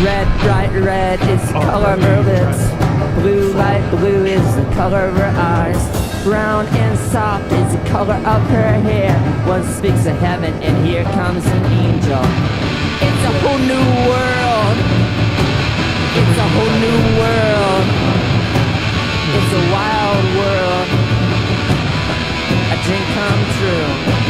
Red, bright red is the color of her lips. Blue, light blue is the color of her eyes. Brown and soft is the color of her hair. One speaks of heaven and here comes an angel. It's a whole new world. It's a whole new world. It's a wild world. A dream come true.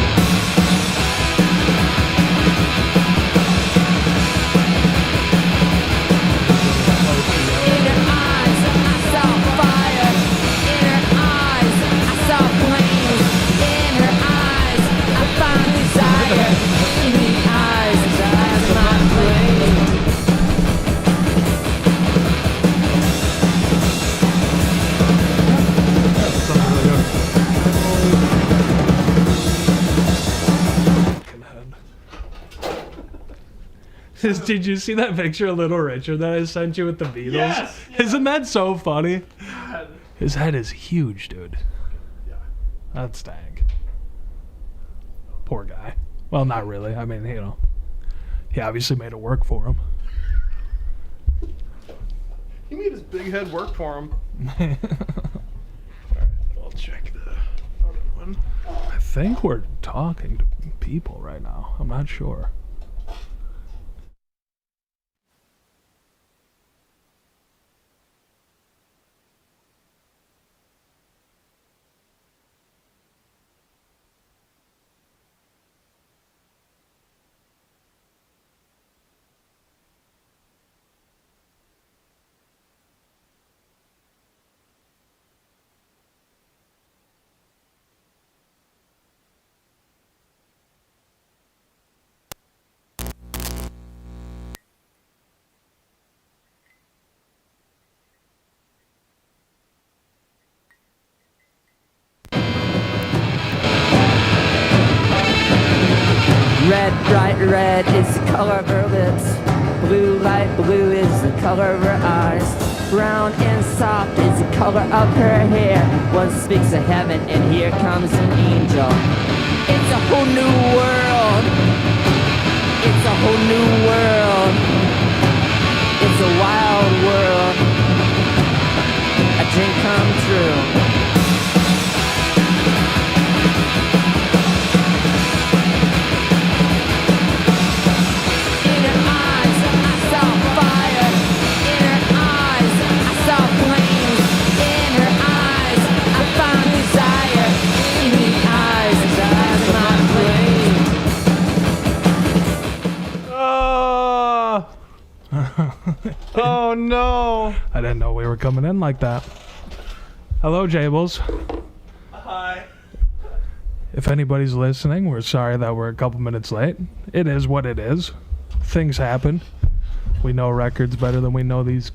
Did you see that picture of Little Richard that I sent you with the Beatles? Yes, yeah. Isn't that so funny? God. His head is huge, dude. Yeah. That's dang. Poor guy. Well, not really. I mean, you know, he obviously made it work for him. He made his big head work for him. Alright, I'll check the other one. I think we're talking to people right now. I'm not sure. Red, bright red is the color of her lips. Blue, light blue is the color of her eyes. Brown and soft is the color of her hair. One speaks of heaven and here comes an angel. It's a whole new world. It's a whole new world. It's a wild world. A dream come true. Oh no! I didn't know we were coming in like that. Hello, Jables. Hi. If anybody's listening, we're sorry that we're a couple minutes late. It is what it is. Things happen. We know records better than we know these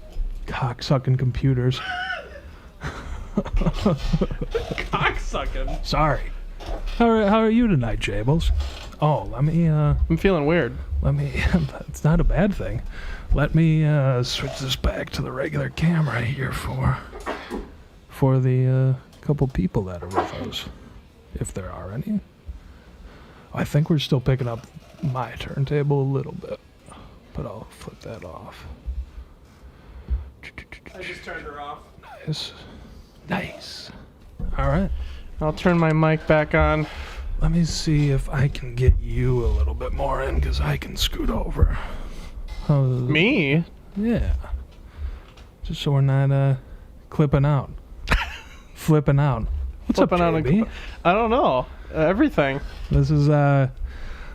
cocksucking computers. Cocksucking. Sorry. How are you tonight, Jables? Oh, let me, I'm feeling weird. it's not a bad thing. Let me, switch this back to the regular camera here for the, couple people that are with us. If there are any. I think we're still picking up my turntable a little bit, but I'll flip that off. I just turned her off. Nice. All right. I'll turn my mic back on. Let me see if I can get you a little bit more in, because I can scoot over. Me? Yeah. Just so we're not clipping out. Flipping out. What's Flipping up, out JB? I don't know. Everything. This is a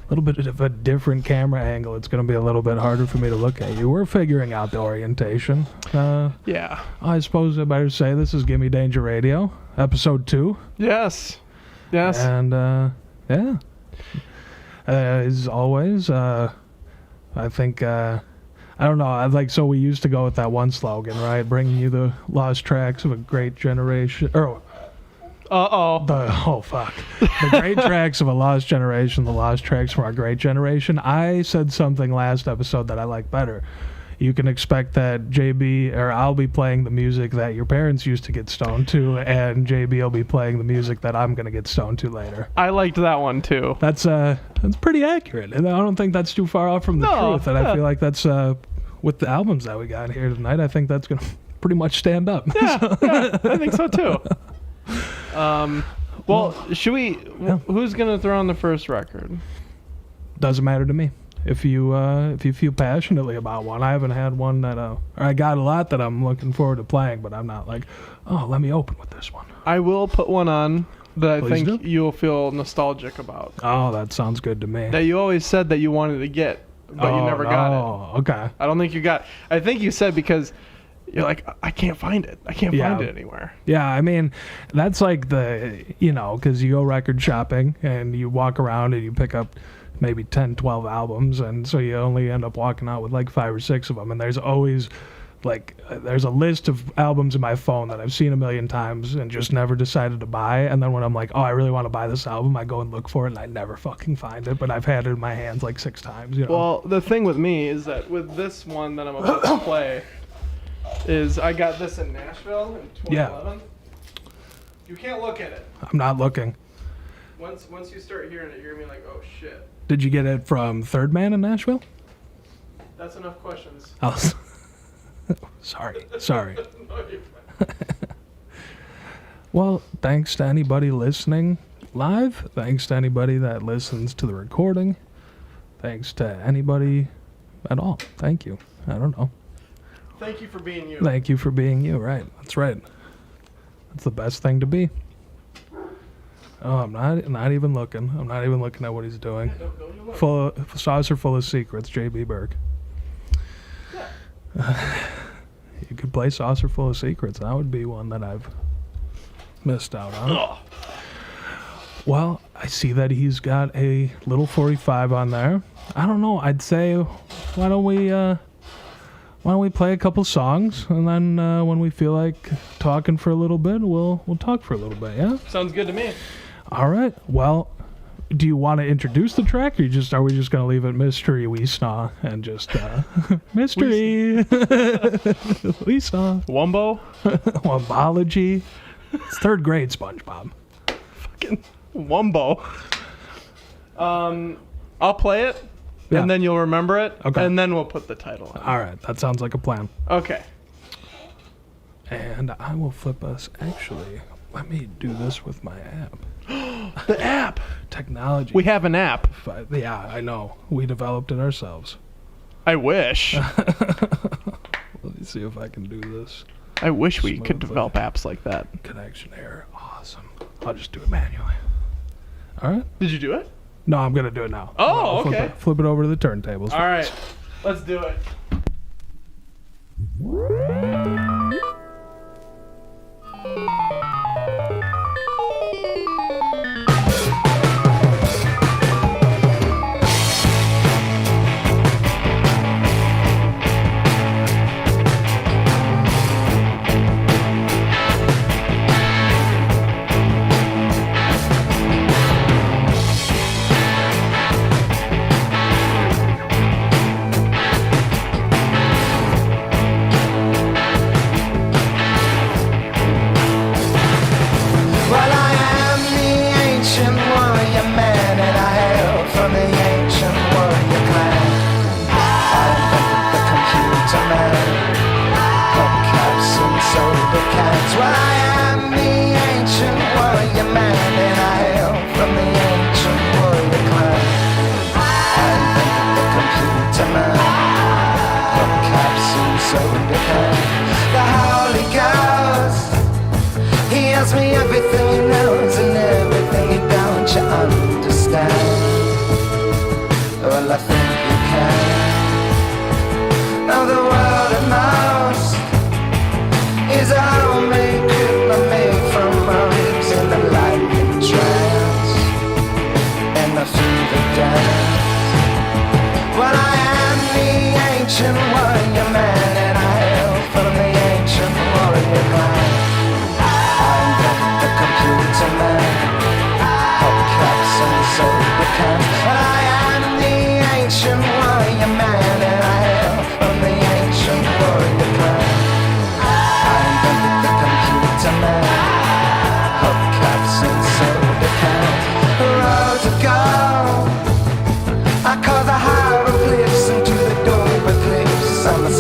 little bit of a different camera angle. It's going to be a little bit harder for me to look at you. We're figuring out the orientation. Yeah. I suppose I better say this is Gimme Danger Radio, episode 2. Yes. Yes. And, yeah. As always, I think, I don't know, so we used to go with that one slogan, right? Bringing you the lost tracks of a great generation, or... Oh, fuck. The great tracks of a lost generation, the lost tracks from our great generation. I said something last episode that I like better. You can expect that I'll be playing the music that your parents used to get stoned to, and JB will be playing the music that I'm going to get stoned to later. I liked that one too. That's pretty accurate, and I don't think that's too far off from the truth, and I feel like that's with the albums that we got here tonight, I think that's gonna pretty much stand up. Yeah, I think so too. Well, should we? Who's gonna throw on the first record? Doesn't matter to me. If you feel passionately about one, I haven't had one that or I got a lot that I'm looking forward to playing, but I'm not like, oh, let me open with this one. I will put one on that Please I think do. you'll feel nostalgic about. Oh, that sounds good to me. That you always said that you wanted to get, but you never got it. Oh, okay. I don't think you got. I think you said because you're like, I can't find it. I can't find it anywhere. Yeah, I mean, that's like because you go record shopping and you walk around and you pick up maybe 10, 12 albums, and so you only end up walking out with like 5 or 6 of them, and there's always there's a list of albums in my phone that I've seen a million times and just never decided to buy, and then when I'm like, oh, I really want to buy this album, I go and look for it and I never fucking find it, but I've had it in my hands like 6 times, you know. Well, the thing with me is that with this one that I'm about to play is I got this in Nashville in 2011. You can't look at it. I'm not looking. Once you start hearing it, you're gonna be like, oh shit. Did you get it from Third Man in Nashville? That's enough questions. Oh, sorry. No, you're fine. Well, thanks to anybody listening live. Thanks to anybody that listens to the recording. Thanks to anybody at all. Thank you. I don't know. Thank you for being you. Thank you for being you. Right. That's right. That's the best thing to be. Oh, I'm not even looking. I'm not even looking at what he's doing. Saucer full of secrets, J.B. Burke. Yeah. You could play Saucer full of secrets. That would be one that I've missed out on. Ugh. Well, I see that he's got a little 45 on there. I don't know. I'd say, why don't we play a couple songs, and then when we feel like talking for a little bit, we'll talk for a little bit. Yeah. Sounds good to me. All right. Well, do you want to introduce the track, or are we just going to leave it mystery we snaw and just mystery we snaw Wumbo? Wombology? It's 3rd grade SpongeBob. Fucking Wumbo. I'll play it, Yeah. and then you'll remember it, Okay. and then we'll put the title on. All right. That sounds like a plan. Okay. And I will flip us. Actually, let me do this with my app. The app. Technology. We have an app. Yeah, I know. We developed it ourselves. I wish. Let me see if I can do this. I wish we could Smoothly. develop apps like that. Connection error. Awesome. I'll just do it manually. All right. Did you do it? No, I'm going to do it now. Oh, I'll okay. Flip it over to the turntables. All right. Let's do it. Well, I am the ancient warrior man, and I hail from the ancient warrior clan. I invented the computer man, hubcaps and soda cans. Well, I am the ancient warrior man, and I hail from the ancient warrior clan. I invented the computer man, hubcaps and soda cans. The Holy Ghost, he asks me everything he knows and everything he don't you understand. Well, I think you can. Now the world at most is a homemade criminal made from my ribs in the lightning trance and the fever dance. Well, I am the ancient warrior man, and I hail from the ancient warrior clan. The computer man, hubcaps and soda cans. I am the ancient warrior man, and I hail from the ancient warrior clan. I invented the computer man, hubcaps and soda cans. Roads of gold, I cause the hieroglyphs into the dope eclipse. I'm a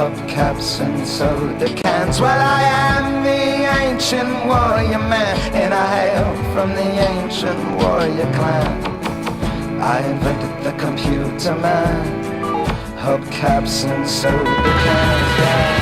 hubcaps and soda cans. Well, I am the ancient warrior man, and I hail from the ancient warrior clan. I invented the computer man, hubcaps and soda cans, yeah.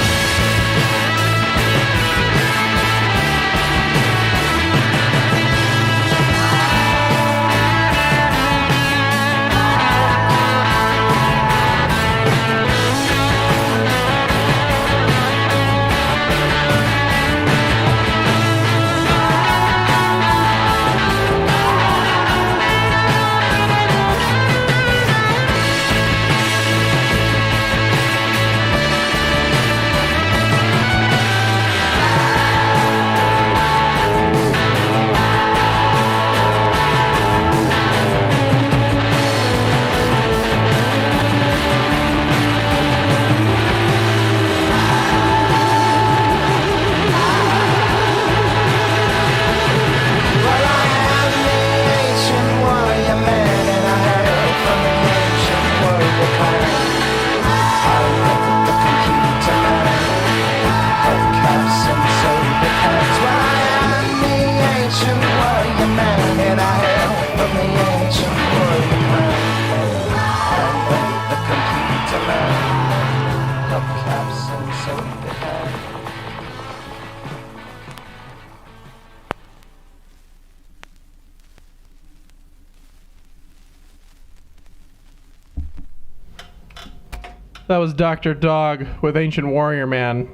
That was Dr. Dog with Ancient Warrior Man.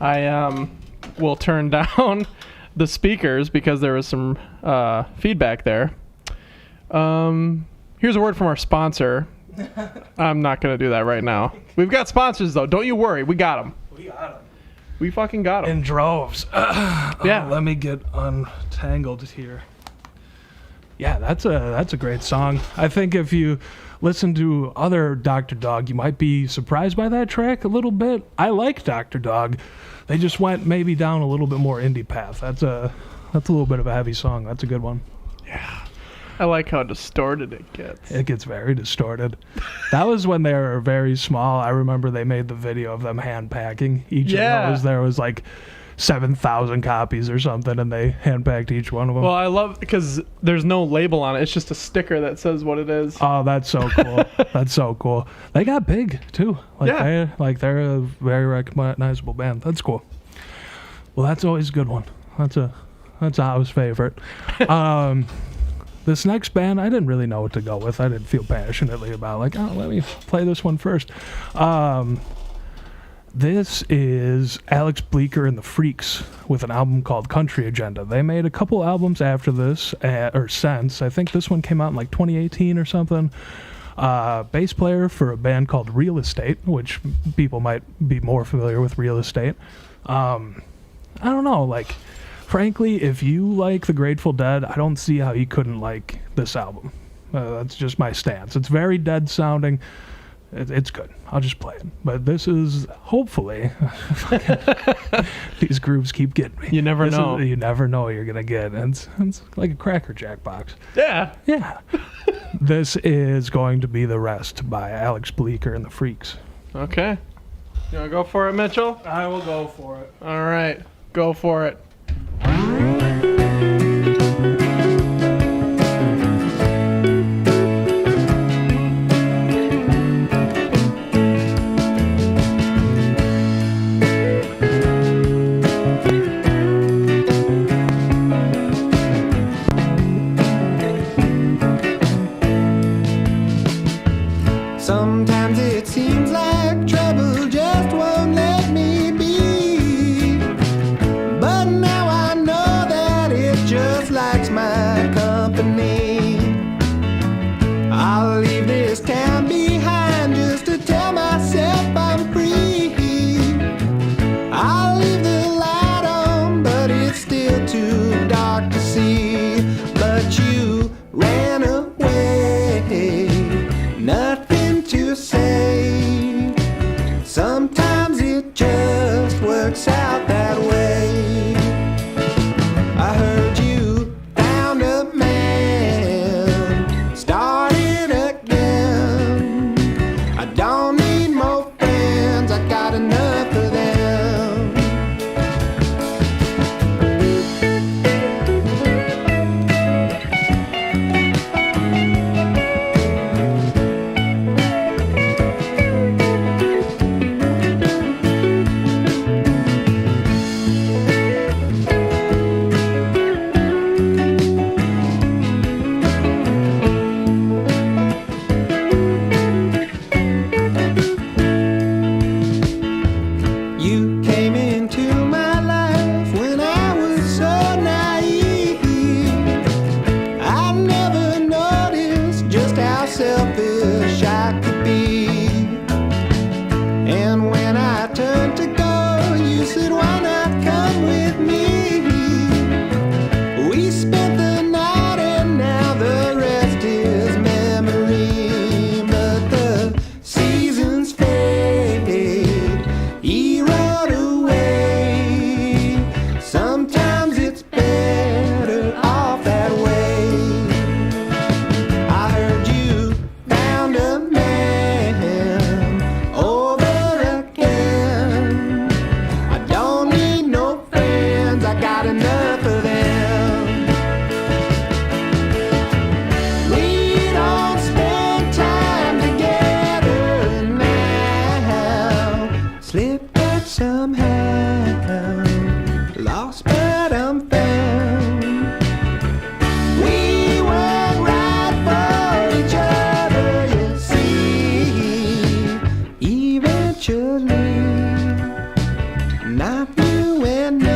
I will turn down the speakers because there was some feedback there. Here's a word from our sponsor. I'm not going to do that right now. We've got sponsors, though. Don't you worry. We got them. We got them. We fucking got them. In droves. Yeah. Let me get untangled here. Yeah, that's a great song. I think if you listen to other Dr. Dog, you might be surprised by that track a little bit. I like Dr. Dog. They just went maybe down a little bit more indie path. That's a little bit of a heavy song. That's a good one. Yeah. I like how distorted it gets. It gets very distorted. That was when they were very small. I remember they made the video of them hand packing each of those. There was like 7,000 copies or something, and they hand packed each one of them. Well, I love because there's no label on it. It's just a sticker that says what it is. Oh, that's so cool. That's so cool. They got big too. They're a very recognizable band. That's cool. Well, that's always a good one. That's a house favorite. This next band, I didn't really know what to go with. I didn't feel passionately about let me play this one first. This is Alex Bleeker and the Freaks with an album called Country Agenda. They made a couple albums after this, or since. I think this one came out in 2018 or something. Bass player for a band called Real Estate, which people might be more familiar with Real Estate. I don't know, frankly, if you like the Grateful Dead, I don't see how you couldn't like this album. That's just my stance. It's very Dead sounding. It's good. I'll just play it. But this is, hopefully, these grooves keep getting me. You never know. You never know what you're going to get. And it's like a Cracker Jack box. Yeah. Yeah. This is going to be The Rest by Alex Bleeker and the Freaks. Okay. You want to go for it, Mitchell? I will go for it. All right. Go for it. Sometimes it seems like trouble just won't let me be. But now I know that it just likes my company. I'll leave this town behind just to tell myself I'm free. I'll leave the light on, but it's still too dark to see. But you ran away, nothing to say. Sometimes it just works out that way. I heard you found a man, started again. I don't need more friends, I And when I turned to go, you said, why not come with me? We spent the night and now the rest is memory. But the seasons fade, erode away. Sometimes it's better off that way. I heard you found a man over again. I don't need no friends, I got enough of them. We don't spend time together now. Slipped up somehow, lost but I'm found. We weren't right for each other, you see. Eventually, not you and me.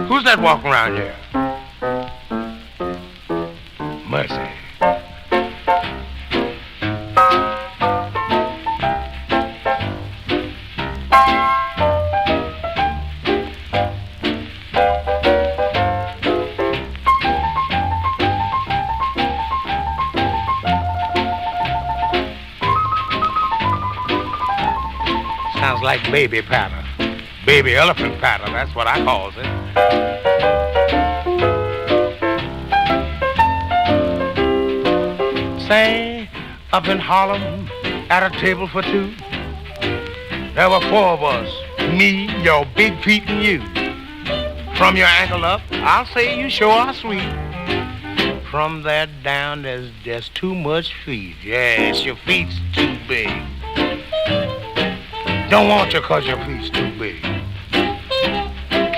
Who's that walking around here? Mercy. Sounds like baby patter. Baby elephant patter, that's what I calls it. Say, up in Harlem, at a table for two, there were four of us, me, your big feet, and you. From your ankle up, I'll say you sure are sweet. From there down, there's just too much feet. Yes, your feet's too big. Don't want you 'cause your feet's too big.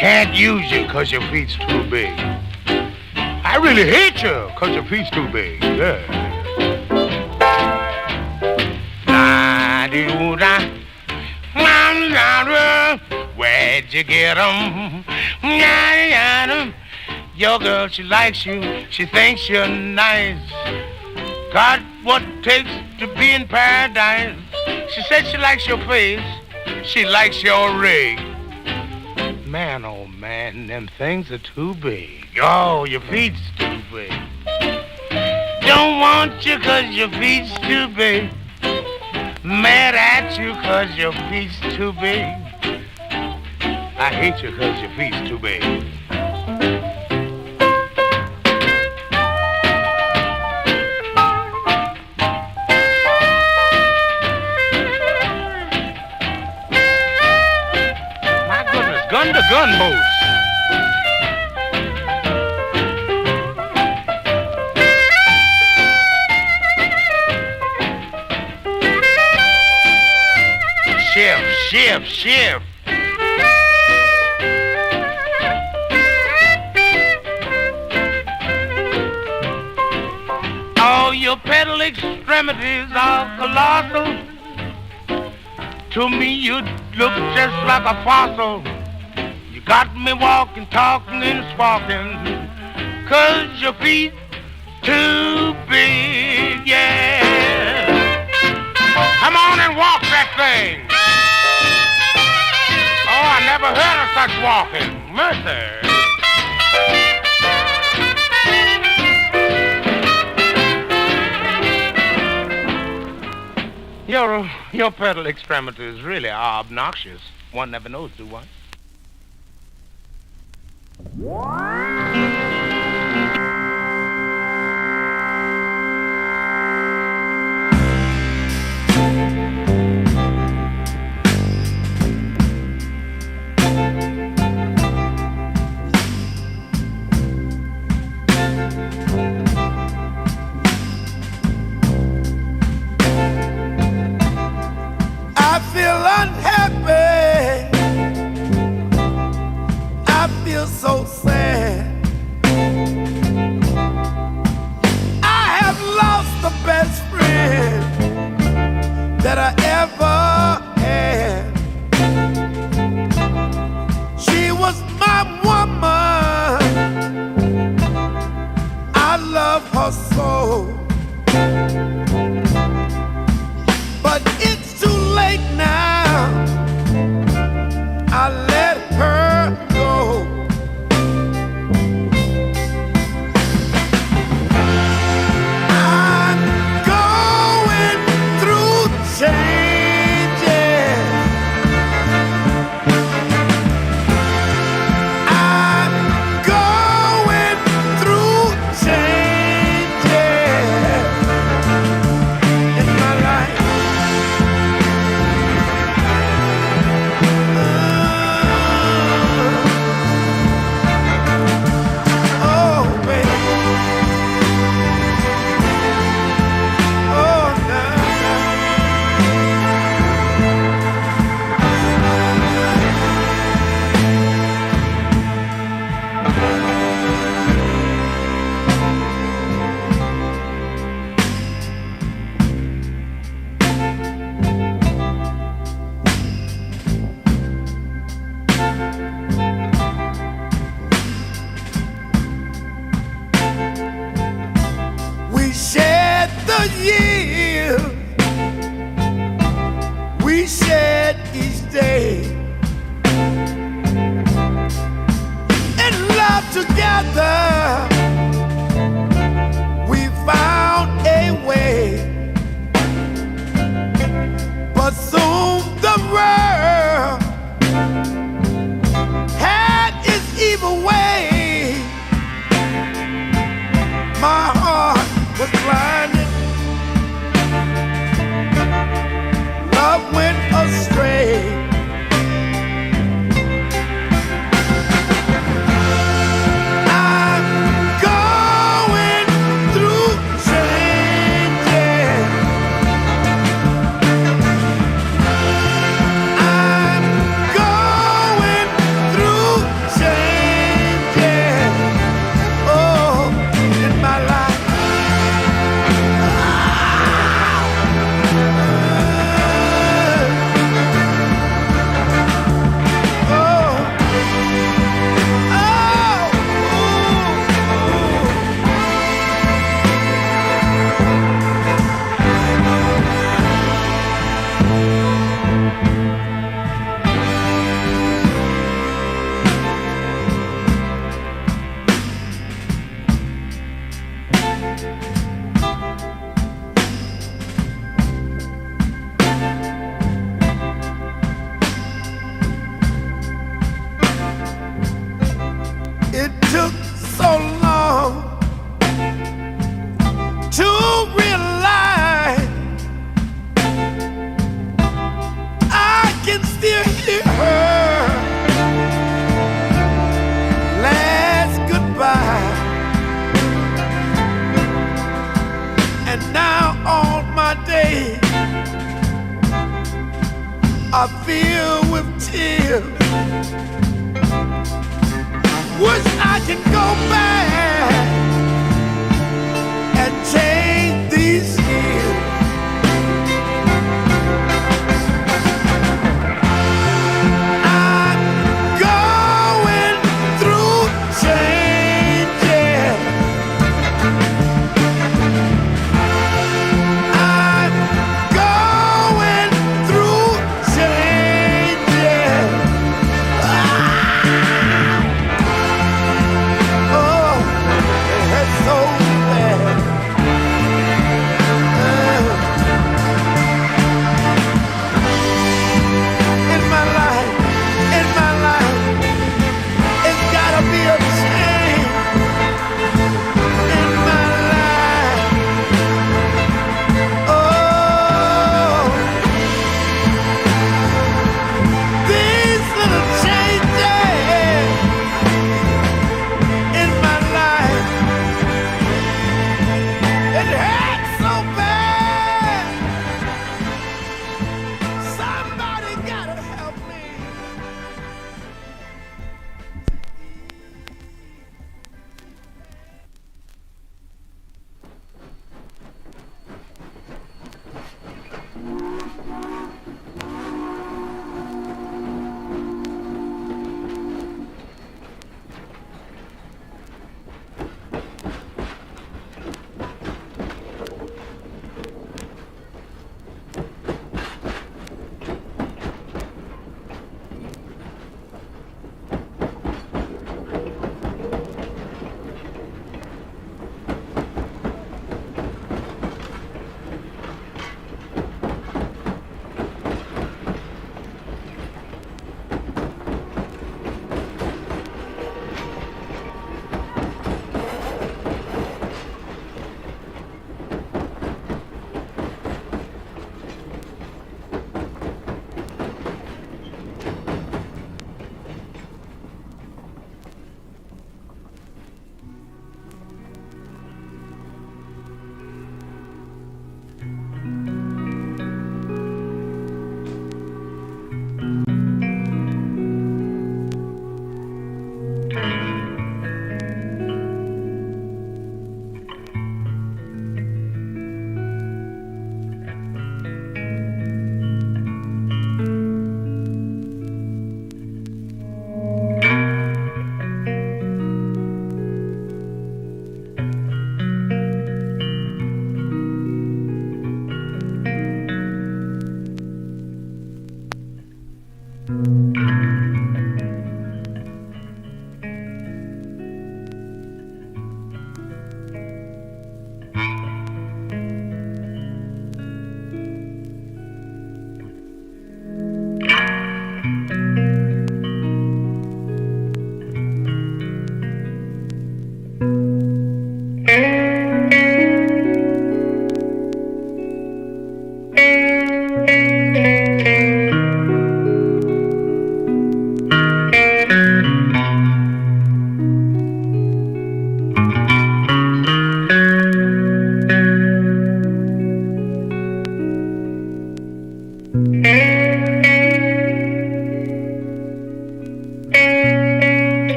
Can't use you 'cause your feet's too big. I really hate you 'cause your feet's too big. Yeah. Where'd you get 'em? Your girl, she likes you. She thinks you're nice. Got what it takes to be in paradise. She said she likes your face. She likes your rig. Man, oh man, them things are too big. Oh, your feet's too big. Don't want you 'cause your feet's too big. Mad at you 'cause your feet's too big. I hate you 'cause your feet's too big. My goodness, gun to gun boots. Shift. All your pedal extremities are colossal. To me, you look just like a fossil. You got me walking, talking, and squawking, 'cause your feet too big, yeah. Come on and walk that thing. Oh, I never heard of such walking. Mercy. Your pedal extremities really are obnoxious. One never knows, do one? I feel unhappy. I feel so sad. I have lost the best friend that I ever had. She was my woman. I love her so. But it's too late now. I let her go. I'm going through changes. I'm going through changes in my life. Oh, baby. Oh, now. We shared the years, we shared each day, in love together. We found a way, but soon the world had its evil way. My heart was blinded. Love went astray. I'm going through changes. I'm going through changes. Oh, in my life. It took so long to realize I can still hear her last goodbye. And now all my days are filled with tears. Wish I can go back and change these years. I'm going through changes. I'm going through changes.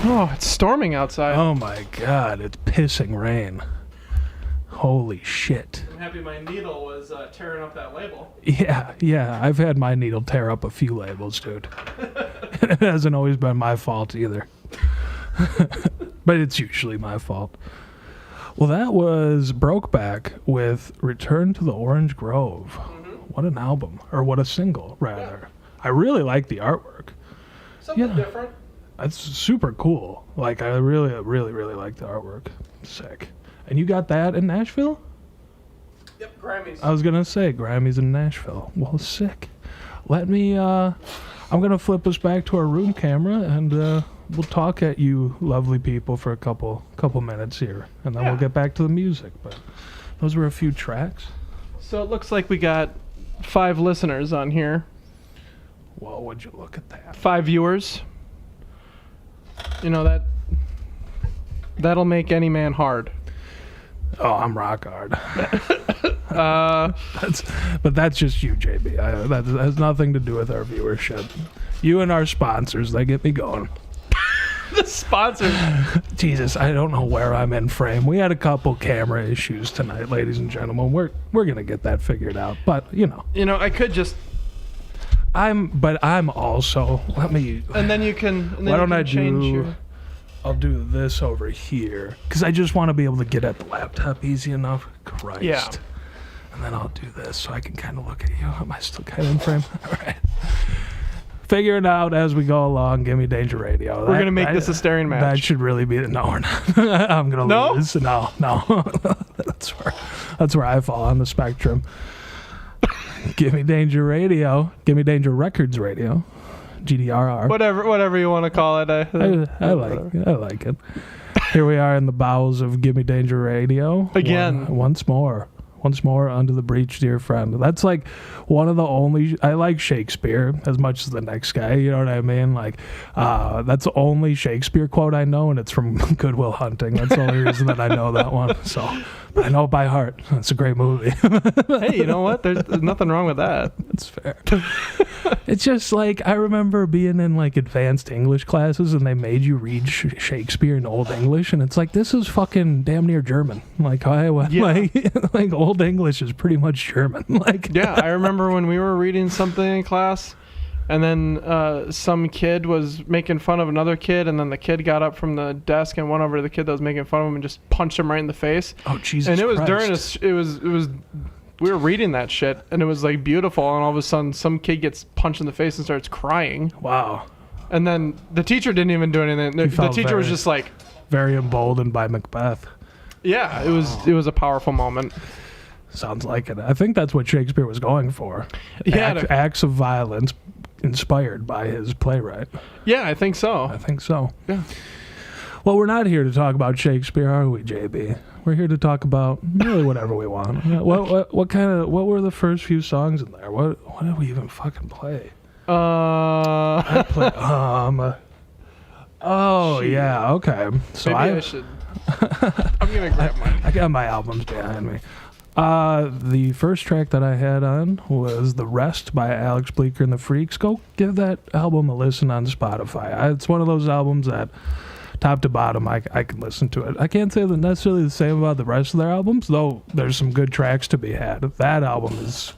Oh, it's storming outside. Oh my God, it's pissing rain. Holy shit. I'm happy my needle was tearing up that label. Yeah, I've had my needle tear up a few labels, dude. It hasn't always been my fault either. But it's usually my fault. Well, that was Brokeback with Return to the Orange Grove. What an album. Or what a single, rather. Yeah. I really like the artwork. Something different. It's super cool. Like, I really, really, really like the artwork. Sick. And you got that in Nashville? Yep, Grammys. I was going to say, Grammys in Nashville. Well, sick. Let me, I'm going to flip us back to our room camera, and we'll talk at you lovely people for a couple minutes here. And then we'll get back to the music. But those were a few tracks. So it looks like we got 5 listeners on here. Well, would you look at that? 5 viewers. You know, that'll make any man hard. Oh, I'm rock hard. But that's just you, JB. That has nothing to do with our viewership. You and our sponsors, they get me going. The sponsors. Jesus, I don't know where I'm in frame. We had a couple camera issues tonight, ladies and gentlemen. We're gonna get that figured out. But you know, I could just. I'm also. Let me. And then you can. And then why don't I change do? your... I'll do this over here because I just want to be able to get at the laptop easy enough. Christ. Yeah. And then I'll do this so I can kind of look at you. Am I still kind of in frame? All right. Figure it out as we go along. Gimme Danger Radio. We're going to make this a staring match. That should really be... No, we're not. I'm going to lose. No. That's where I fall on the spectrum. Gimme Danger Radio. Gimme Danger Records Radio. GDRR. Whatever you want to call it. I like it. Here we are in the bowels of Gimme Danger Radio. Again. Once more under the breach, dear friend. That's like one of the only... I like Shakespeare as much as the next guy, you know what I mean? Like, that's the only Shakespeare quote I know, and it's from Good Will Hunting. That's the only reason that I know that one. So, but I know it by heart. It's a great movie. Hey, you know what? There's nothing wrong with that. That's fair. It's just like, I remember being in like advanced English classes, and they made you read Shakespeare in Old English, and it's like, this is fucking damn near German. Like, like Old English is pretty much German. Like, yeah, I remember when we were reading something in class, and then some kid was making fun of another kid, and then the kid got up from the desk and went over to the kid that was making fun of him and just punched him right in the face. Oh, Jesus And it was Christ. during it was we were reading that shit, and it was like beautiful, and all of a sudden some kid gets punched in the face and starts crying. Wow. And then the teacher didn't even do anything. The teacher was just like, very emboldened by Macbeth. yeah, it was a powerful moment. Sounds like it. I think that's what Shakespeare was going for. Yeah, Acts of violence inspired by his playwright. Yeah, I think so. I think so. Yeah. Well, we're not here to talk about Shakespeare, are we, JB? We're here to talk about really whatever we want. What were the first few songs in there? What did we even fucking play? I play, oh, Shit. yeah, okay. So Maybe I should. I'm gonna grab mine. I got my albums behind me. The first track that I had on was The Rest by Alex Bleeker and the Freaks. Go give that album a listen on Spotify. It's one of those albums that, top to bottom, I can listen to it. I can't say that necessarily the same about the rest of their albums, though there's some good tracks to be had. That album is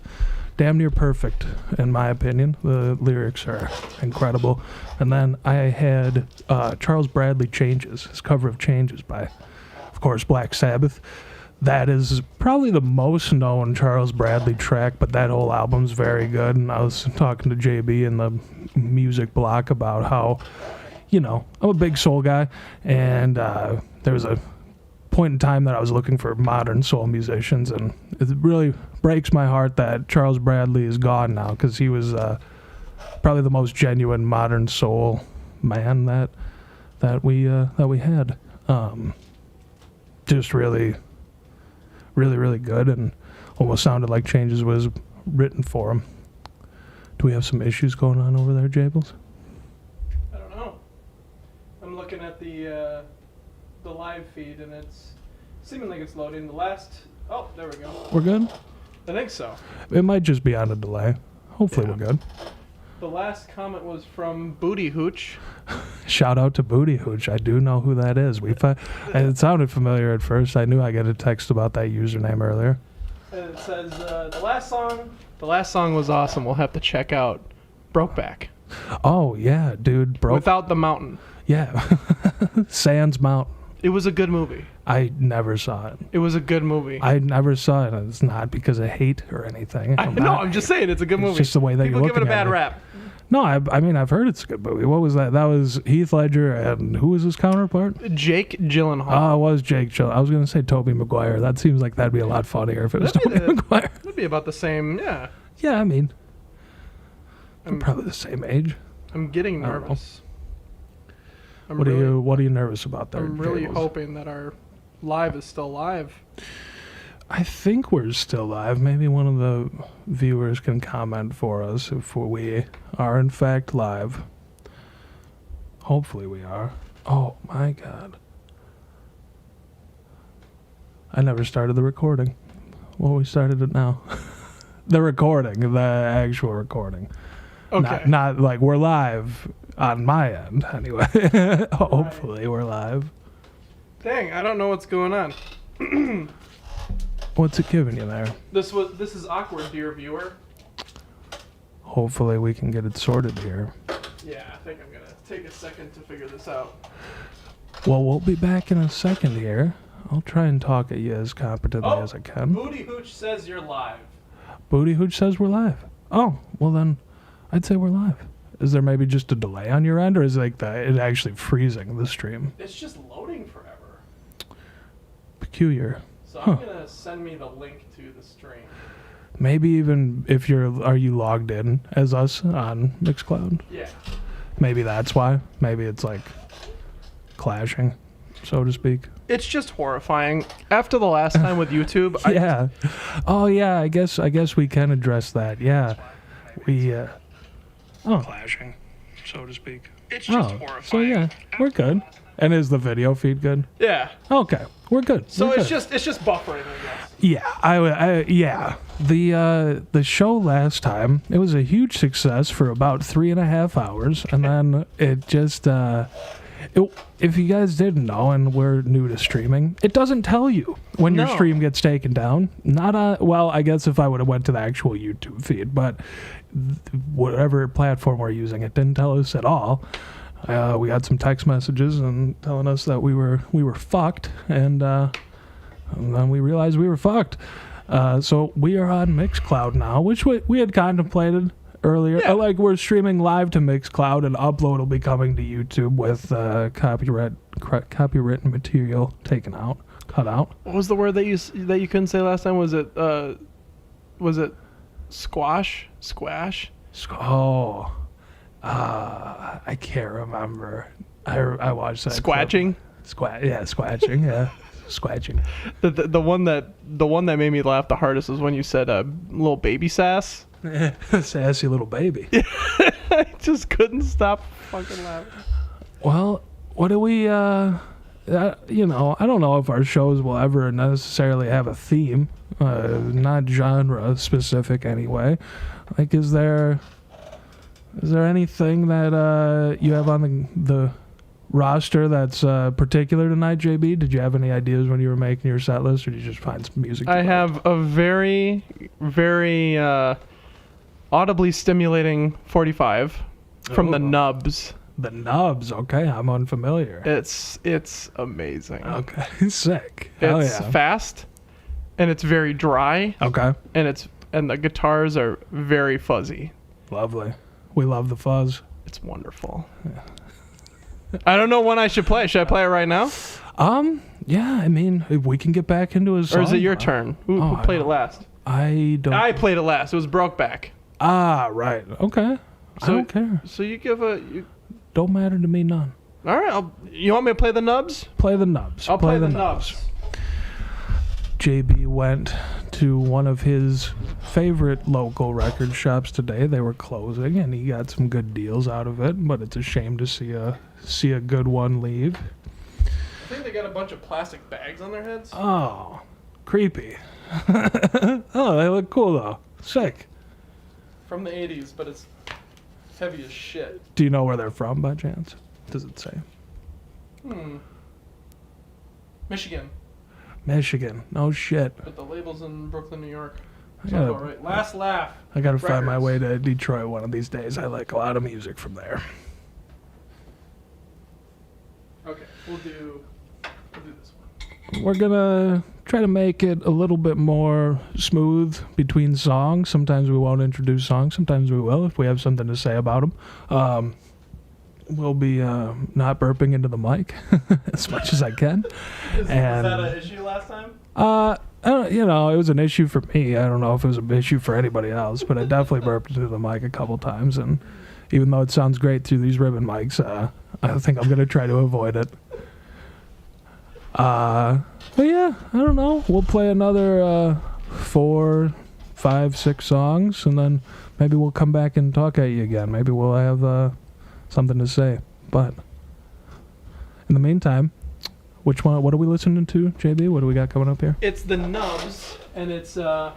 damn near perfect, in my opinion. The lyrics are incredible. And then I had Charles Bradley Changes, his cover of Changes by, of course, Black Sabbath. That is probably the most known Charles Bradley track, but that whole album's very good. And I was talking to JB in the music block about how, you know, I'm a big soul guy, and there was a point in time that I was looking for modern soul musicians, and it really breaks my heart that Charles Bradley is gone now, because he was probably the most genuine modern soul man that we had. Just really good, and almost sounded like Changes was written for him. Do we have some issues going on over there, Jables? I don't know. I'm looking at the live feed, and it's seeming like it's loading. Oh, there we go. We're good? I think so. It might just be on a delay. Hopefully we're good. The last comment was from Booty Hooch. Shout out to Booty Hooch. I do know who that is. It sounded familiar at first. I knew I got a text about that username earlier. And it says the last song was awesome. We'll have to check out Brokeback. Oh yeah, dude. Without the mountain. Yeah. Sands Mountain. It was a good movie. I never saw it. It was a good movie. I never saw it. It's not because of hate or anything. I'm just saying it's a good movie. It's just the way that People you're give it a looking at bad it. rap. No, I mean, I've heard it's a good movie. What was that? That was Heath Ledger, and who was his counterpart? Jake Gyllenhaal. Oh, it was Jake Gyllenhaal. I was going to say Tobey Maguire. That seems like that'd be a lot funnier if it was Tobey Maguire. That'd be about the same, yeah. Yeah, I mean, I'm probably the same age. I'm getting nervous. What are you nervous about there? I'm really Jables? hoping that our live is still live. I think we're still live. Maybe one of the viewers can comment for us if we are in fact live. Hopefully we are. Oh my God. I never started the recording. Well, we started it now. The recording, the actual recording. Okay. Not like we're live on my end anyway. Hopefully we're live. Dang, I don't know what's going on. What's it giving you there? This is awkward, dear viewer. Hopefully we can get it sorted here. Yeah, I think I'm gonna take a second to figure this out. Well, we'll be back in a second here. I'll try and talk at you as competently as I can. Booty Hooch says you're live. Booty Hooch says we're live. Oh, well then, I'd say we're live. Is there maybe just a delay on your end, or is it like it actually freezing the stream? It's just loading forever. Peculiar. So I'm gonna send me the link to the stream. Maybe even if are you logged in as us on Mixcloud? Yeah. Maybe that's why. Maybe it's like clashing, so to speak. It's just horrifying. After the last time with YouTube, Yeah. Oh yeah. I guess we can address that. Yeah. We. Clashing, so to speak. It's just horrifying. So yeah, we're good. And is the video feed good? Yeah. Okay, we're good. So We're it's good. just buffering, I guess. Yeah, yeah. The show last time, it was a huge success for about 3.5 hours, and then it just if you guys didn't know, and we're new to streaming, it doesn't tell you when your No. stream gets taken down. Well, I guess if I would have went to the actual YouTube feed, but whatever platform we're using, it didn't tell us at all. We got some text messages and telling us that we were fucked, and then we realized we were fucked. So we are on Mixcloud now, which we had contemplated earlier. Yeah. Like, we're streaming live to Mixcloud, and upload will be coming to YouTube with copyright material cut out. What was the word that you couldn't say last time? Was it squash? Squash? Oh, I can't remember. I watched that. Squatching? Squatching. Yeah, squatching. The one that made me laugh the hardest was when you said little baby sass. Sassy little baby. I just couldn't stop fucking laughing. Well, what do we? I don't know if our shows will ever necessarily have a theme, not genre specific anyway. Like, is there anything that you have on the roster that's particular tonight, JB? Did you have any ideas when you were making your set list, or did you just find some music? I have a very, very audibly stimulating 45 from the Nubs. The Nubs, okay, I'm unfamiliar. It's amazing. Okay, sick. Hell It's yeah. fast, and it's very dry, Okay, and the guitars are very fuzzy. lovely. We love the fuzz. It's wonderful. I don't know when I should play. Should I play it right now? Yeah, I mean, if we can get back into his song. Or is it your turn? Who I played it don't- last? I don't. I played it last. It was Brokeback. Ah, right. Okay. I don't care. So you Don't matter to me none. all right. You want me to play the Nubs? Play the Nubs. I'll play the Nubs. JB went to one of his favorite local record shops today. They were closing, and he got some good deals out of it. But it's a shame to see a good one leave. I think they got a bunch of plastic bags on their heads. Oh, creepy. Oh, they look cool though. Sick. From the 80s, but it's Heavy as shit. Do you know where they're from by chance? Does it say? Michigan. Michigan. No shit. But the label's in Brooklyn, New York. I Sounds gotta, all right. Last Laugh. I gotta find my way Records. to Detroit one of these days. I like a lot of music from there. Okay, we'll do this one. We're gonna try to make it a little bit more smooth between songs. Sometimes we won't introduce songs. Sometimes we will if we have something to say about them. We'll be not burping into the mic as much as I can. Was that an issue last time? You know, it was an issue for me. I don't know if it was an issue for anybody else, but I definitely burped into the mic a couple times. And even though it sounds great through these ribbon mics, I think I'm gonna try to avoid it. But yeah, I don't know. We'll play another 4, 5, 6 songs, and then maybe we'll come back and talk at you again. Maybe we'll have something to say. But in the meantime, which one? What are we listening to, JB? What do we got coming up here? It's the Nubs, and it's I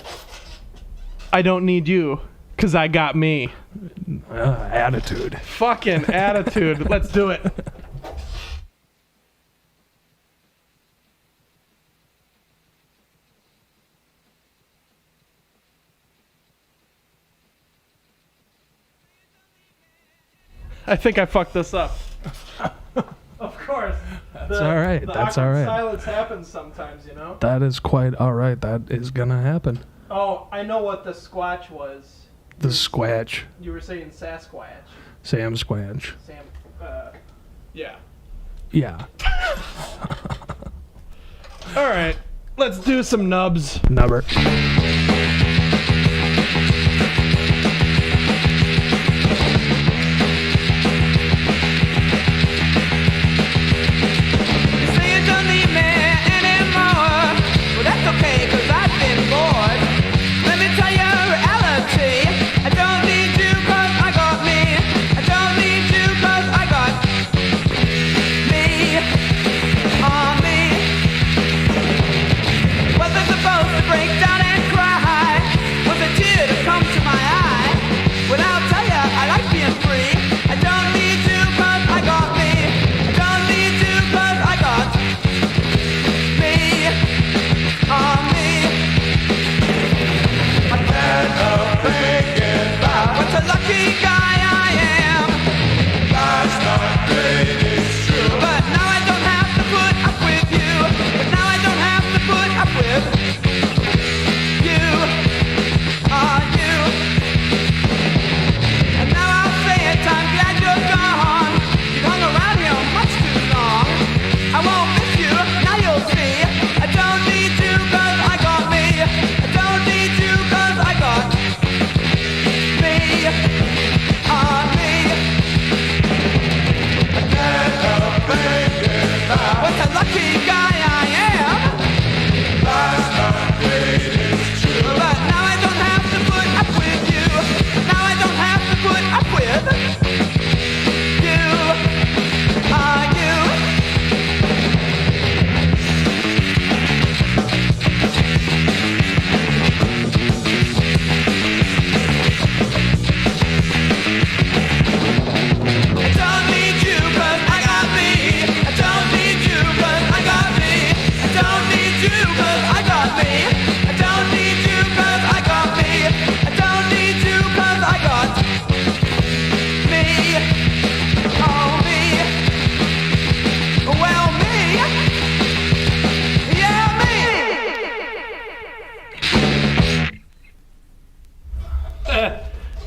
Don't Need You, 'Cause I Got Me. Attitude. Fucking attitude. Let's do it. I think I fucked this up. Of course. That's all right. That's all right. Silence happens sometimes, you know? That is quite all right. That is gonna happen. Oh, I know what the squatch was. The squatch. You were saying Sasquatch. Sam Squatch. Sam, yeah. Yeah. All right, let's do some nubs. Number.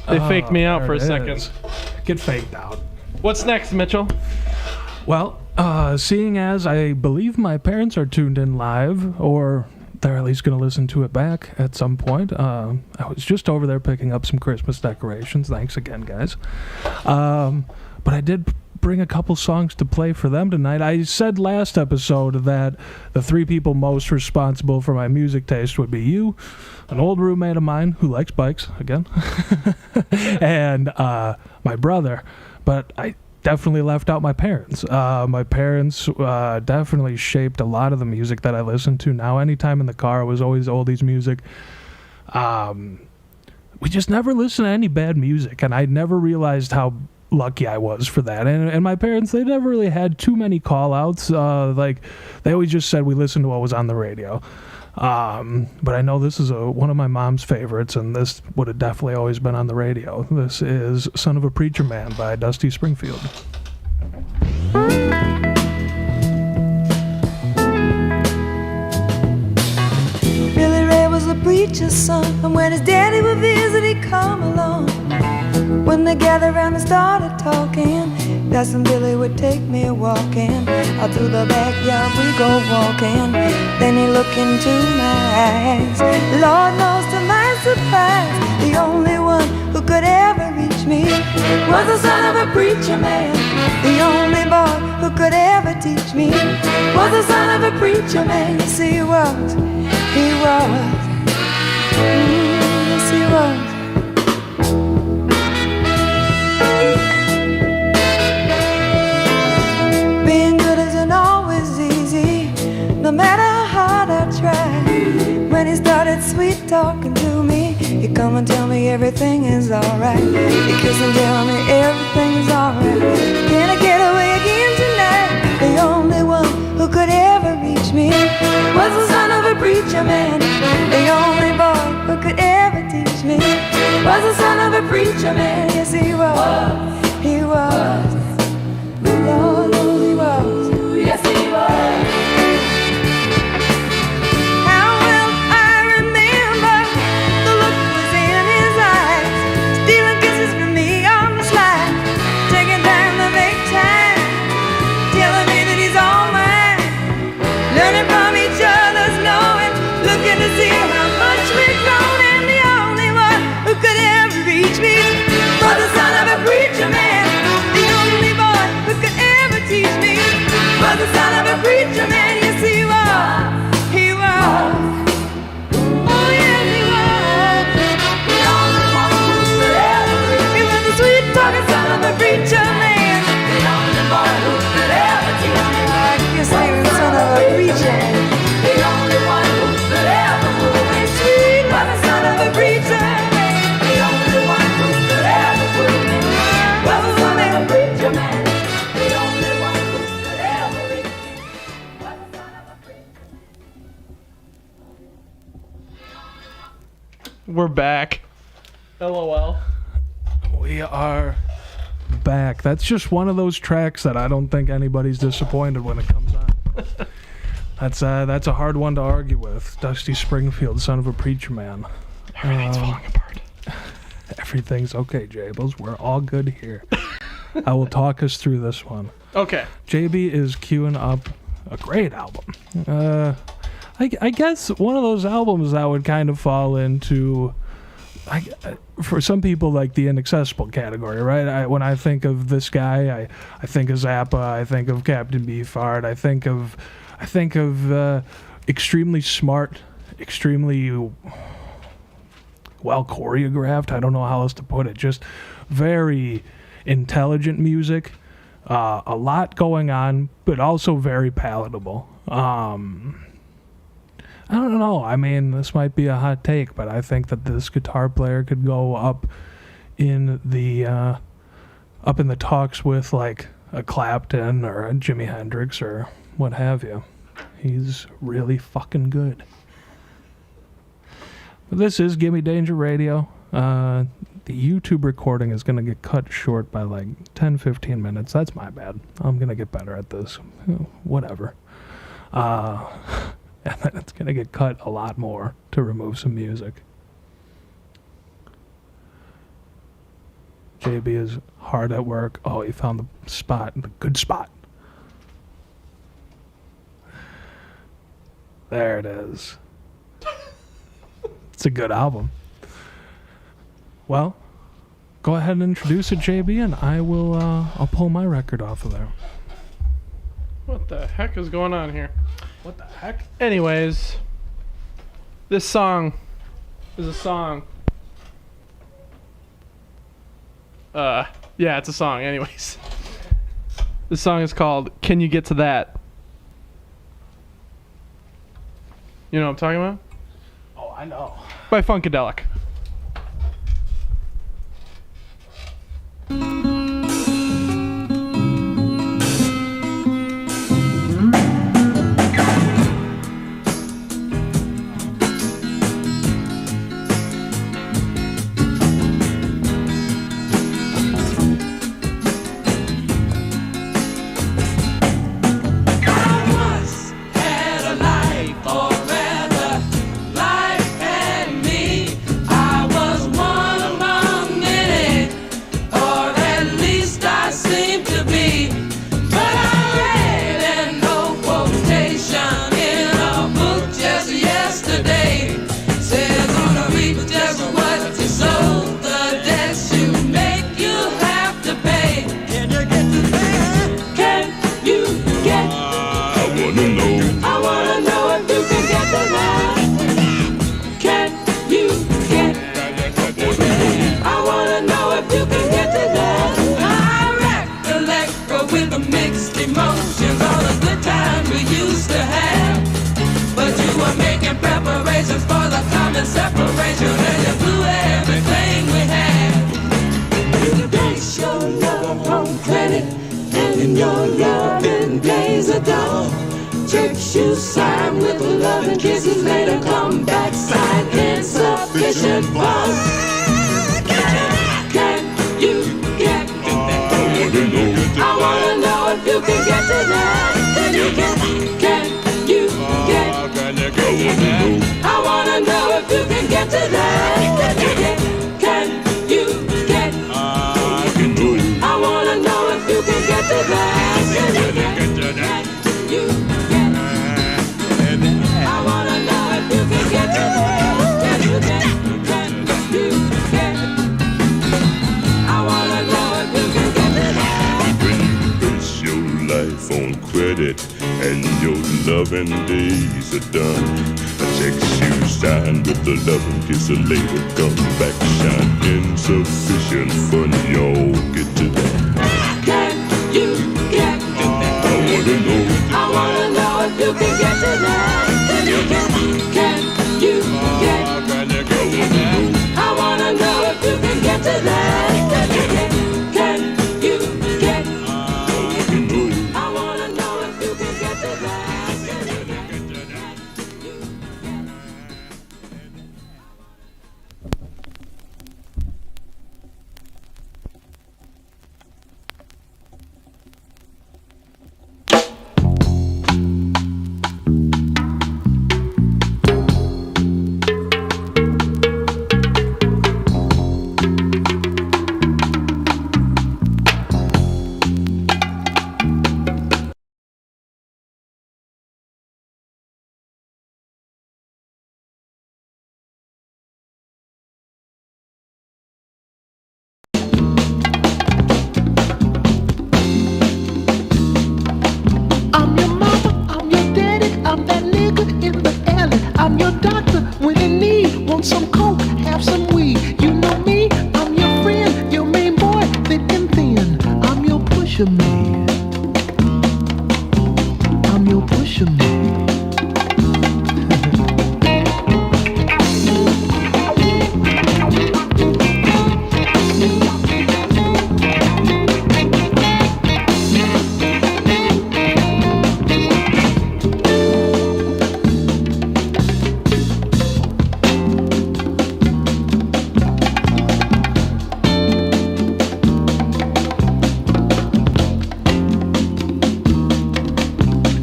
They faked me out there for a it second. is. Get faked out. What's next, Mitchell? Well, seeing as I believe my parents are tuned in live, or they're at least going to listen to it back at some point. I was just over there picking up some Christmas decorations. Thanks again, guys. But I did bring a couple songs to play for them tonight. I said last episode that the 3 people most responsible for my music taste would be you, an old roommate of mine who likes bikes, again, and my brother. But I definitely left out my parents. My parents definitely shaped a lot of the music that I listen to now. Anytime in the car, it was always oldies music. we just never listened to any bad music, and I never realized how lucky I was for that. And my parents, they never really had too many call-outs. Like, they always just said we listened to what was on the radio. But I know this is one of my mom's favorites, and this would have definitely always been on the radio. This is Son of a Preacher Man by Dusty Springfield. Billy Ray was a preacher's son, and when his daddy would visit, he'd come along. When they gathered around and started talking, Cousin Billy would take me walking. Out through the backyard we go walking. Then he looked into my eyes. Lord knows to my surprise, the only one who could ever reach me was the son of a preacher man. The only boy who could ever teach me was the son of a preacher man. Yes, he was. He was. Yes, he was. Being good isn't always easy, no matter how hard I try. When he started sweet talking to me, he'd come and tell me everything is alright. He'd kiss and tell me everything is alright. Can I get away again tonight? The only one who could ever reach me was the son of a preacher man. The only boy who could ever teach me was the son of a preacher man. Yes, he was. He was. Lord knows he was. Yes, he was. How well I remember the look was in his eyes, stealing kisses from me on the slide, taking time to make time, telling me that he's all mine, learning from each other's knowing, looking to see how much we've grown. And the only one who could ever reach me was the son of a preacher man. The only boy who could ever teach me was the son of a preacher man. Yes, he was. He was. Oh, yes, he was. The only one who could ever reach me. He was the sweet talking son of a preacher man. The only boy who could ever teach me. I guess he was the son of a preacher. The only one who could ever move me sweet was the son of a preacher man. The only one who could ever move me was the son of a preacher man. The only one who could ever reach me was the son of a preacher. We're back. LOL. We are back. That's just one of those tracks that I don't think anybody's disappointed when it comes on. That's a hard one to argue with. Dusty Springfield, Son of a Preacher Man. Everything's falling apart. Everything's okay, Jables. We're all good here. I will talk us through this one. Okay. JB is queuing up a great album. I guess one of those albums that would kind of fall into, for some people, like the inaccessible category, right? When I think of this guy, I think of Zappa, I think of Captain Beefheart, I think of extremely smart, extremely well choreographed. I don't know how else to put it. Just very intelligent music, a lot going on, but also very palatable. I don't know. I mean, this might be a hot take, but I think that this guitar player could go up in the talks with like a Clapton or a Jimi Hendrix or what have you. He's really fucking good. But this is Gimme Danger Radio. The YouTube recording is going to get cut short by like 10-15 minutes. That's my bad. I'm going to get better at this. Whatever. And then it's going to get cut a lot more to remove some music. JB is hard at work. Oh, he found the spot, the good spot. There it is. It's a good album. Well, go ahead and introduce it, JB, and I will. I'll pull my record off of there. What the heck is going on here? What the heck? Anyways, this song is a song. Yeah, it's a song. Anyways, this song is called "Can You Get to That." You know what I'm talking about? Oh, I know. By Funkadelic. emotions, all the good times we used to have. But you were making preparations for the coming separation, and you blew everything we had. You base your love on credit, and your loving pays a dollar. Checks you sign with love and kisses later come back sign insufficient funds. Can you get? I wanna know if you can get to that. Can you get? Can you get? I wanna know if you can get to that. Can you get? Can you get? I wanna know if you can get to that. Can you get? Can you get? I wanna know if you can get to that. Can you get? Can you get? I wanna know if you can get to that. When you base your life on credit and your loving days are done, checks you sign with the loving kiss later come back shine insufficient fun. Y'all get to that. Can you get? I wanna know. I wanna know if you can get to that. Can you get? Can you get? I wanna know if you can get to that. Can you get? Can you get? I wanna know if you can get to that. Can you get? I'm your mama, I'm your daddy, I'm that nigga in the alley. I'm your doctor when in need. Want some coke, have some weed. You know me, I'm your friend, your main boy, thick and thin. I'm your pusher man. I'm your pusher man.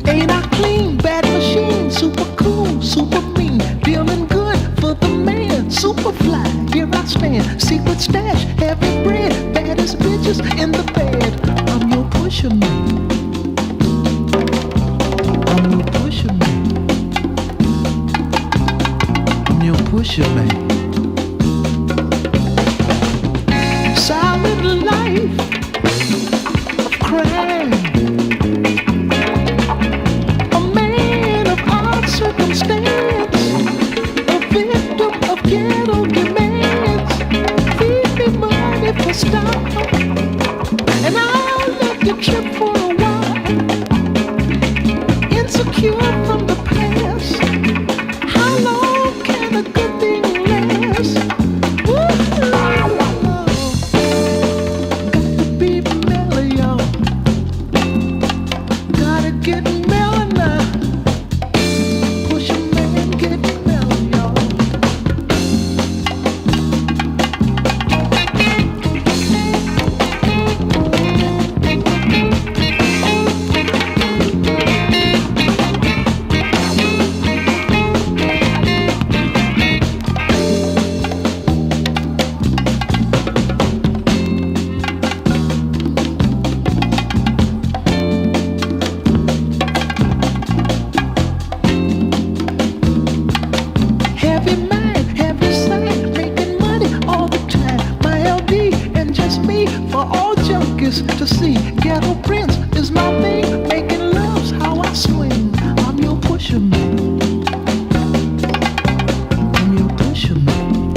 Ain't I clean, bad machine, super cool, super mean, feeling good for the man, super fly, here I stand, secret stash, heavy bread, baddest bitches in the bed. I'm your pusher man. I'm your pusher man. I'm your pusher man. Solid life of crime. A man of odd circumstance, a victim of ghetto demands. Feed me money for style, and I'll let you trip for a while. Insecure from the past, how long can a good thing last? Woo! Got to be mellow, y'all. Gotta get mellow now. Push a man, get mellow, y'all. Heavy mind, heavy side, making money all the time. My LD and just me for all junkies to see. Ghetto Prince is my thing, making love's how I swing. I'm your pusher man. I'm your pusher man.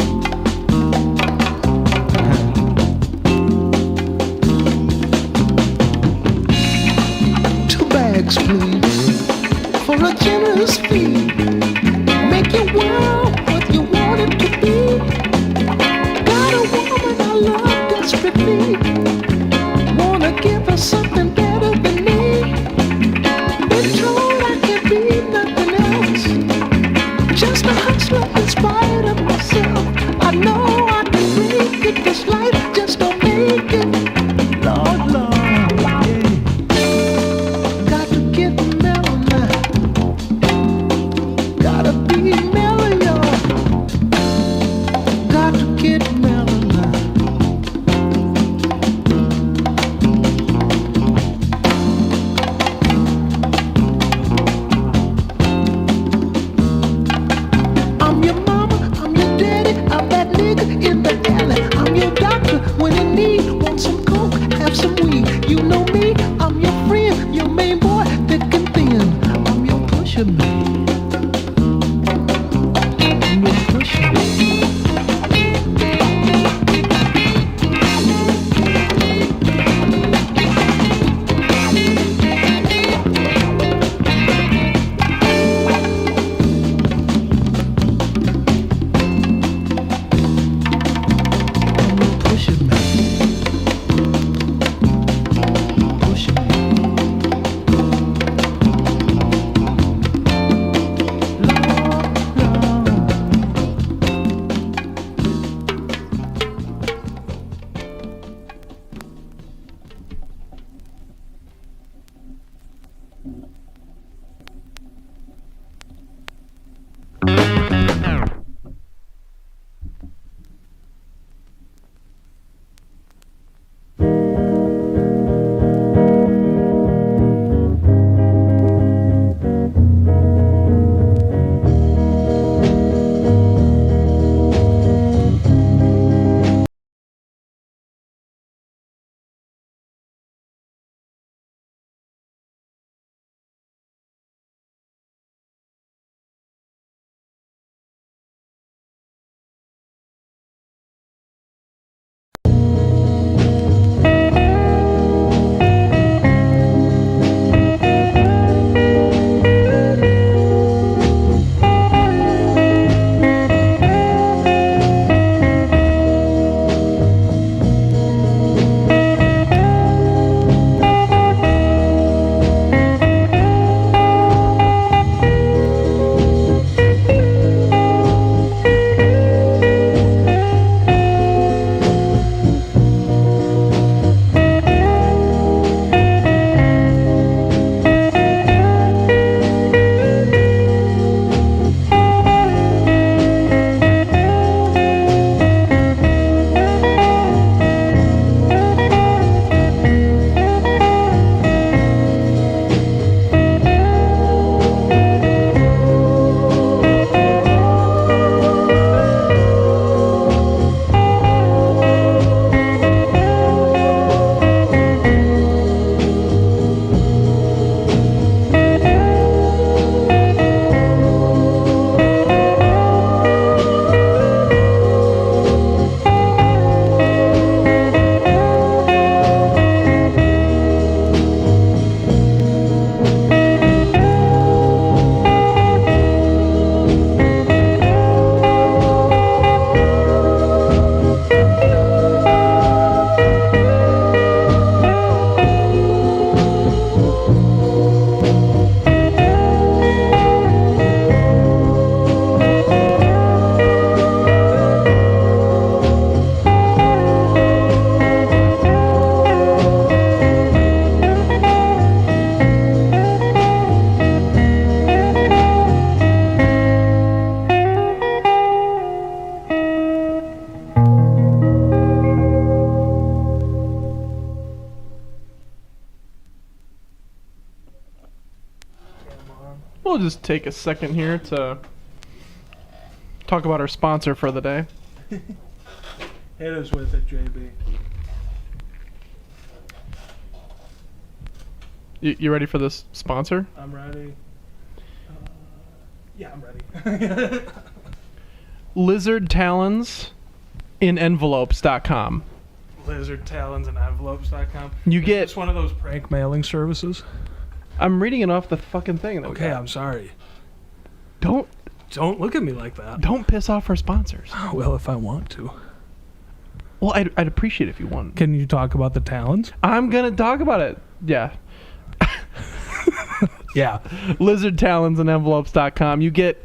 this feed. Make your world what you want it to be. Got a woman I love desperately. Wanna give her something better than me. Been told I can't be nothing else. Just a hustler in spite of myself. I know I can make it. This life just don't make it. Lord, Lord, yeah. Got to get mellow now. Gotta be mellow, y'all. Got to get mellow now. I'm your mama, I'm your daddy, I'm that nigga in the alley. I'm your doctor when in need. Want some coke, have some weed. You know me, I'm your friend, your main boy, thick and thin. I'm your pusher man. I'm your pusher man. Pusher man. Pusher man. Lord, Lord. We'll just take a second here to talk about our sponsor for the day. Hit us with it, JB. You ready for this sponsor? I'm ready. Yeah, I'm ready. Lizard Talons in envelopes.com. Lizard Talons and Envelopes.com. You get. It's one of those prank mailing services. I'm reading it off the fucking thing. Okay, I'm sorry. Don't look at me like that. don't piss off our sponsors. Well, if I want to. Well, I'd appreciate it if you want. Can you talk about the talons? I'm gonna talk about it. Yeah. Yeah. LizardTalonsandEnvelopes.com. You get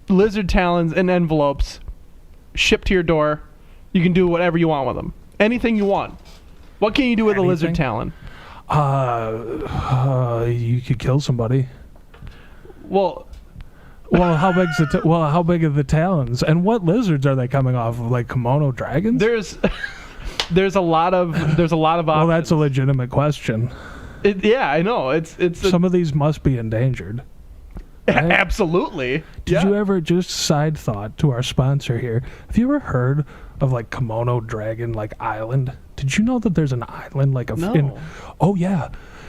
lizard talons and envelopes shipped to your door. You can do whatever you want with them. Anything you want. What can you do with a lizard talon? You could kill somebody. Well, how big are the talons? And what lizards are they coming off of? Like kimono dragons? there's a lot of options. Well, that's a legitimate question. Yeah, I know. It's Some of these must be endangered. Right? Absolutely. Did you ever, just side thought to our sponsor here, have you ever heard of like kimono dragon like island? Did you know that there's an island like No. Oh yeah.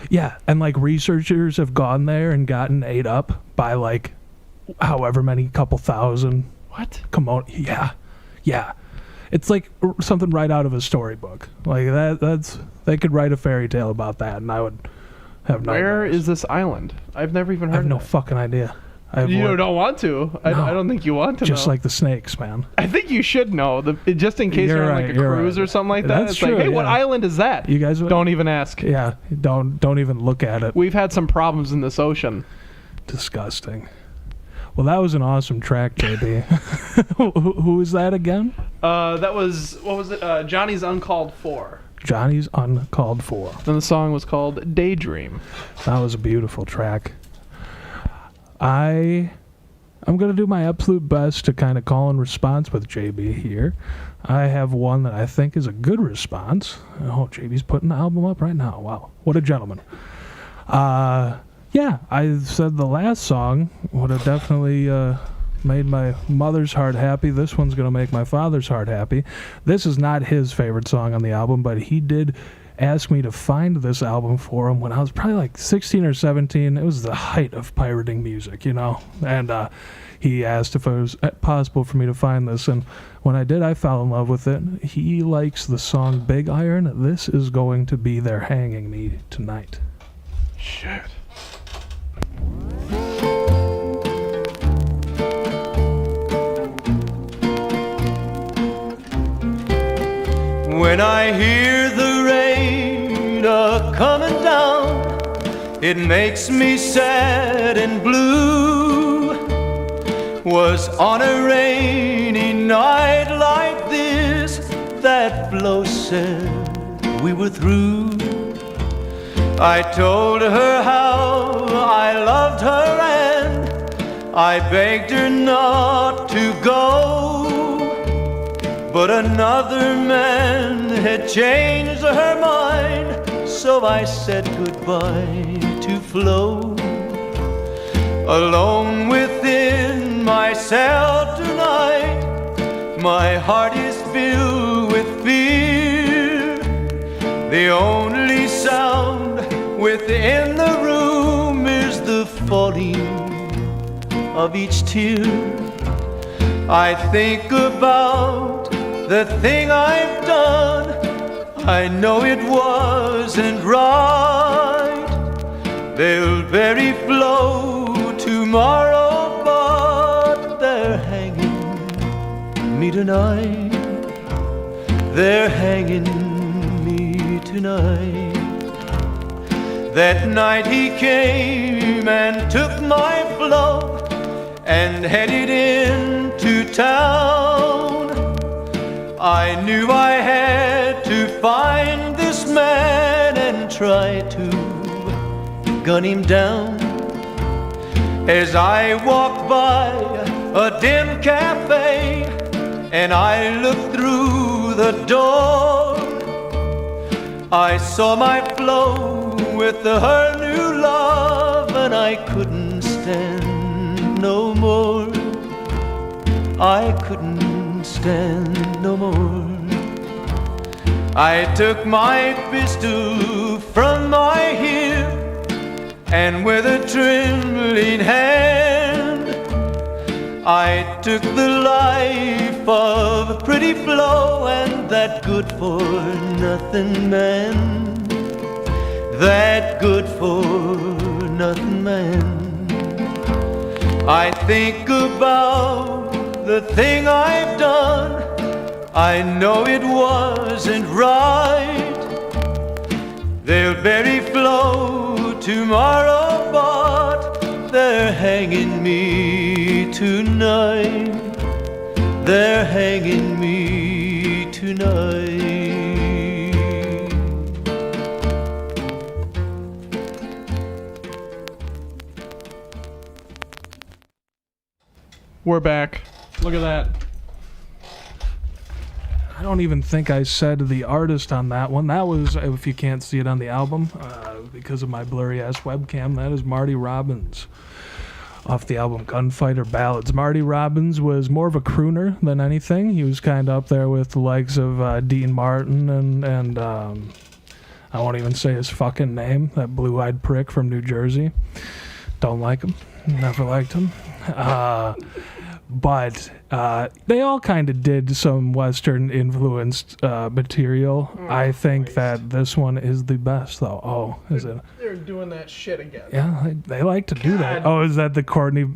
Yeah, and like researchers have gone there and gotten ate up by like however many couple thousand What? kimono. Yeah. It's like something right out of a storybook. Like they could write a fairy tale about that and I would have no Where is this island? I've never even heard I have no of it. fucking idea. You don't want to. I don't think you want to Just know. like the snakes, man. I think you should know. Just in case You're you're on right, like a you're cruise right. or something like that. That's It's true, like, hey, what yeah. island is that? You guys Don't even ask. Yeah, don't even look at it. We've had some problems in this ocean. Disgusting. Well, that was an awesome track, JB. Who is that again? That was, what was it? Johnny's Uncalled For. Johnny's Uncalled For. And the song was called Daydream. That was a beautiful track. I'm going to do my absolute best to kind of call and response with JB here. I have one that I think is a good response. Oh, JB's putting the album up right now. Wow. What a gentleman. Yeah, I said the last song would have definitely made my mother's heart happy. This one's going to make my father's heart happy. This is not his favorite song on the album, but he did ask me to find this album for him when I was probably like 16 or 17. It was the height of pirating music, you know? And he asked if it was possible for me to find this, and when I did, I fell in love with it. He likes the song Big Iron. This is going to be their Hanging Me Tonight. Shit. When I hear the rain a-comin' down, it makes me sad and blue. Was on a rainy night like this that Flo said we were through. I told her how I loved her and I begged her not to go. But another man had changed her mind, so I said goodbye to Flo. Alone within myself tonight, my heart is filled with fear. The only sound within the room is the falling of each tear. I think about the thing I've done. I know it wasn't right. They'll bury Flo tomorrow, but they're hanging me tonight. They're hanging me tonight. That night he came and took my Flo and headed into town. I knew I had to find this man and try to gun him down. As I walked by a dim cafe and I looked through the door, I saw my Flo with her new love, and I couldn't stand no more. I couldn't stand no more. I took my pistol from my hip, and with a trembling hand I took the life of pretty Flo and that good-for-nothing man. That good-for-nothing man. I think about the thing I've done. I know it wasn't right. They'll bury Flo tomorrow, but they're hanging me tonight. They're hanging me tonight. We're back. Look at that. I don't even think I said the artist on that one. That was, if you can't see it on the album, because of my blurry ass webcam, that is Marty Robbins off the album Gunfighter Ballads. Marty Robbins was more of a crooner than anything. He was kind of up there with the likes of Dean Martin and I won't even say his fucking name, that blue-eyed prick from New Jersey. Don't like him. Never liked him. But they all kind of did some Western influenced material. I think that this one is the best, though. Oh, is it? They're doing that shit again. Yeah, they like to do that. Oh, is that the Courtney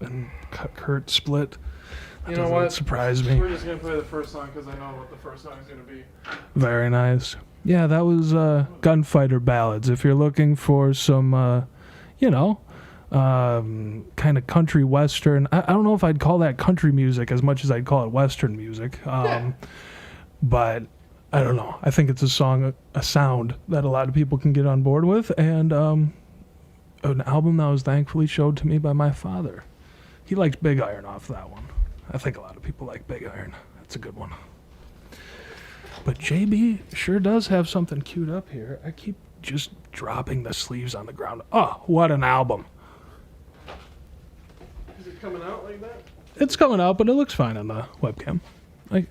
and Kurt split? That You know doesn't what? surprise me. We're just going to play the first song because I know what the first song is going to be. Very nice. Yeah, that was Gunfighter Ballads. If you're looking for some, kind of country western. I don't know if I'd call that country music as much as I'd call it western music. But I don't know. I think it's a sound that a lot of people can get on board with, and an album that was thankfully showed to me by my father. He likes Big Iron off that one. I think a lot of people like Big Iron. That's a good one. But JB sure does have something queued up here. I keep just dropping the sleeves on the ground. Oh, what an album. Is it coming out like that? It's coming out, but it looks fine on the webcam. I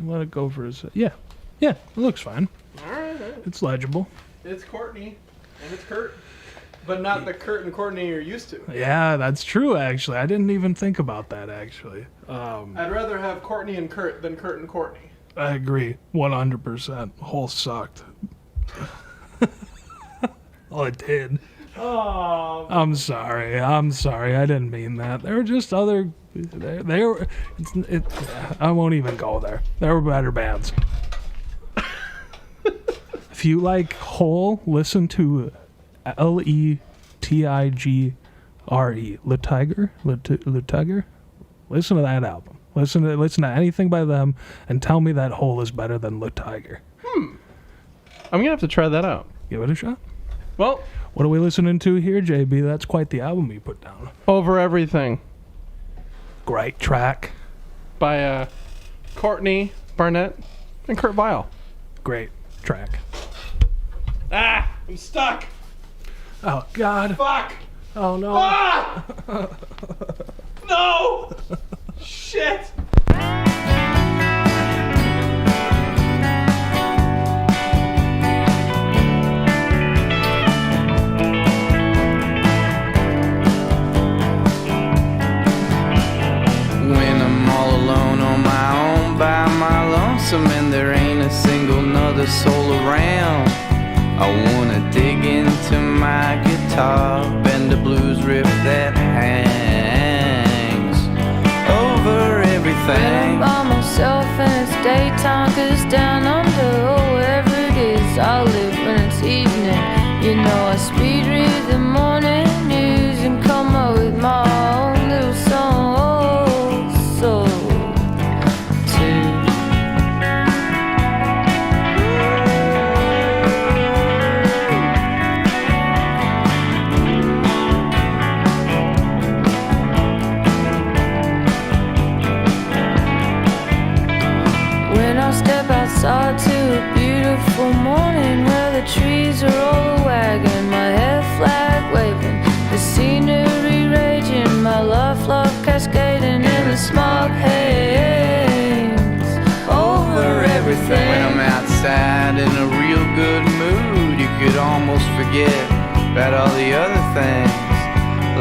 let it go for a sec. Yeah, it looks fine. All right. It's legible. It's Courtney and it's Kurt, but not the Kurt and Courtney you're used to. Yeah, that's true, actually. I didn't even think about that, actually. I'd rather have Courtney and Kurt than Kurt and Courtney. I agree. 100%. Whole sucked. Oh, it did. Oh. I'm sorry. I didn't mean that. There were just other... They were... I won't even go there. There were better bands. If you like Hole, listen to Letigre. Letigre? Listen to that album. Listen to anything by them and tell me that Hole is better than Letigre. I'm going to have to try that out. Give it a shot. Well, what are we listening to here, JB? That's quite the album you put down. Over Everything Great track. by Courtney Barnett and Kurt Vile. Great track. Ah, I'm stuck. Oh, God. Fuck. Oh, no. Ah! No! Shit! When I'm all alone on my own by my lonesome and there ain't a single nother soul around, I wanna dig into my guitar, bend a blues riff that hangs over everything. I'm by myself and it's daytime, 'cause down under, or wherever it is I live when it's evening, you know I speed read the morning news and come up with my own little song. Oh, so outside to a beautiful morning where the trees are all wagging, my hair flag waving, the scenery raging, my love cascading in the smog haze over everything. When I'm outside in a real good mood, you could almost forget about all the other things,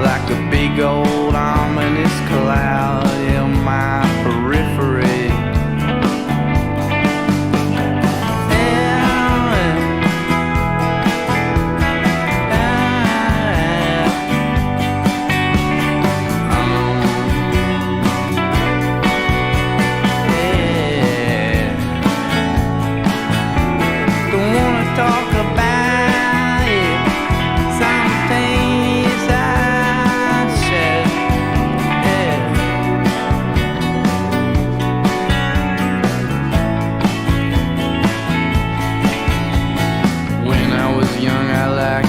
like a big old ominous cloud in my periphery.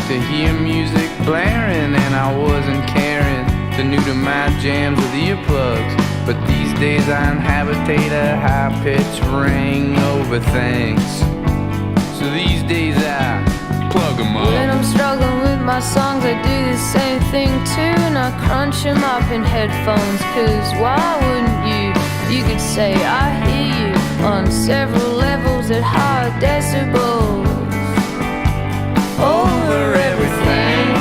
to hear music blaring, and I wasn't caring. The new to my jams with earplugs. But these days I inhabitate a high-pitched ring over things. So these days I plug 'em up. When I'm struggling with my songs, I do the same thing too, and I crunch them up in headphones. Cause why wouldn't you? You could say I hear you on several levels at high decibels. Over everything.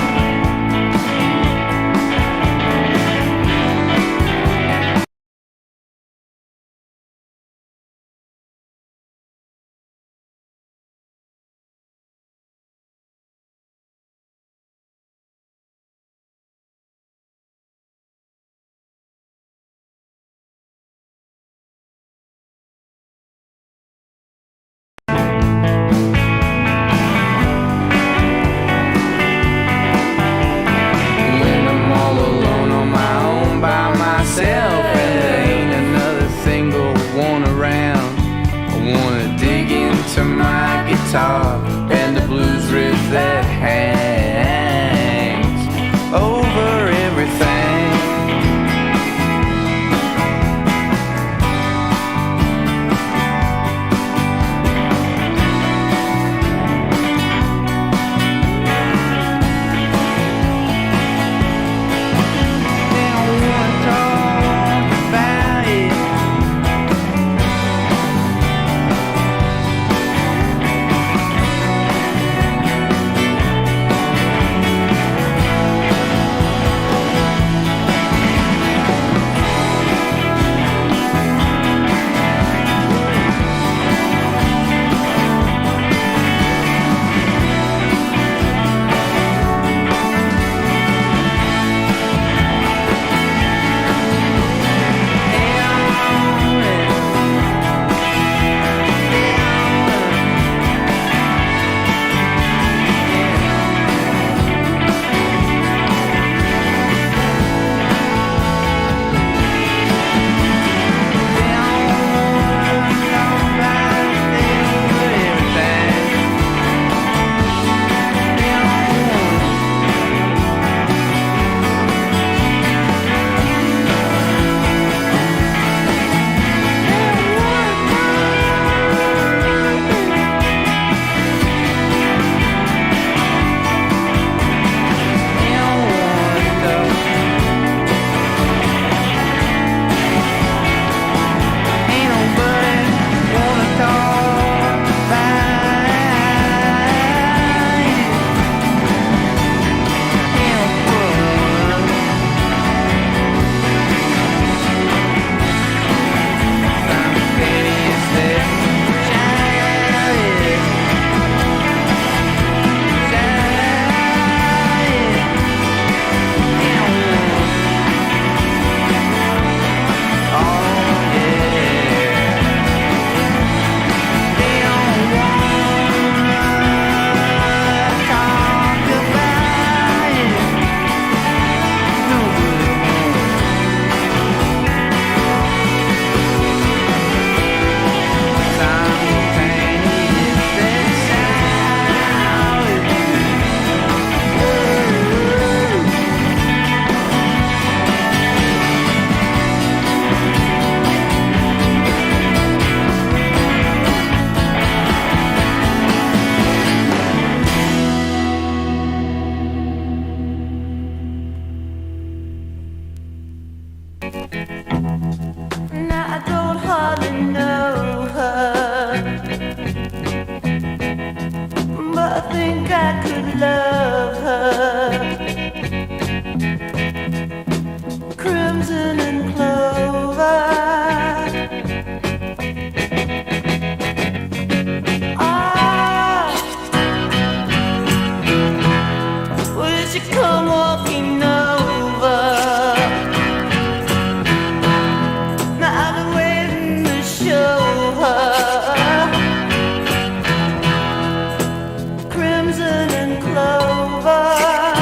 And the blues riff that hangs over everything. They don't wanna talk about it. Now I don't hardly know her, but I think I could love her. Crimson and clover. Ah, will she come walking over? I've been waiting to show her. Crimson and clover.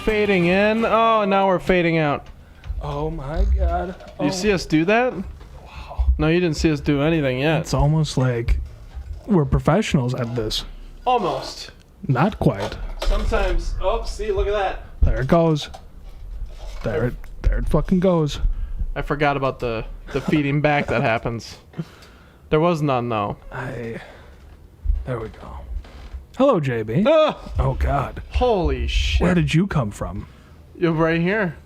Fading in. Oh, now we're fading out. Oh my god. You see us do that? Wow. No, you didn't see us do anything yet. It's almost like we're professionals at this. Almost. Not quite. Sometimes. Oh, see, look at that. There it goes. There it fucking goes. I forgot about the feeding back that happens. There was none though. There we go. Hello, JB. Oh God. Holy shit. Where did you come from? You're right here.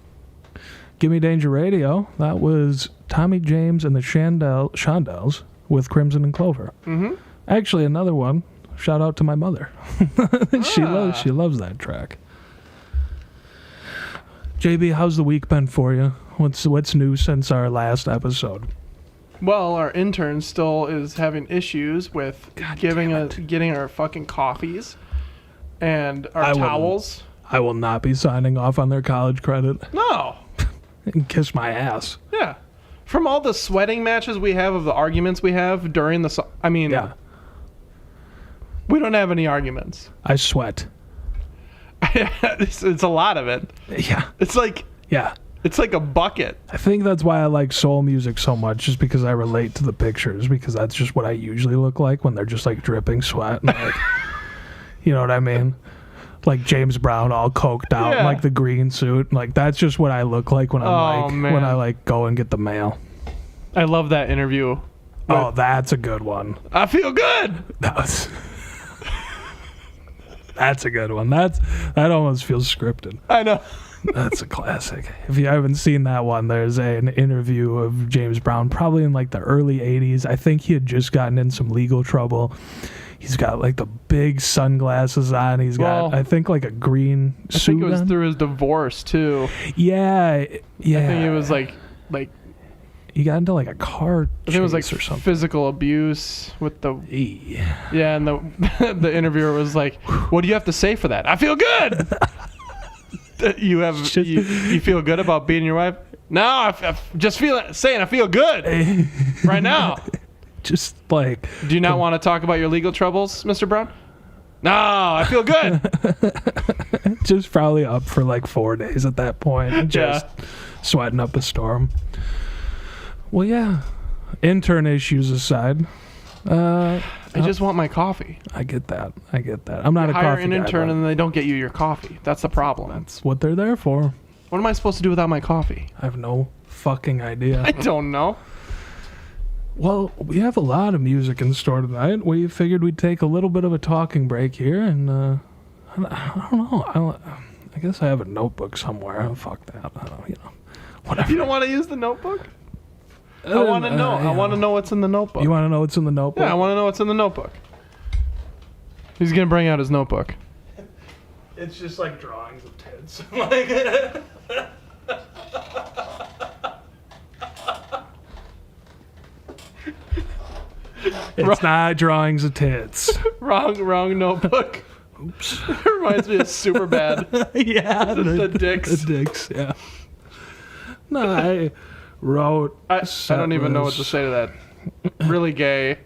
Gimme Danger Radio. That was Tommy James and the Shondells with Crimson and Clover. Mm-hmm. Actually, another one. Shout out to my mother. She loves that track. JB, how's the week been for you? What's new since our last episode? Well, our intern still is having issues with getting our fucking coffees and our towels. I will not be signing off on their college credit. No. And kiss my ass. Yeah. From all the sweating matches we have of the arguments we have during the... yeah. We don't have any arguments. I sweat. It's a lot of it. Yeah. It's like... Yeah. It's like a bucket. I think that's why I like soul music so much, just because I relate to the pictures, because that's just what I usually look like when they're just like dripping sweat. And, like, you know what I mean? Like James Brown all coked out, in, like the green suit. Like that's just what I look like when I'm when I like go and get the mail. I love that interview. Oh, that's a good one. I feel good. That's a good one. That almost feels scripted. I know. That's a classic. If you haven't seen that one, there's an interview of James Brown, probably in like the early 80s. I think he had just gotten in some legal trouble. He's got like the big sunglasses on. He's got, I think, like a green suit. I think it was through his divorce too. Yeah. I think it was like he got into like a car chase it was like or something. Physical abuse with the and the interviewer was like, "What do you have to say for that?" I feel good. You feel good about beating your wife? No, I just saying I feel good right now. Just like, do you not want to talk about your legal troubles, Mr. Brown? No, I feel good. Just probably up for like 4 days at that point, just sweating up a storm. Well, yeah. Intern issues aside, I just want my coffee. I get that. I'm not a coffee guy. Hire an intern and they don't get you your coffee. That's the problem. That's what they're there for. What am I supposed to do without my coffee? I have no fucking idea. I don't know. Well, we have a lot of music in store tonight. We figured we'd take a little bit of a talking break here, and I don't know. I guess I have a notebook somewhere. Oh, fuck that. Whatever. You don't want to use the notebook? I want to know. I want to know what's in the notebook. You want to know what's in the notebook? Yeah, I want to know what's in the notebook. He's gonna bring out his notebook. It's just like drawings of tits. It's not drawings of tits. Wrong notebook. Oops. It reminds me of Superbad. Yeah, the dicks. The dicks. Yeah. No, I wrote. I don't even know what to say to that. Really gay.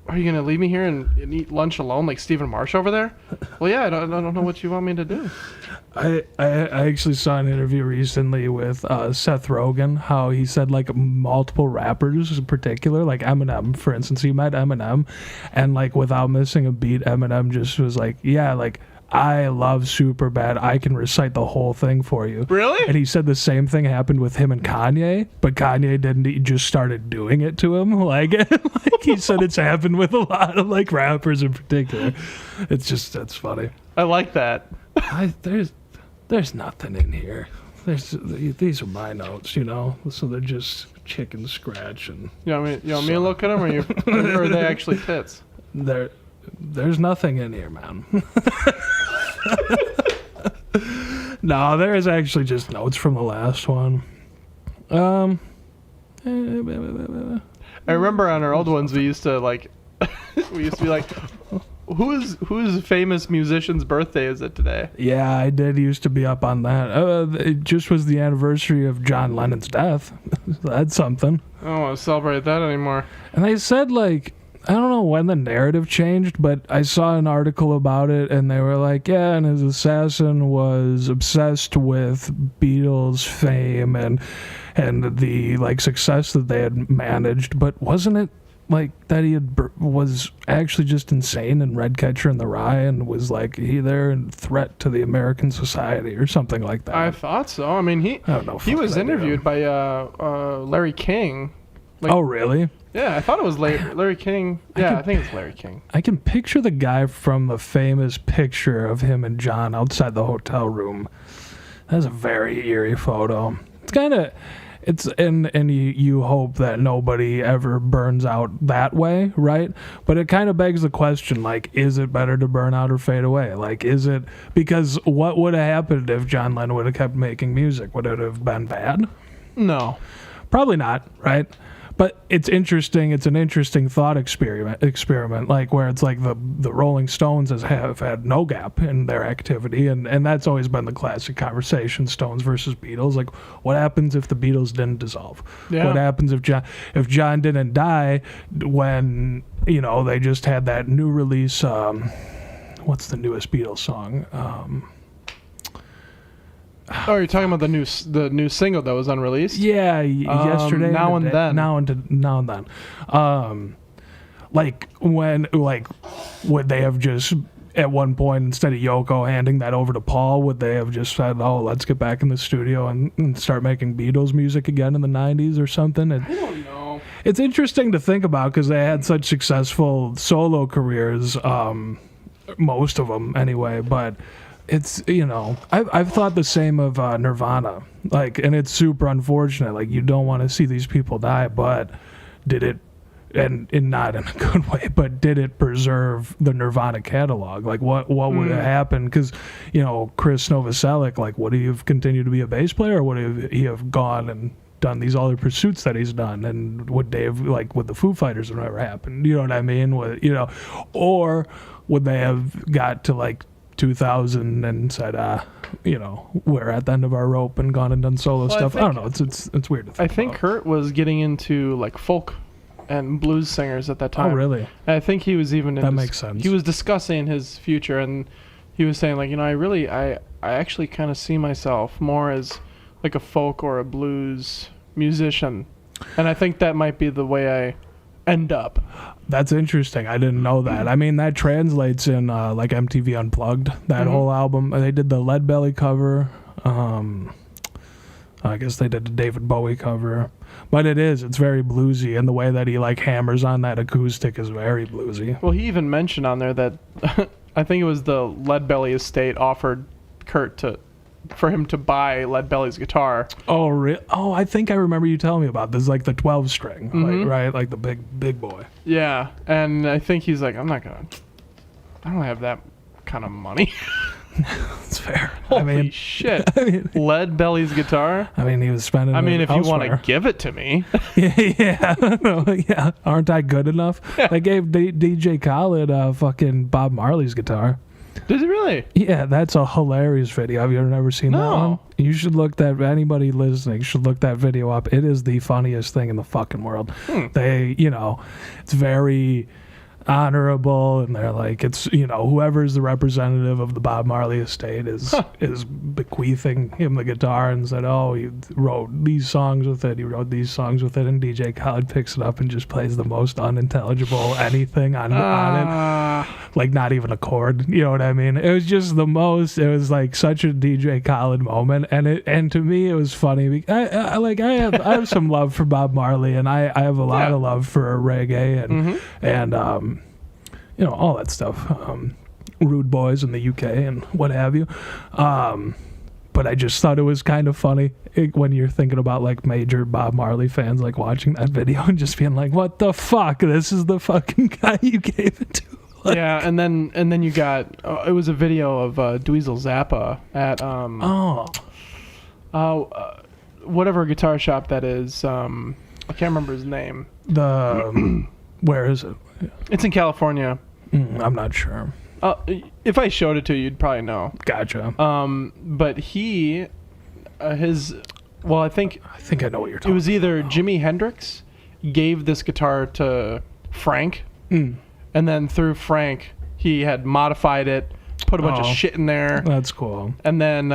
Are you gonna leave me here and eat lunch alone like Stephen Marsh over there? Well, yeah, I don't know what you want me to do. I actually saw an interview recently with Seth Rogen, how he said like multiple rappers in particular, like Eminem, for instance. He met Eminem, and like without missing a beat, Eminem just was like, yeah, like I love Superbad. I can recite the whole thing for you. Really? And he said the same thing happened with him and Kanye, but Kanye didn't. He just started doing it to him. Like he said it's happened with a lot of like rappers in particular. That's funny. I like that. There's nothing in here. These are my notes, so they're just chicken scratch and. You want me to look at them, or are they actually fits? There's nothing in here, man. No, there is actually just notes from the last one. I remember on our old ones we used to be like, whose famous musician's birthday is it today? Yeah, I did used to be up on that. It just was the anniversary of John Lennon's death. That's something. I don't want to celebrate that anymore. And they said I don't know when the narrative changed, but I saw an article about it, and they were like, yeah, and his assassin was obsessed with Beatles fame and the success that they had managed, but wasn't it that he was actually just insane and Redcatcher in the Rye and was either a threat to the American society or something like that? I thought so. I mean, he was interviewed by Larry King. Oh, really? Yeah, I thought it was Larry King. Yeah, I think it's Larry King. I can picture the guy from the famous picture of him and John outside the hotel room. That's a very eerie photo. It's kind of... and you hope that nobody ever burns out that way, right? But it kind of begs the question, is it better to burn out or fade away? Is it... Because what would have happened if John Lennon would have kept making music? Would it have been bad? No. Probably not, right? But it's interesting. It's an interesting thought experiment. Where it's the Rolling Stones have had no gap in their activity, and that's always been the classic conversation: Stones versus Beatles. What happens if the Beatles didn't dissolve? Yeah. What happens if John didn't die when they just had that new release? What's the newest Beatles song? Oh, you're talking about the new single that was unreleased? Yeah, yesterday. Now and then. Now and then. Would they have just at one point, instead of Yoko handing that over to Paul, would they have just said, "Oh, let's get back in the studio and start making Beatles music again in the '90s or something"? I don't know. It's interesting to think about because they had such successful solo careers, most of them anyway, but. It's, I've thought the same of Nirvana, and it's super unfortunate. You don't want to see these people die, but did it, and not in a good way, but did it preserve the Nirvana catalog? What would have happened? Because, Chris Novoselic, would he have continued to be a bass player, or would he have gone and done these other pursuits that he's done? And would they have, with the Foo Fighters, have never happened? You know what I mean? Or would they have got to, 2000 and said, we're at the end of our rope and gone and done solo stuff. I don't know. It's weird to think I think about. Kurt was getting into folk and blues singers at that time. Oh, really? And I think he was even that makes sense. He was discussing his future, and he was saying I actually kind of see myself more as a folk or a blues musician, and I think that might be the way I end up. That's interesting. I didn't know that. I mean, that translates in MTV Unplugged, that whole album. They did the Lead Belly cover. I guess they did the David Bowie cover. But it's very bluesy, and the way that he hammers on that acoustic is very bluesy. Well, he even mentioned on there that I think it was the Lead Belly estate offered Kurt for him to buy Lead Belly's guitar. Oh, really? Oh, I think I remember you telling me about this, the 12 string, right? The big boy. Yeah, and I think he's I don't have that kind of money. That's fair. Holy shit. Lead Belly's guitar? I mean, he was spending if you want to give it to me. yeah. Aren't I good enough? Yeah. They gave DJ Khaled fucking Bob Marley's guitar. Did it really? Yeah, that's a hilarious video. Have you ever seen that one? You should anybody listening should look that video up. It is the funniest thing in the fucking world. They, it's very honorable, and they're it's whoever's the representative of the Bob Marley estate is bequeathing him the guitar and said, oh, he wrote these songs with it, and DJ Khaled picks it up and just plays the most unintelligible anything on it. like not even a chord. You know what I mean? It was just the most. It was like such a DJ Khaled moment, and to me it was funny. I have some love for Bob Marley, and I have a lot of love for reggae and you know, all that stuff. Rude Boys in the UK and what have you. But I just thought it was kind of funny when you're thinking about like major Bob Marley fans like watching that video and just being like, what the fuck? This is the fucking guy you gave it to. Like, yeah, and then you got it was a video of Dweezil Zappa at whatever guitar shop that is. I can't remember his name. Where is it? It's in California. I'm not sure. If I showed it to you, you'd probably know. Gotcha. But he, I think I know what you're talking about. It was either Jimi Hendrix gave this guitar to Frank, and then through Frank, he had modified it, put a bunch of shit in there. That's cool. And then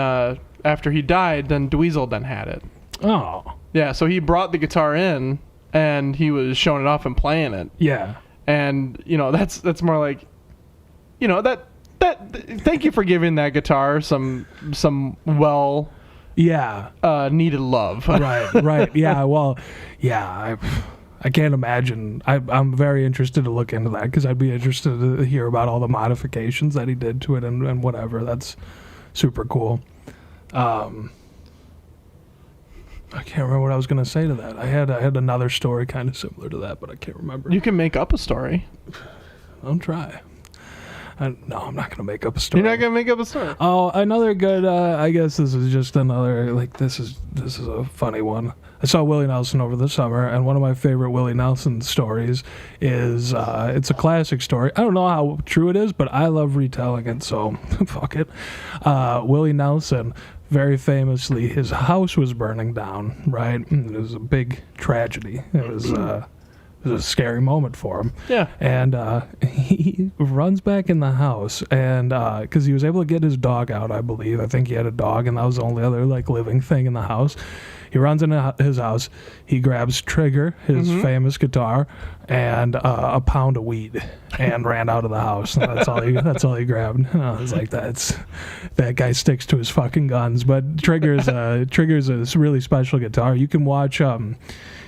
after he died, then Dweezil then had it. Oh. Yeah, so he brought the guitar in, and he was showing it off and playing it. Yeah. And, you know, that's more like, you know, that thank you for giving that guitar some needed love. right. Yeah, well, yeah, I can't imagine. I'm very interested to look into that because I'd be interested to hear about all the modifications that he did to it and whatever. That's super cool. I can't remember what I was going to say to that. I had another story kind of similar to that, but I can't remember. You can make up a story. I'll try. No, I'm not going to make up a story. You're not going to make up a story? Oh, another good, I guess this is just another, like, this is a funny one. I saw Willie Nelson over the summer, and one of my favorite Willie Nelson stories is, it's a classic story. I don't know how true it is, but I love retelling it, so fuck it. Willie Nelson, very famously, his house was burning down, right? It was a big tragedy. It was a scary moment for him. Yeah. And he runs back in the house, and because he was able to get his dog out, I believe. I think he had a dog, and that was the only other like living thing in the house. He runs into his house. He grabs Trigger, his famous guitar, and a pound of weed, and ran out of the house. And that's all he grabbed. I was like, that guy sticks to his fucking guns. But Trigger's a really special guitar. You can watch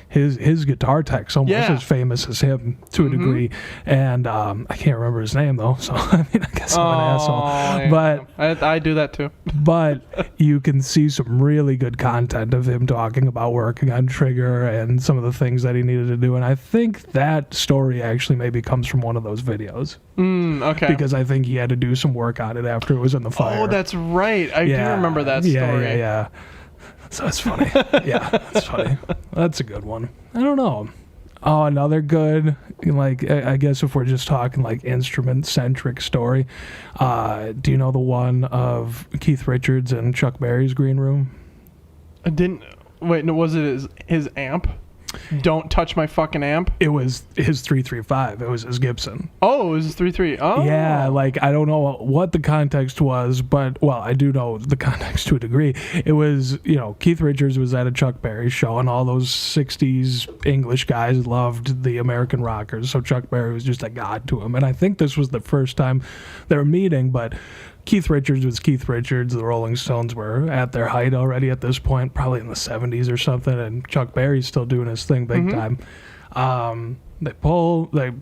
his guitar tech's almost as famous as him to a degree, and I can't remember his name though, so I mean, I guess I'm an asshole. Yeah. But I do that too. But you can see some really good content of him talking about working on Trigger and some of the things that he needed to do, and I think that story actually maybe comes from one of those videos. Okay. Because I think he had to do some work on it after it was in the fire. Oh, that's right. I do remember that story. Yeah. So that's funny. Yeah, that's funny. That's a good one. I don't know. Oh, another good, like, I guess if we're just talking like instrument-centric story, do you know the one of Keith Richards and Chuck Berry's green room? Was it his amp? Don't touch my fucking amp? It was his 335. It was his Gibson. Oh, it was his 3.3. Oh. Yeah, like, I don't know what the context was, but, well, I do know the context to a degree. It was, you know, Keith Richards was at a Chuck Berry show, and all those 60s English guys loved the American rockers, so Chuck Berry was just a god to him. And I think this was the first time they were meeting, but Keith Richards was Keith Richards. The Rolling Stones were at their height already at this point, probably in the 70s or something, and Chuck Berry's still doing his thing big time.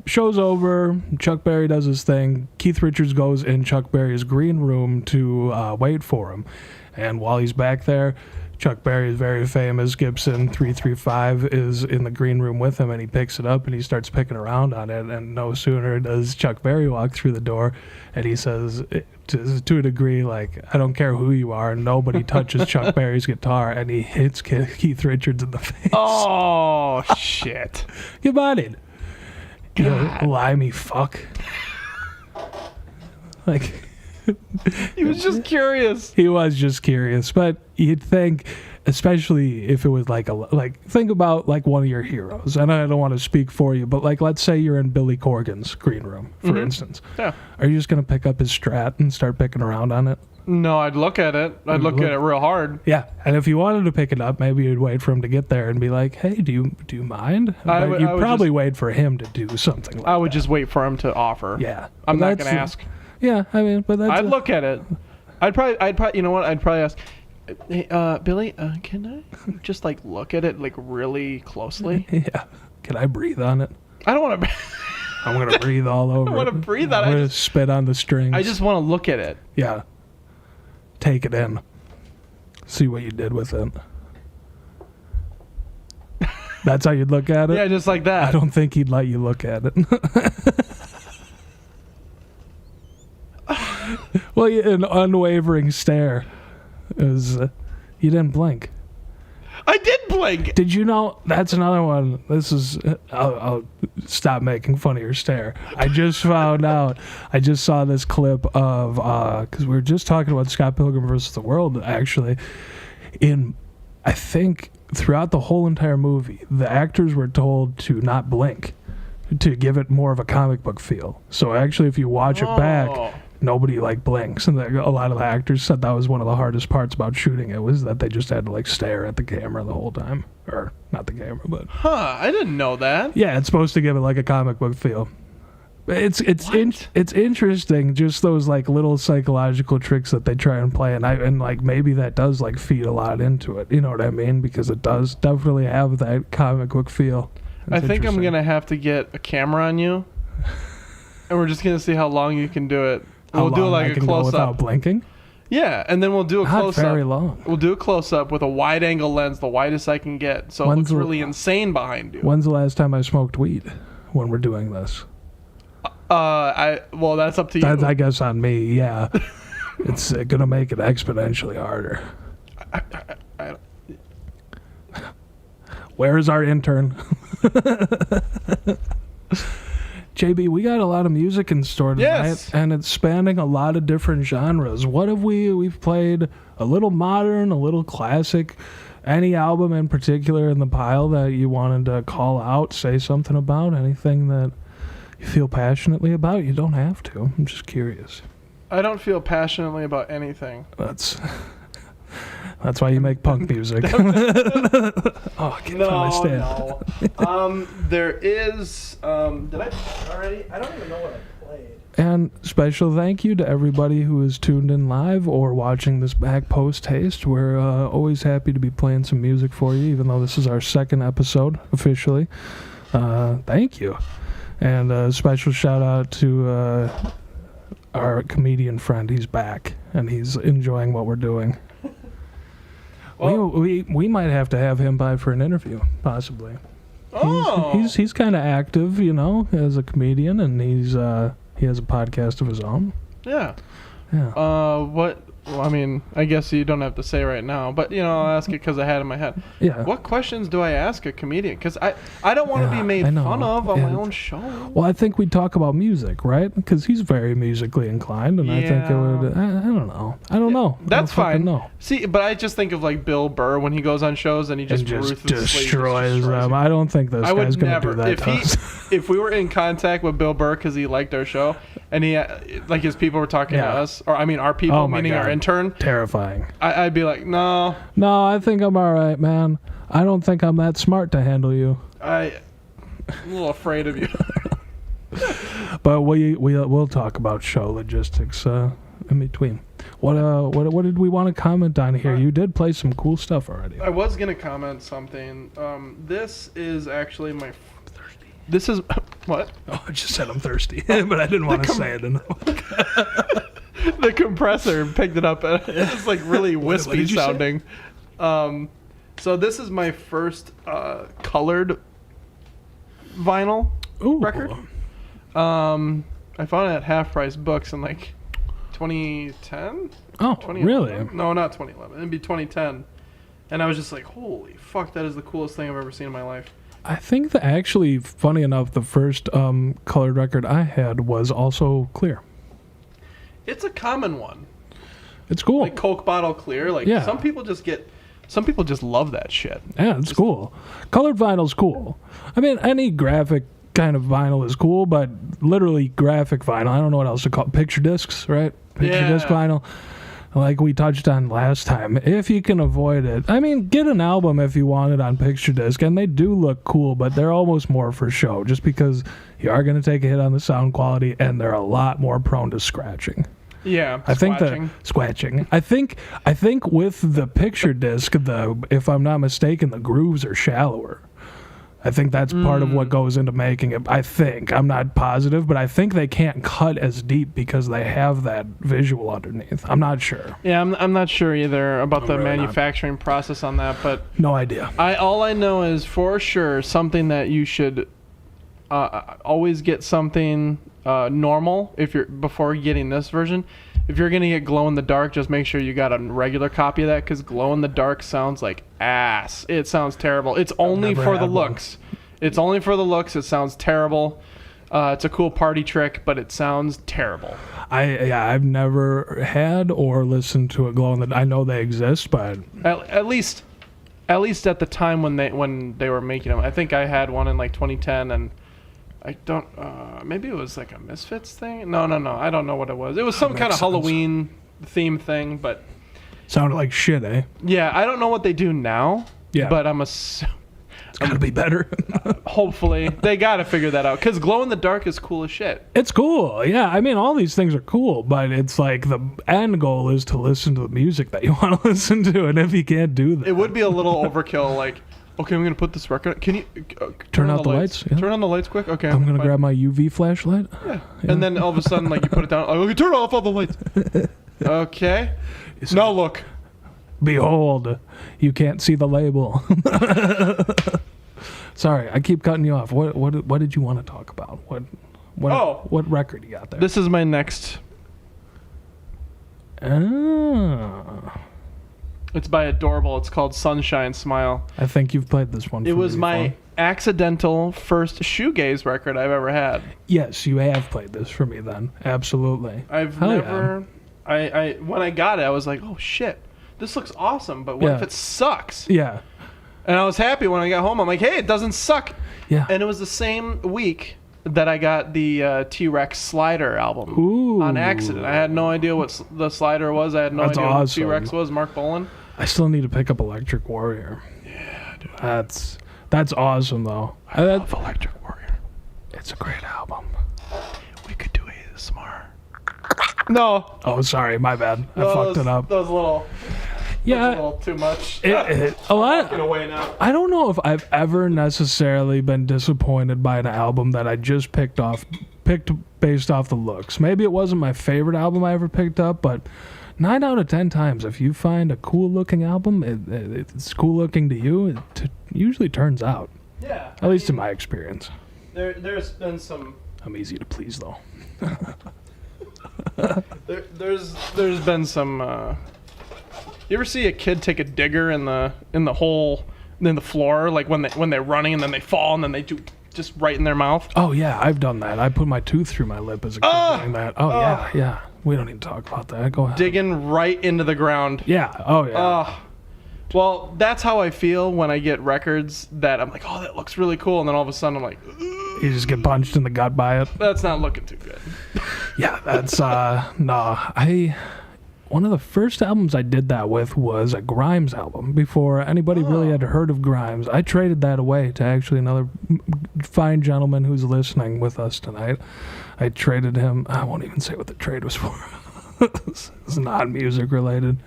Show's over, Chuck Berry does his thing. Keith Richards goes in Chuck Berry's green room to wait for him. And while he's back there, Chuck Berry's very famous Gibson 335 is in the green room with him, and he picks it up and he starts picking around on it, and no sooner does Chuck Berry walk through the door, and he says, to a degree, like, I don't care who you are, nobody touches Chuck Berry's guitar, and he hits Keith Richards in the face. Oh, shit. Get bodied. You limey fuck. Like... He was just curious. He was just curious, but you'd think especially if it was like think about like one of your heroes, and I don't want to speak for you, but like let's say you're in Billy Corgan's green room, for instance. Yeah. Are you just gonna pick up his Strat and start picking around on it? No, I'd look at it. I'd look at it real hard. Yeah, and if you wanted to pick it up, maybe you'd wait for him to get there and be like, "Hey, do you mind?" But you'd probably wait for him to do something. Like I would just wait for him to offer. Yeah, I'm not gonna ask. Yeah, I mean, but that's I'd look at it. I'd probably, you know what? I'd probably ask, hey, Billy, can I just like look at it like really closely? Yeah. Can I breathe on it? I don't want to. I'm gonna breathe all over. I want to breathe on it. I'm gonna spit on the strings. I just want to look at it. Yeah. Take it in. See what you did with it. That's how you'd look at it? Yeah, just like that. I don't think he'd let you look at it. Well, an unwavering stare is you didn't blink. I did blink. Did you know? That's another one. This is. I'll stop making fun of your stare. I just found out. I just saw this clip of because we were just talking about Scott Pilgrim versus the World. Actually, I think throughout the whole entire movie, the actors were told to not blink, to give it more of a comic book feel. So actually, if you watch it back, nobody like blinks, and a lot of the actors said that was one of the hardest parts about shooting it, was that they just had to like stare at the camera the whole time, or not the camera, but I didn't know that. Yeah, it's supposed to give it like a comic book feel. It's interesting, just those like little psychological tricks that they try and play, and like maybe that does like feed a lot into it. You know what I mean? Because it does definitely have that comic book feel. I think I'm gonna have to get a camera on you, and we're just gonna see how long you can do it. We'll do like a close up without blinking. Yeah, and then we'll do a close up. Not very long. We'll do a close up with a wide angle lens, the widest I can get, so it looks really insane behind you. When's the last time I smoked weed? When we're doing this? Well, that's up to you. That's, I guess, on me. Yeah, it's gonna make it exponentially harder. Where is our intern? JB, we got a lot of music in store tonight, and it's spanning a lot of different genres. What have we've played? A little modern, a little classic. Any album in particular in the pile that you wanted to call out, say something about? Anything that you feel passionately about? You don't have to. I'm just curious. I don't feel passionately about anything. That's why you make punk music. Oh, I can't find my stand. No. There is. Did I already? I don't even know what I played. And special thank you to everybody who is tuned in live or watching this back post haste. We're always happy to be playing some music for you, even though this is our second episode officially. Thank you. And a special shout out to our comedian friend. He's back, and he's enjoying what we're doing. Well, we might have to have him by for an interview, possibly. He's kind of active, you know, as a comedian, and he has a podcast of his own. Yeah. Yeah. Well, I mean, I guess you don't have to say right now, but, you know, I'll ask it because I had it in my head. Yeah. What questions do I ask a comedian? Because I don't want to be made fun of on my own show. Well, I think we'd talk about music, right? Because he's very musically inclined, and I think it would... I don't know. I don't know. That's fine. Know. See, but I just think of, like, Bill Burr when he goes on shows and he just destroys them. I don't think this guy's going to do that. If we were in contact with Bill Burr because he liked our show, and he, like, his people were talking to us, or, I mean, our people, meaning our intern. Terrifying. I'd be like, no, I think I'm all right, man. I don't think I'm that smart to handle you. I'm a little afraid of you. But we'll talk about show logistics in between. What did we want to comment on here? You did play some cool stuff already. I was gonna comment something. This is actually my. This is what? Oh, I just said I'm thirsty, but I didn't want to say it enough. The compressor picked it up. It's like really wispy sounding. So this is my first colored vinyl record. I found it at Half Price Books in like 2010. Oh, really? No, not 2011. It'd be 2010. And I was just like, holy fuck, that is the coolest thing I've ever seen in my life. I think that actually, funny enough, the first colored record I had was also clear. It's a common one. It's cool. Like Coke bottle clear. Like some people just get some people just love that shit. Yeah, it's cool. Colored vinyl's cool. I mean, any graphic kind of vinyl is cool, but literally graphic vinyl, I don't know what else to call it. Picture discs, right? Picture disc vinyl. Like we touched on last time, if you can avoid it. I mean, get an album if you want it on picture disc, and they do look cool, but they're almost more for show, just because you are going to take a hit on the sound quality, and they're a lot more prone to scratching. Yeah, I think the scratching. I think with the picture disc, if I'm not mistaken, the grooves are shallower. I think that's part of what goes into making it. I think. I'm not positive, but I think they can't cut as deep because they have that visual underneath. I'm not sure. Yeah, I'm not sure either about the really manufacturing process on that, but no idea. All I know is for sure something that you should always get something normal before getting this version. If you're gonna get glow in the dark, just make sure you got a regular copy of that, because glow in the dark sounds like ass. It sounds terrible. It's only for the looks. It's only for the looks. It sounds terrible. It's a cool party trick, but it sounds terrible. I've never had or listened to a glow in the. I know they exist, but at least at the time when they were making them, I think I had one in like 2010, and I don't. Maybe it was like a Misfits thing. No. I don't know what it was. It was some kind of Halloween theme thing, but sounded like shit, eh? Yeah, I don't know what they do now. Yeah, but it's gotta be better. Hopefully, they gotta figure that out, because glow in the dark is cool as shit. It's cool. Yeah, I mean, all these things are cool, but it's like the end goal is to listen to the music that you want to listen to, and if you can't do that, it would be a little overkill. Like, okay, I'm gonna put this record. Can you turn out the lights? Yeah. Turn on the lights quick. Okay. I'm gonna grab my UV flashlight. Yeah. And then all of a sudden, like, you put it down. Oh, okay, turn off all the lights. Okay. Now look. Behold, you can't see the label. Sorry, I keep cutting you off. What did you want to talk about? What record you got there? This is my next. It's by Adorable. It's called Sunshine Smile. I think you've played this one. It was my accidental first shoegaze record I've ever had. Yes, you have played this for me then. Absolutely. I've never. I when I got it, I was like, oh shit, this looks awesome. But what if it sucks? Yeah. And I was happy when I got home. I'm like, hey, it doesn't suck. Yeah. And it was the same week that I got the T-Rex Slider album. Ooh. On accident. I had no idea what the Slider was. I had no idea what T-Rex was. Mark Bolan. I still need to pick up Electric Warrior. Yeah, dude. That's awesome though. I love Electric Warrior. It's a great album. We could do ASMR. No. Oh, sorry, my bad. I fucked it up. That was a little. Yeah, a little too much. A lot. Walking away now. I don't know if I've ever necessarily been disappointed by an album that I just picked based off the looks. Maybe it wasn't my favorite album I ever picked up, but 9 out of 10 times, if you find a cool looking album, it's cool looking to you. It usually turns out. Yeah. At least in my experience. There's been some. I'm easy to please though. There's been some. You ever see a kid take a digger in the hole in the floor, like when they're running and then they fall and then they do just right in their mouth? Oh yeah, I've done that. I put my tooth through my lip as a kid doing that. Oh yeah. We don't need to talk about that. Go ahead. Digging right into the ground. Yeah. Oh yeah. Well, that's how I feel when I get records that I'm like, oh, that looks really cool, and then all of a sudden I'm like, you just get punched in the gut by it. That's not looking too good. Yeah, that's one of the first albums I did that with was a Grimes album before anybody really had heard of Grimes. I traded that away to actually another fine gentleman who's listening with us tonight. I traded him. I won't even say what the trade was for. It's not music related.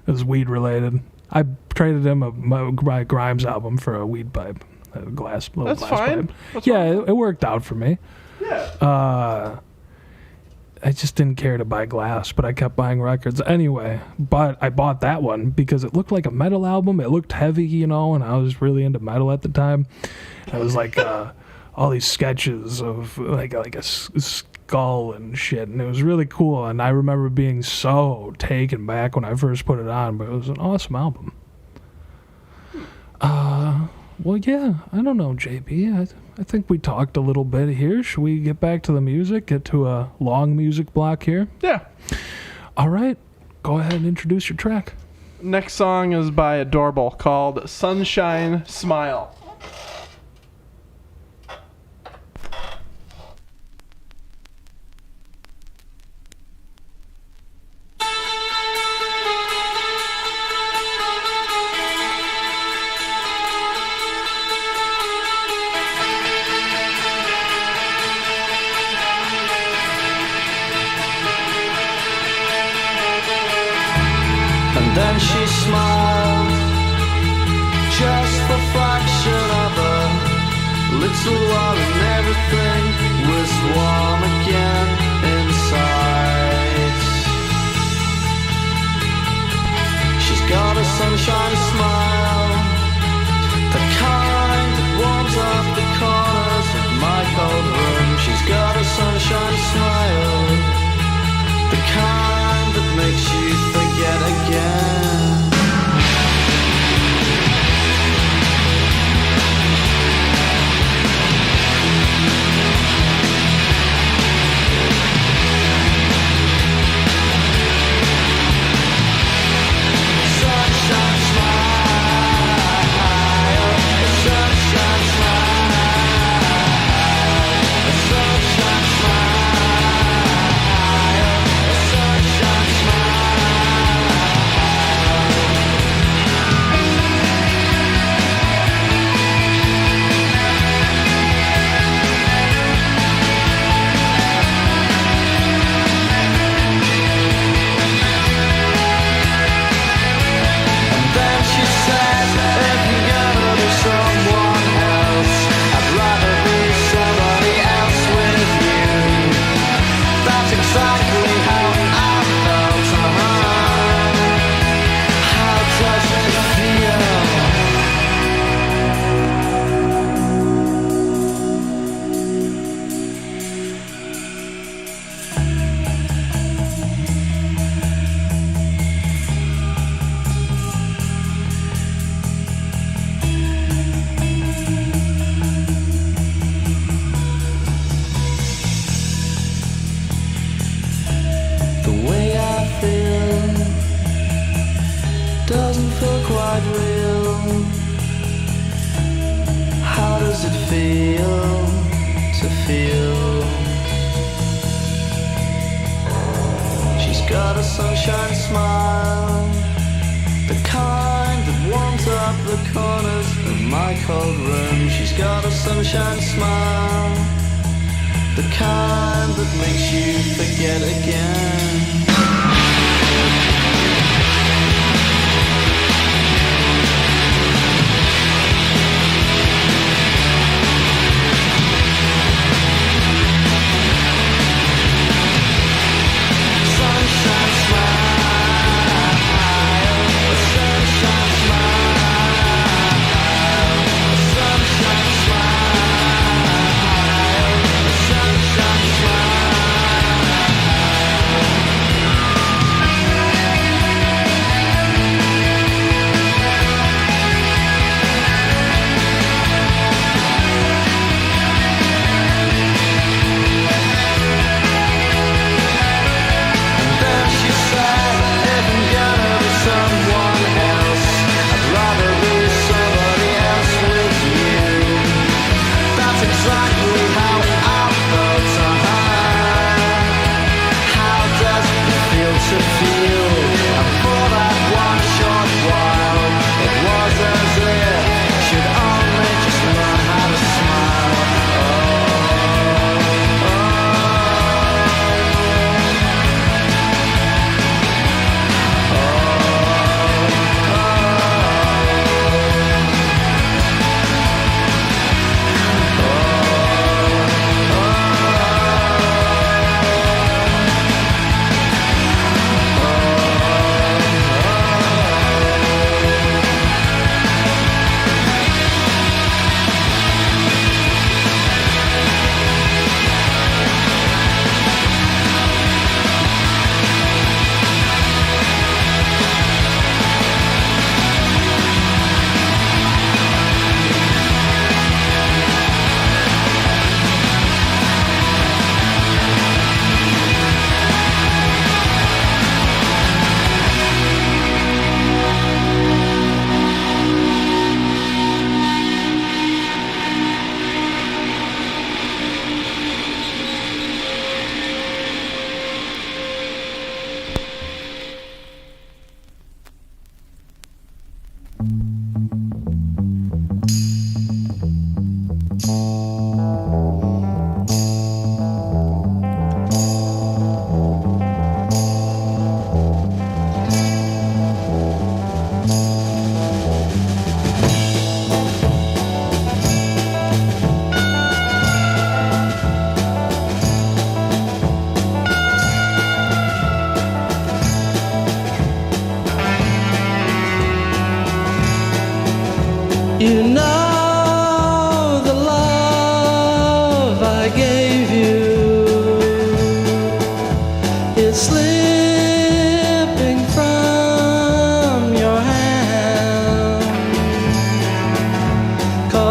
It was weed related. I traded him my Grimes album for a weed pipe, a little glass fine. pipe. That's yeah, it worked out for me. Yeah. I just didn't care to buy glass, but I kept buying records anyway. But I bought that one because it looked like a metal album. It looked heavy, and I was really into metal at the time. It was like all these sketches of like a skull and shit, and it was really cool. And I remember being so taken back when I first put it on, but it was an awesome album. Well, yeah, I don't know, JP. I think we talked a little bit here. Should we get back to the music, get to a long music block here? Yeah. All right. Go ahead and introduce your track. Next song is by Adorable called Sunshine Smile. And then she smiled, just for fraction of a little while, and everything was warm again inside. She's got a sunshine smile, the kind that warms up the corners of my cold room. She's got a sunshine smile, the kind that makes you forget again. Sunshine smile, sunshine smile, sunshine smile, sunshine exactly how I felt. How does it feel? The way I feel doesn't feel quite real. How does it feel to feel? She's got a sunshine smile, the kind that warms up the corners of my cold room. She's got a sunshine smile, the kind that makes you forget again. Sunshine smile, sunshine smile, sunshine smile, sunshine smile.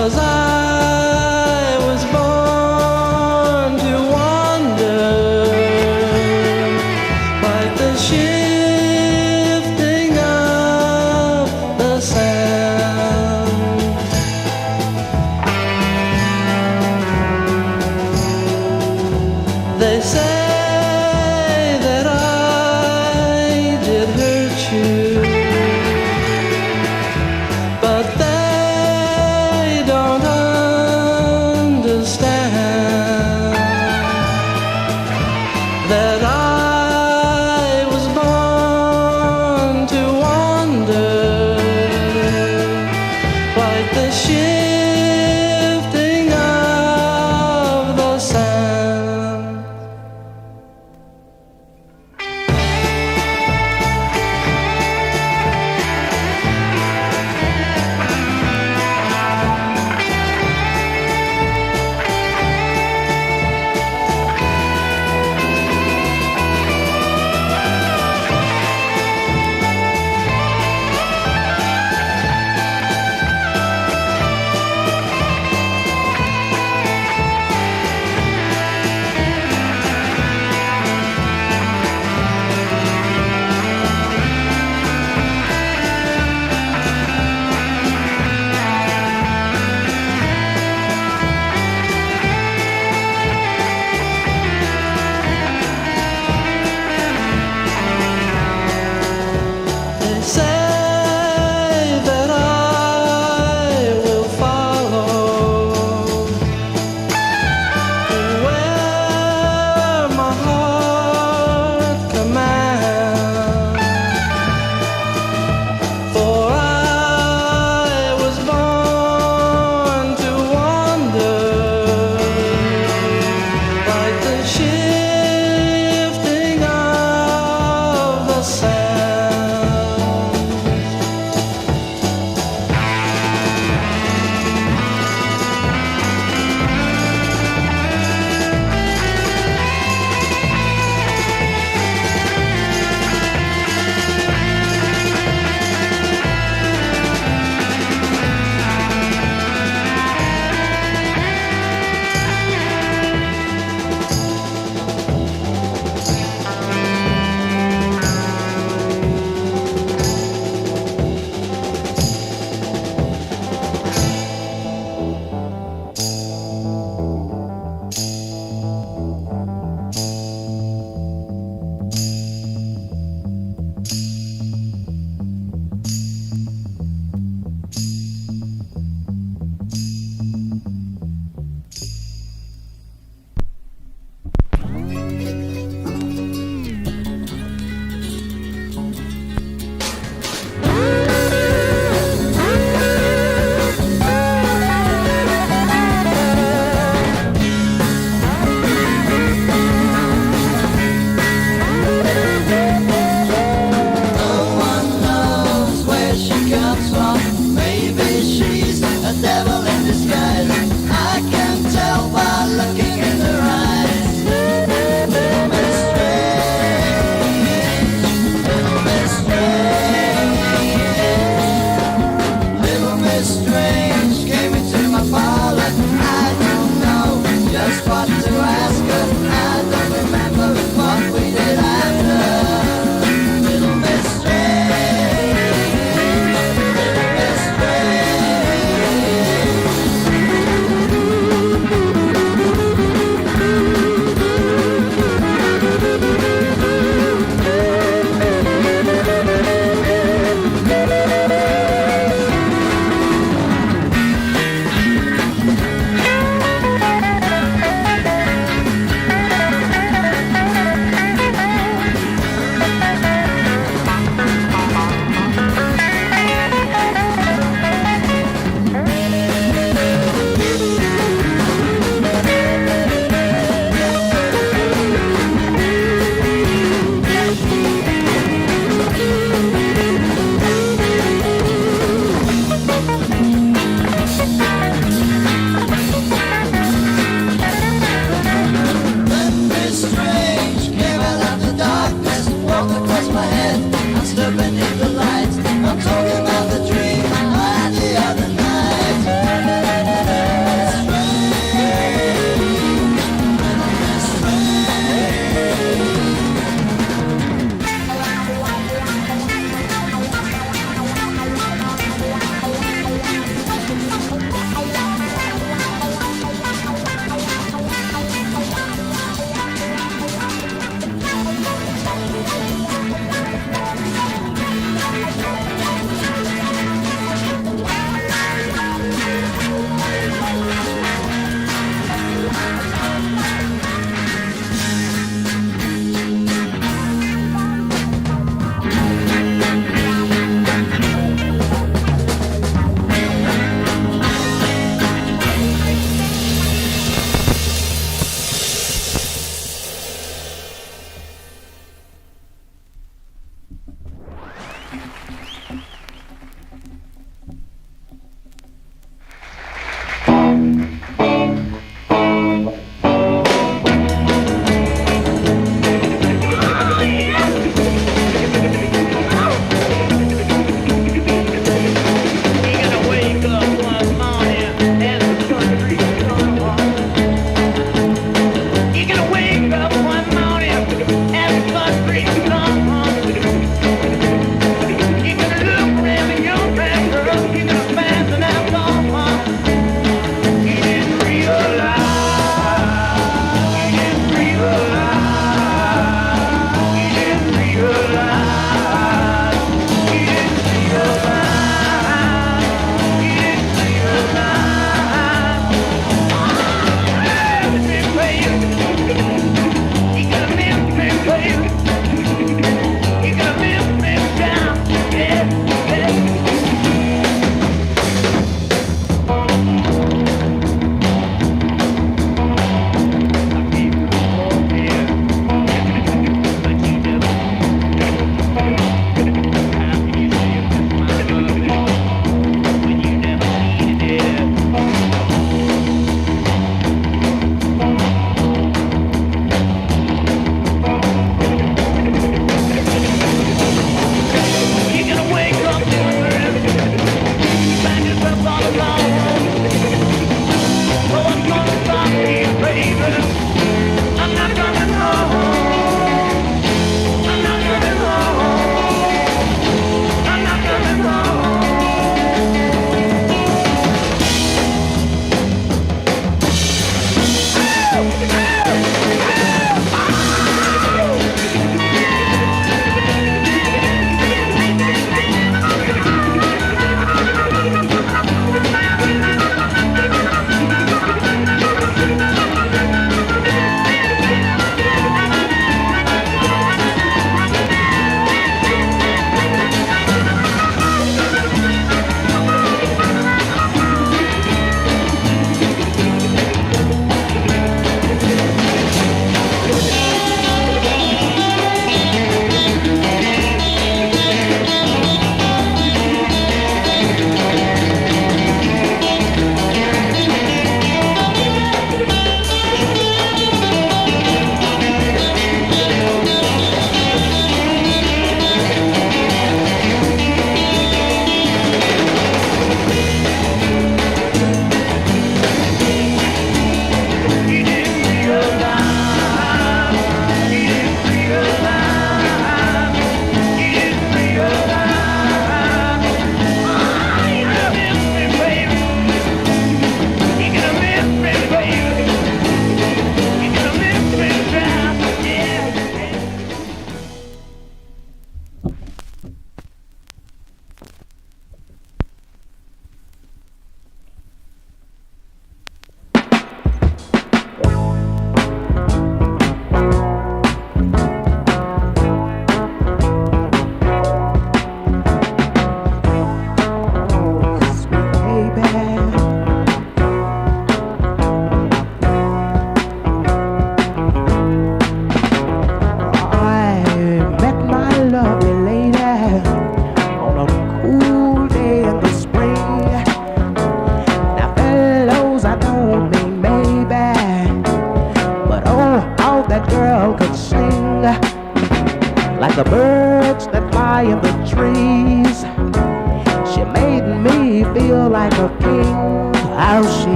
'cause I was born to wander like the shifting of the sand. They say that I did hurt you, but they don't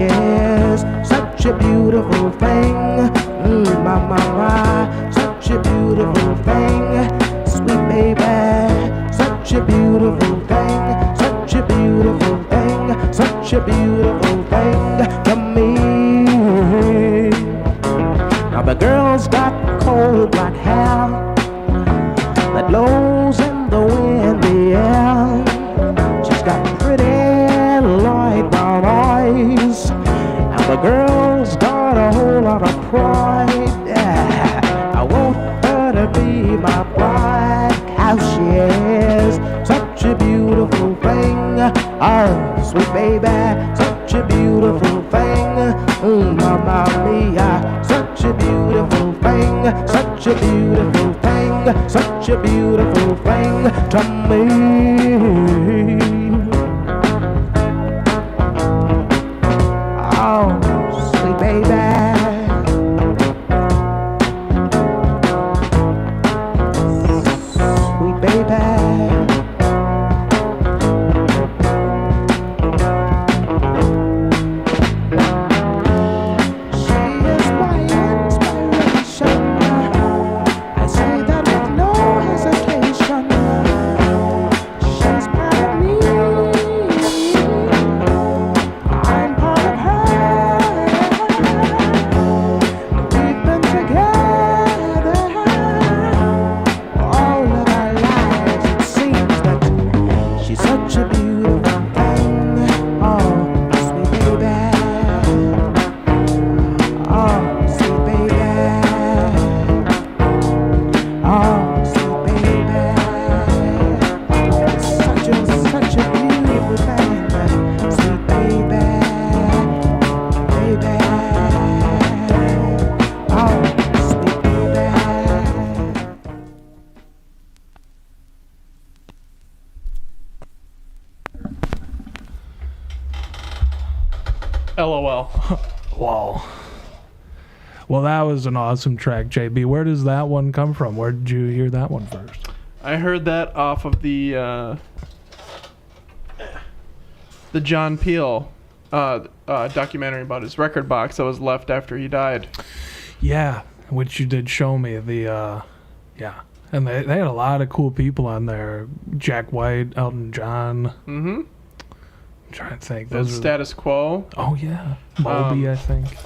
is such a beautiful thing. My, such a beautiful thing. Sweet baby, such a beautiful thing. Such a beautiful thing. Such a beautiful thing to me. Now the girl's got cold black hair that blows in the windy air. She's got pretty light brown eyes, and the girl's got a whole lot of pride. Yeah, I want her to be my bride, 'cause she is such a beautiful thing. Oh, sweet baby, such a beautiful thing. Mamma mia, such a beautiful thing. Such a beautiful thing. Such a beautiful thing to me. Oh, sweet baby. Sweet baby. LOL. Wow. Well, that was an awesome track, JB. Where does that one come from? Where did you hear that one first? I heard that off of the John Peel documentary about his record box that was left after he died. Yeah, which you did show me. The yeah, and they had a lot of cool people on there. Jack White, Elton John. Mm-hmm. I'm trying to think. The Status Quo. Oh yeah, Moby, I think.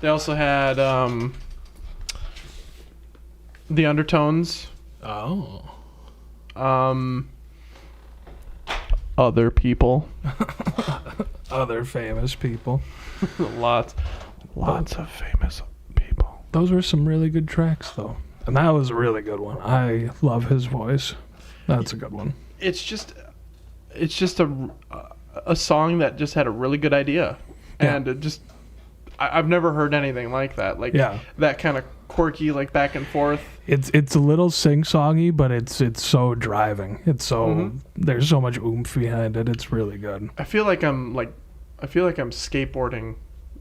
They also had the Undertones. Oh. Other people. Other famous people. Lots of famous people. Those were some really good tracks, though. And that was a really good one. I love his voice. That's a good one. It's just a song that just had a really good idea. Yeah. And it just... I've never heard anything like that. Like, that kind of quirky, like, back and forth. It's a little sing-songy, but it's so driving. It's so... There's so much oomph behind it. It's really good. I feel like I'm skateboarding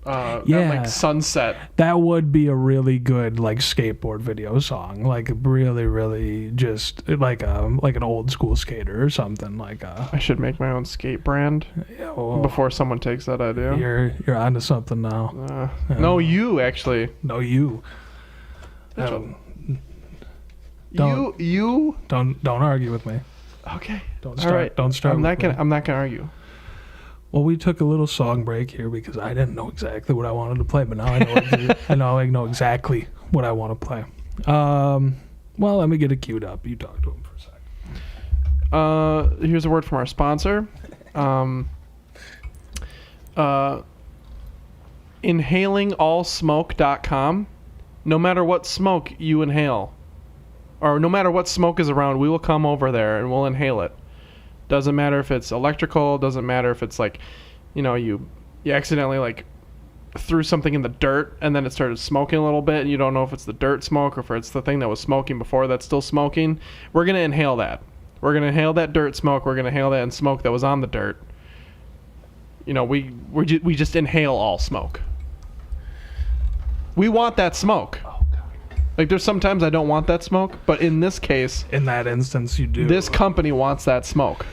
on, like, Sunset. That would be a really good, like, skateboard video song. Like, really, really just... Like an old school skater or something. Like I should make my own skate brand before someone takes that idea. You're onto something now. No, you, actually. No, you. You Don't argue with me. Okay. Don't start. Right. Don't start. I'm not gonna argue. Well, we took a little song break here because I didn't know exactly what I wanted to play, but now I know. I know exactly what I want to play. Well, let me get it queued up. You talk to him for a second. Here's a word from our sponsor. Inhalingallsmoke.com. No matter what smoke you inhale, or no matter what smoke is around, we will come over there and we'll inhale it. Doesn't matter if it's electrical, doesn't matter if it's like, you accidentally like threw something in the dirt and then it started smoking a little bit and you don't know if it's the dirt smoke or if it's the thing that was smoking before that's still smoking. We're going to inhale that. We're going to inhale that dirt smoke. We're going to inhale that smoke that was on the dirt. We just inhale all smoke. We want that smoke. Oh, God. Like, there's sometimes I don't want that smoke, but in this case... In that instance, you do. This company wants that smoke.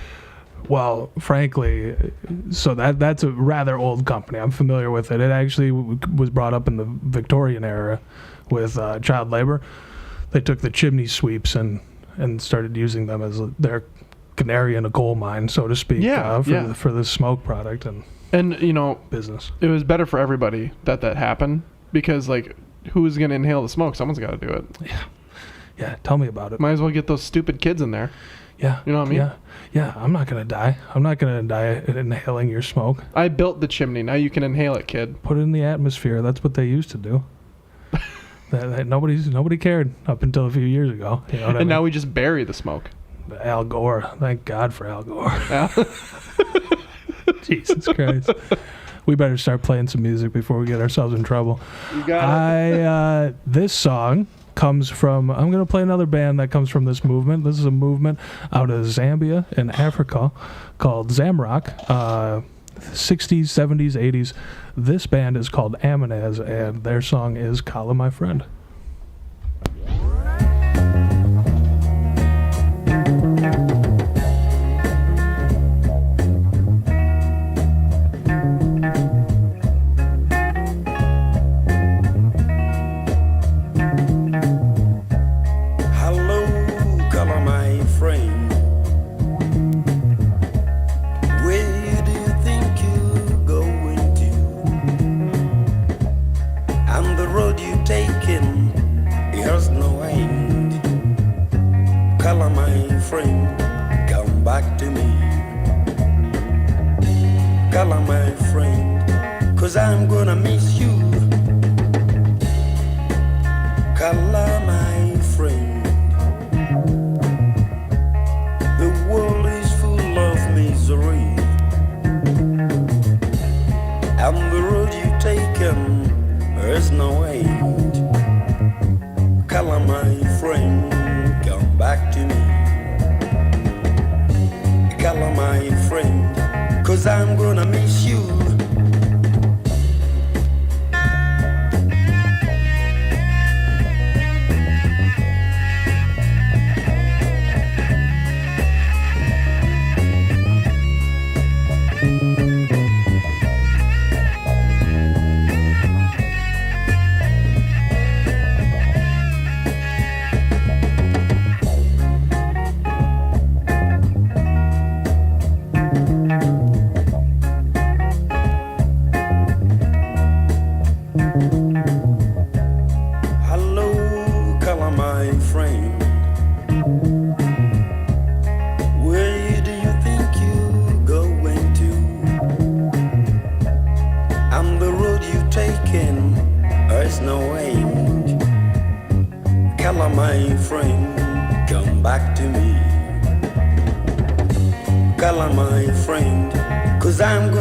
Well, frankly, so that's a rather old company. I'm familiar with it. It actually was brought up in the Victorian era with child labor. They took the chimney sweeps and started using them as their canary in a coal mine, so to speak, for the smoke product and business. It was better for everybody that happened because, like, who's going to inhale the smoke? Someone's got to do it. Yeah, tell me about it. Might as well get those stupid kids in there. Yeah. You know what I mean? Yeah, I'm not going to die. I'm not going to die inhaling your smoke. I built the chimney. Now you can inhale it, kid. Put it in the atmosphere. That's what they used to do. Nobody cared up until a few years ago. You know what I mean? Now we just bury the smoke. Al Gore. Thank God for Al Gore. Jesus Christ. We better start playing some music before we get ourselves in trouble. You got it. This song comes from, I'm going to play another band that comes from this movement. This is a movement out of Zambia in Africa called Zamrock. 60s, 70s, 80s. This band is called Amanaz, and their song is Kala My Friend. I'm gonna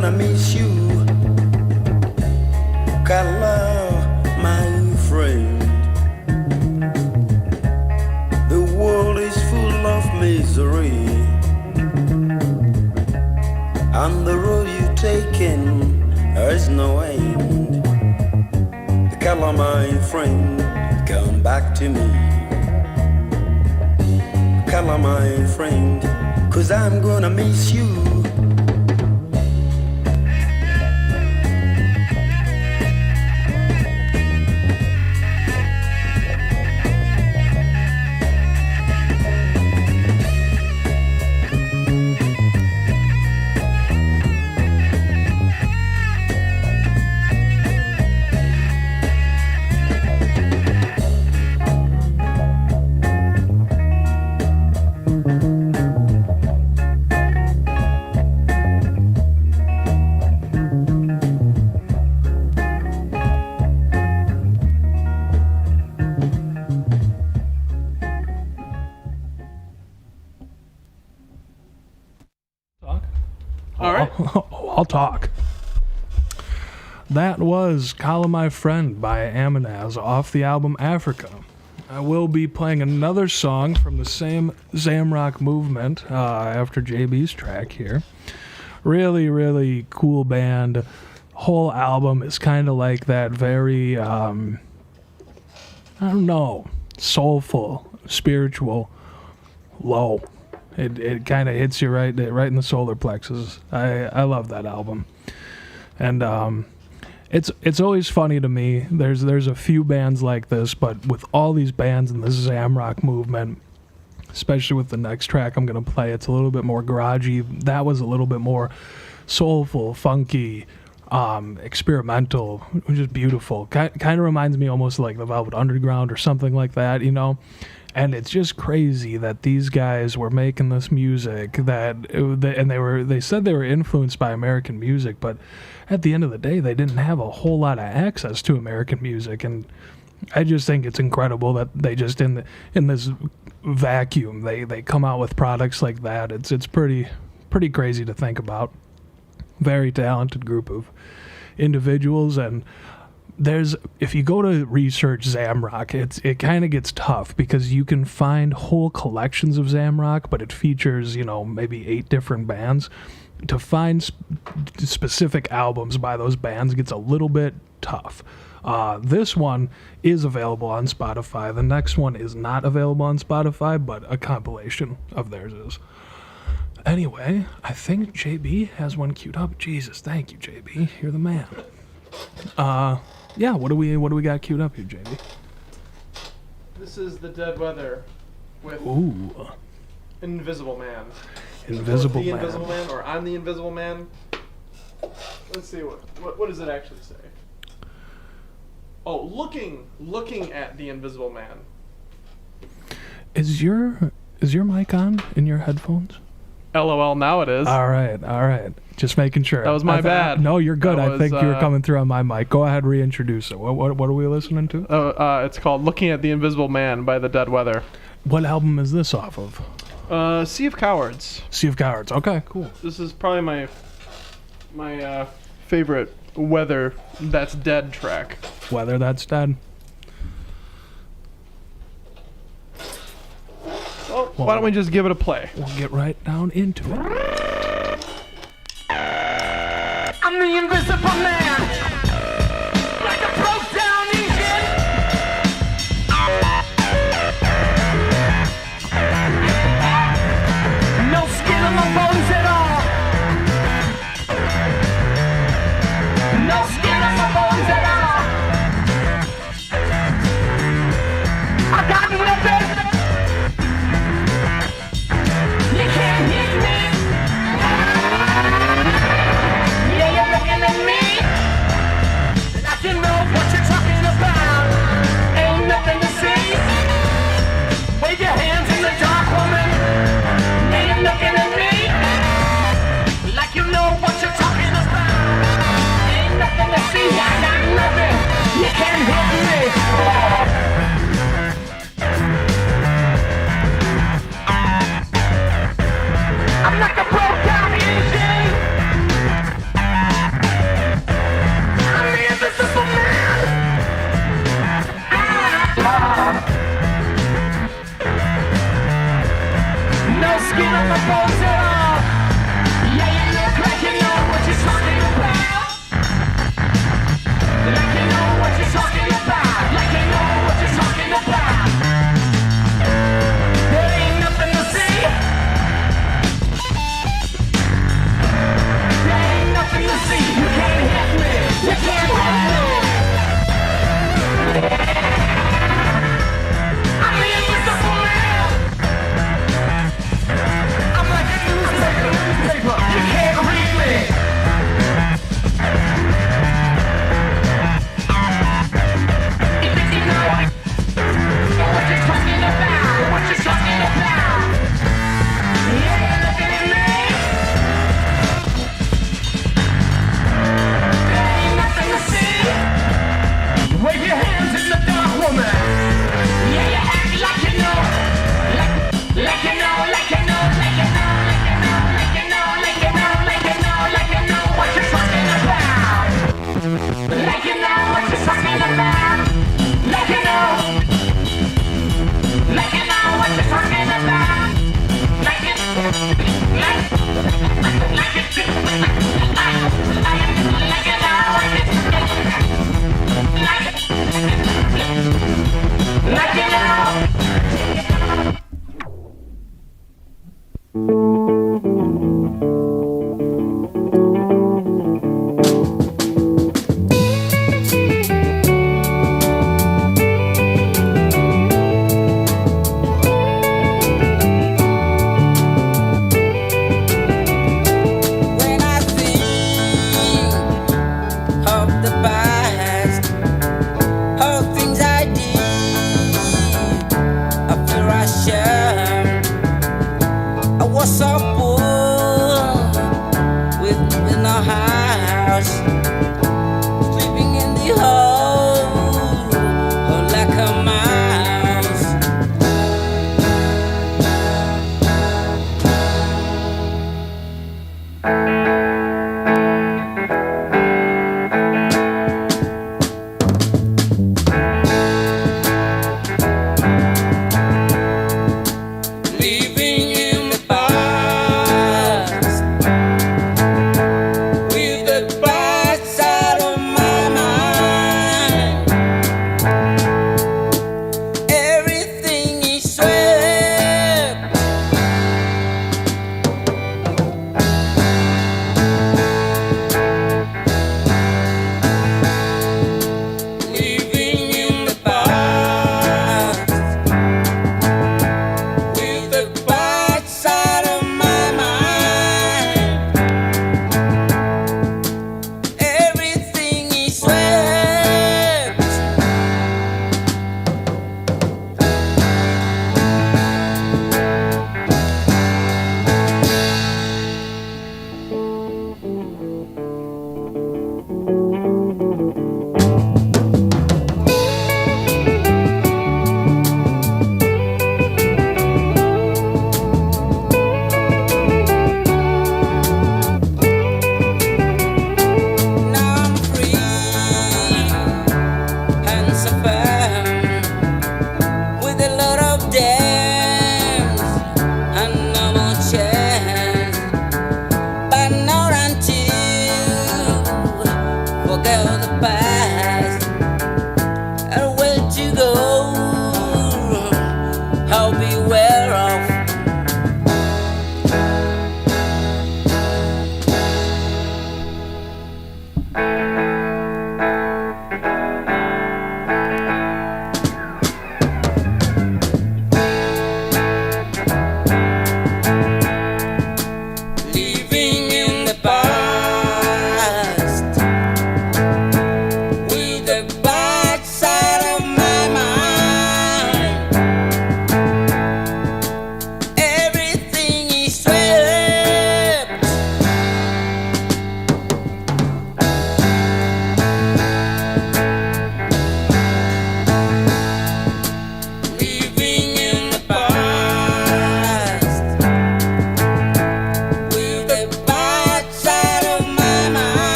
miss you. Kala, my friend. The world is full of misery, and the road you've taken, there's no end. Kala, my friend, come back to me. Kala, my friend, 'cause I'm gonna miss you. I'll talk. That was Kala My Friend by Amanaz off the album Africa. I will be playing another song from the same Zamrock movement after JB's track here. Really, really cool band. Whole album is kind of like that very, I don't know, soulful, spiritual, low. It kind of hits you right in the solar plexus. I love that album, and it's always funny to me. There's a few bands like this, but with all these bands in the Zamrock movement, especially with the next track I'm gonna play, it's a little bit more garagey. That was a little bit more soulful, funky, experimental, which is beautiful. Kind of reminds me almost like the Velvet Underground or something like that, you know. And it's just crazy that these guys were making this music they said they were influenced by American music, but at the end of the day, they didn't have a whole lot of access to American music. And I just think it's incredible that they just in this vacuum they come out with products like that. It's pretty crazy to think about. Very talented group of individuals, and if you go to research Zamrock, it kind of gets tough because you can find whole collections of Zamrock, but it features, you know, maybe 8 different bands. To find specific albums by those bands gets a little bit tough. This one is available on Spotify. The next one is not available on Spotify, but a compilation of theirs is. Anyway, I think JB has one queued up. Jesus, thank you, JB. You're the man. Yeah, what do we got queued up here, JB? This is The Dead Weather with Invisible Man. Invisible the Man. Invisible Man, or I'm the Invisible Man. Let's see what does it actually say? Oh, looking at the Invisible Man. Is your mic on in your headphones? LOL, now it is. All right. Just making sure. That was my bad. No, you're good. That I think was, you were coming through on my mic. Go ahead, reintroduce it. What are we listening to? It's called Looking at the Invisible Man by The Dead Weather. What album is this off of? Sea of Cowards. Sea of Cowards. Okay, cool. This is probably my favorite Weather That's Dead track. Weather That's Dead. Well, why don't we just give it a play? We'll get right down into it. I'm the invisible man, like a broke down engine. No skin on my bones at all. No skin on my bones at all. I got nothing. You can't hit me. Yeah, you're looking at me.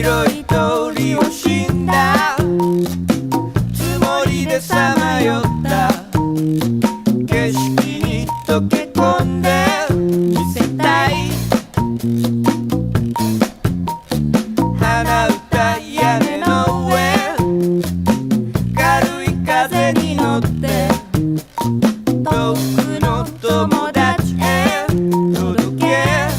広い通りを死んだつもりでさまよった景色に溶け込んで見せたい鼻歌屋根の上軽い風に乗って遠くの友達へ届け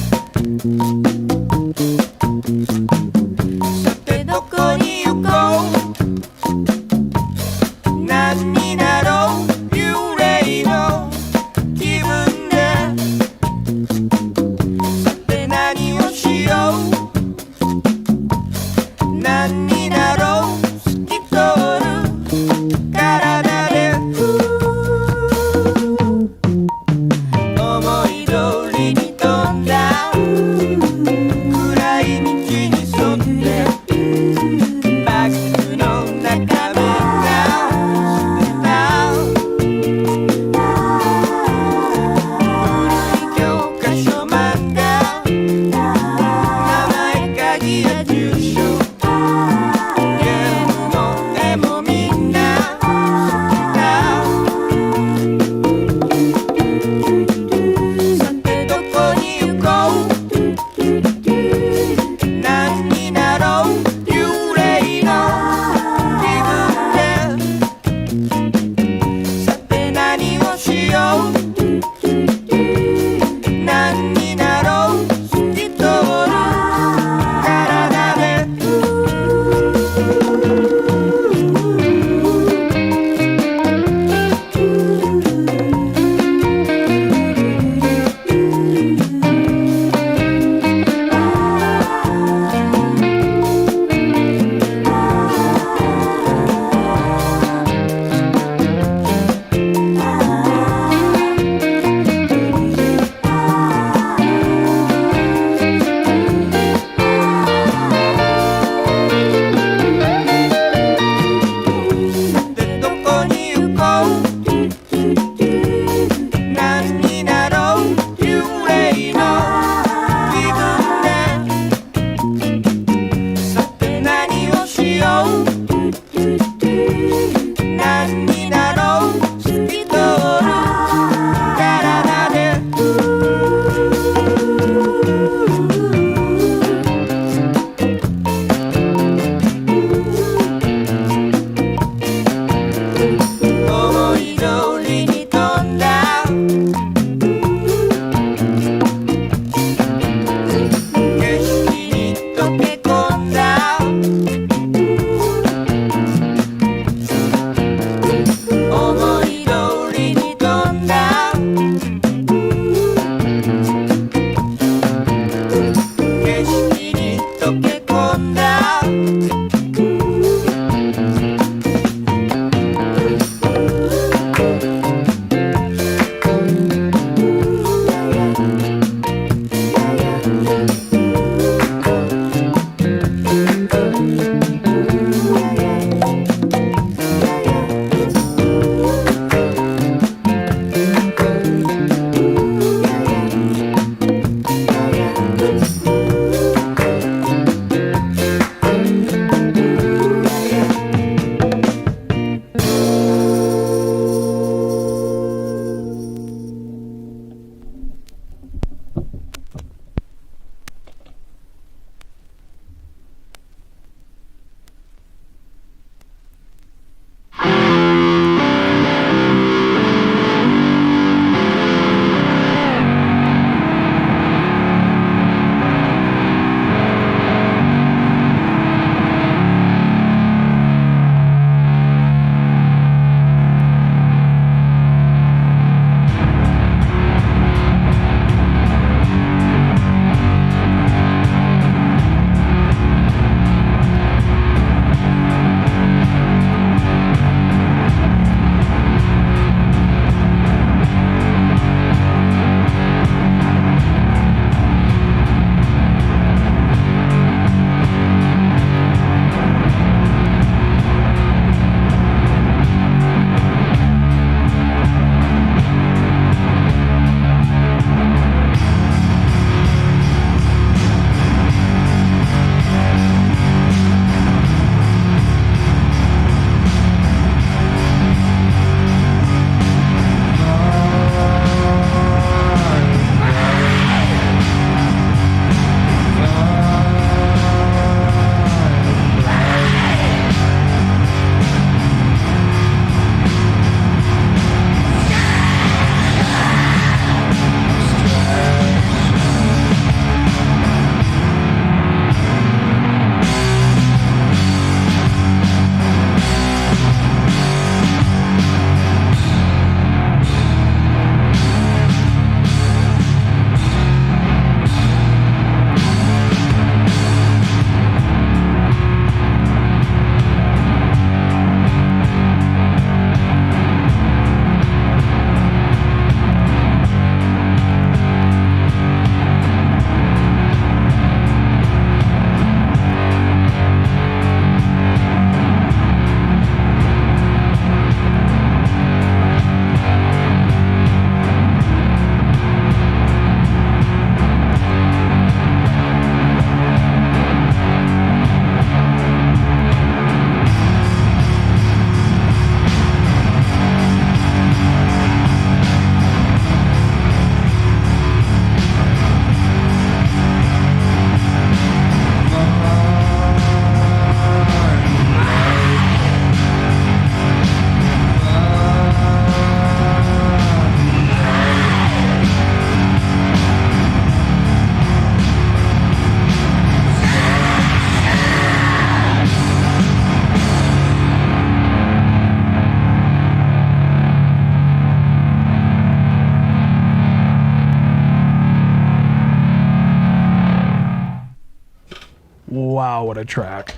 Wow, what a track.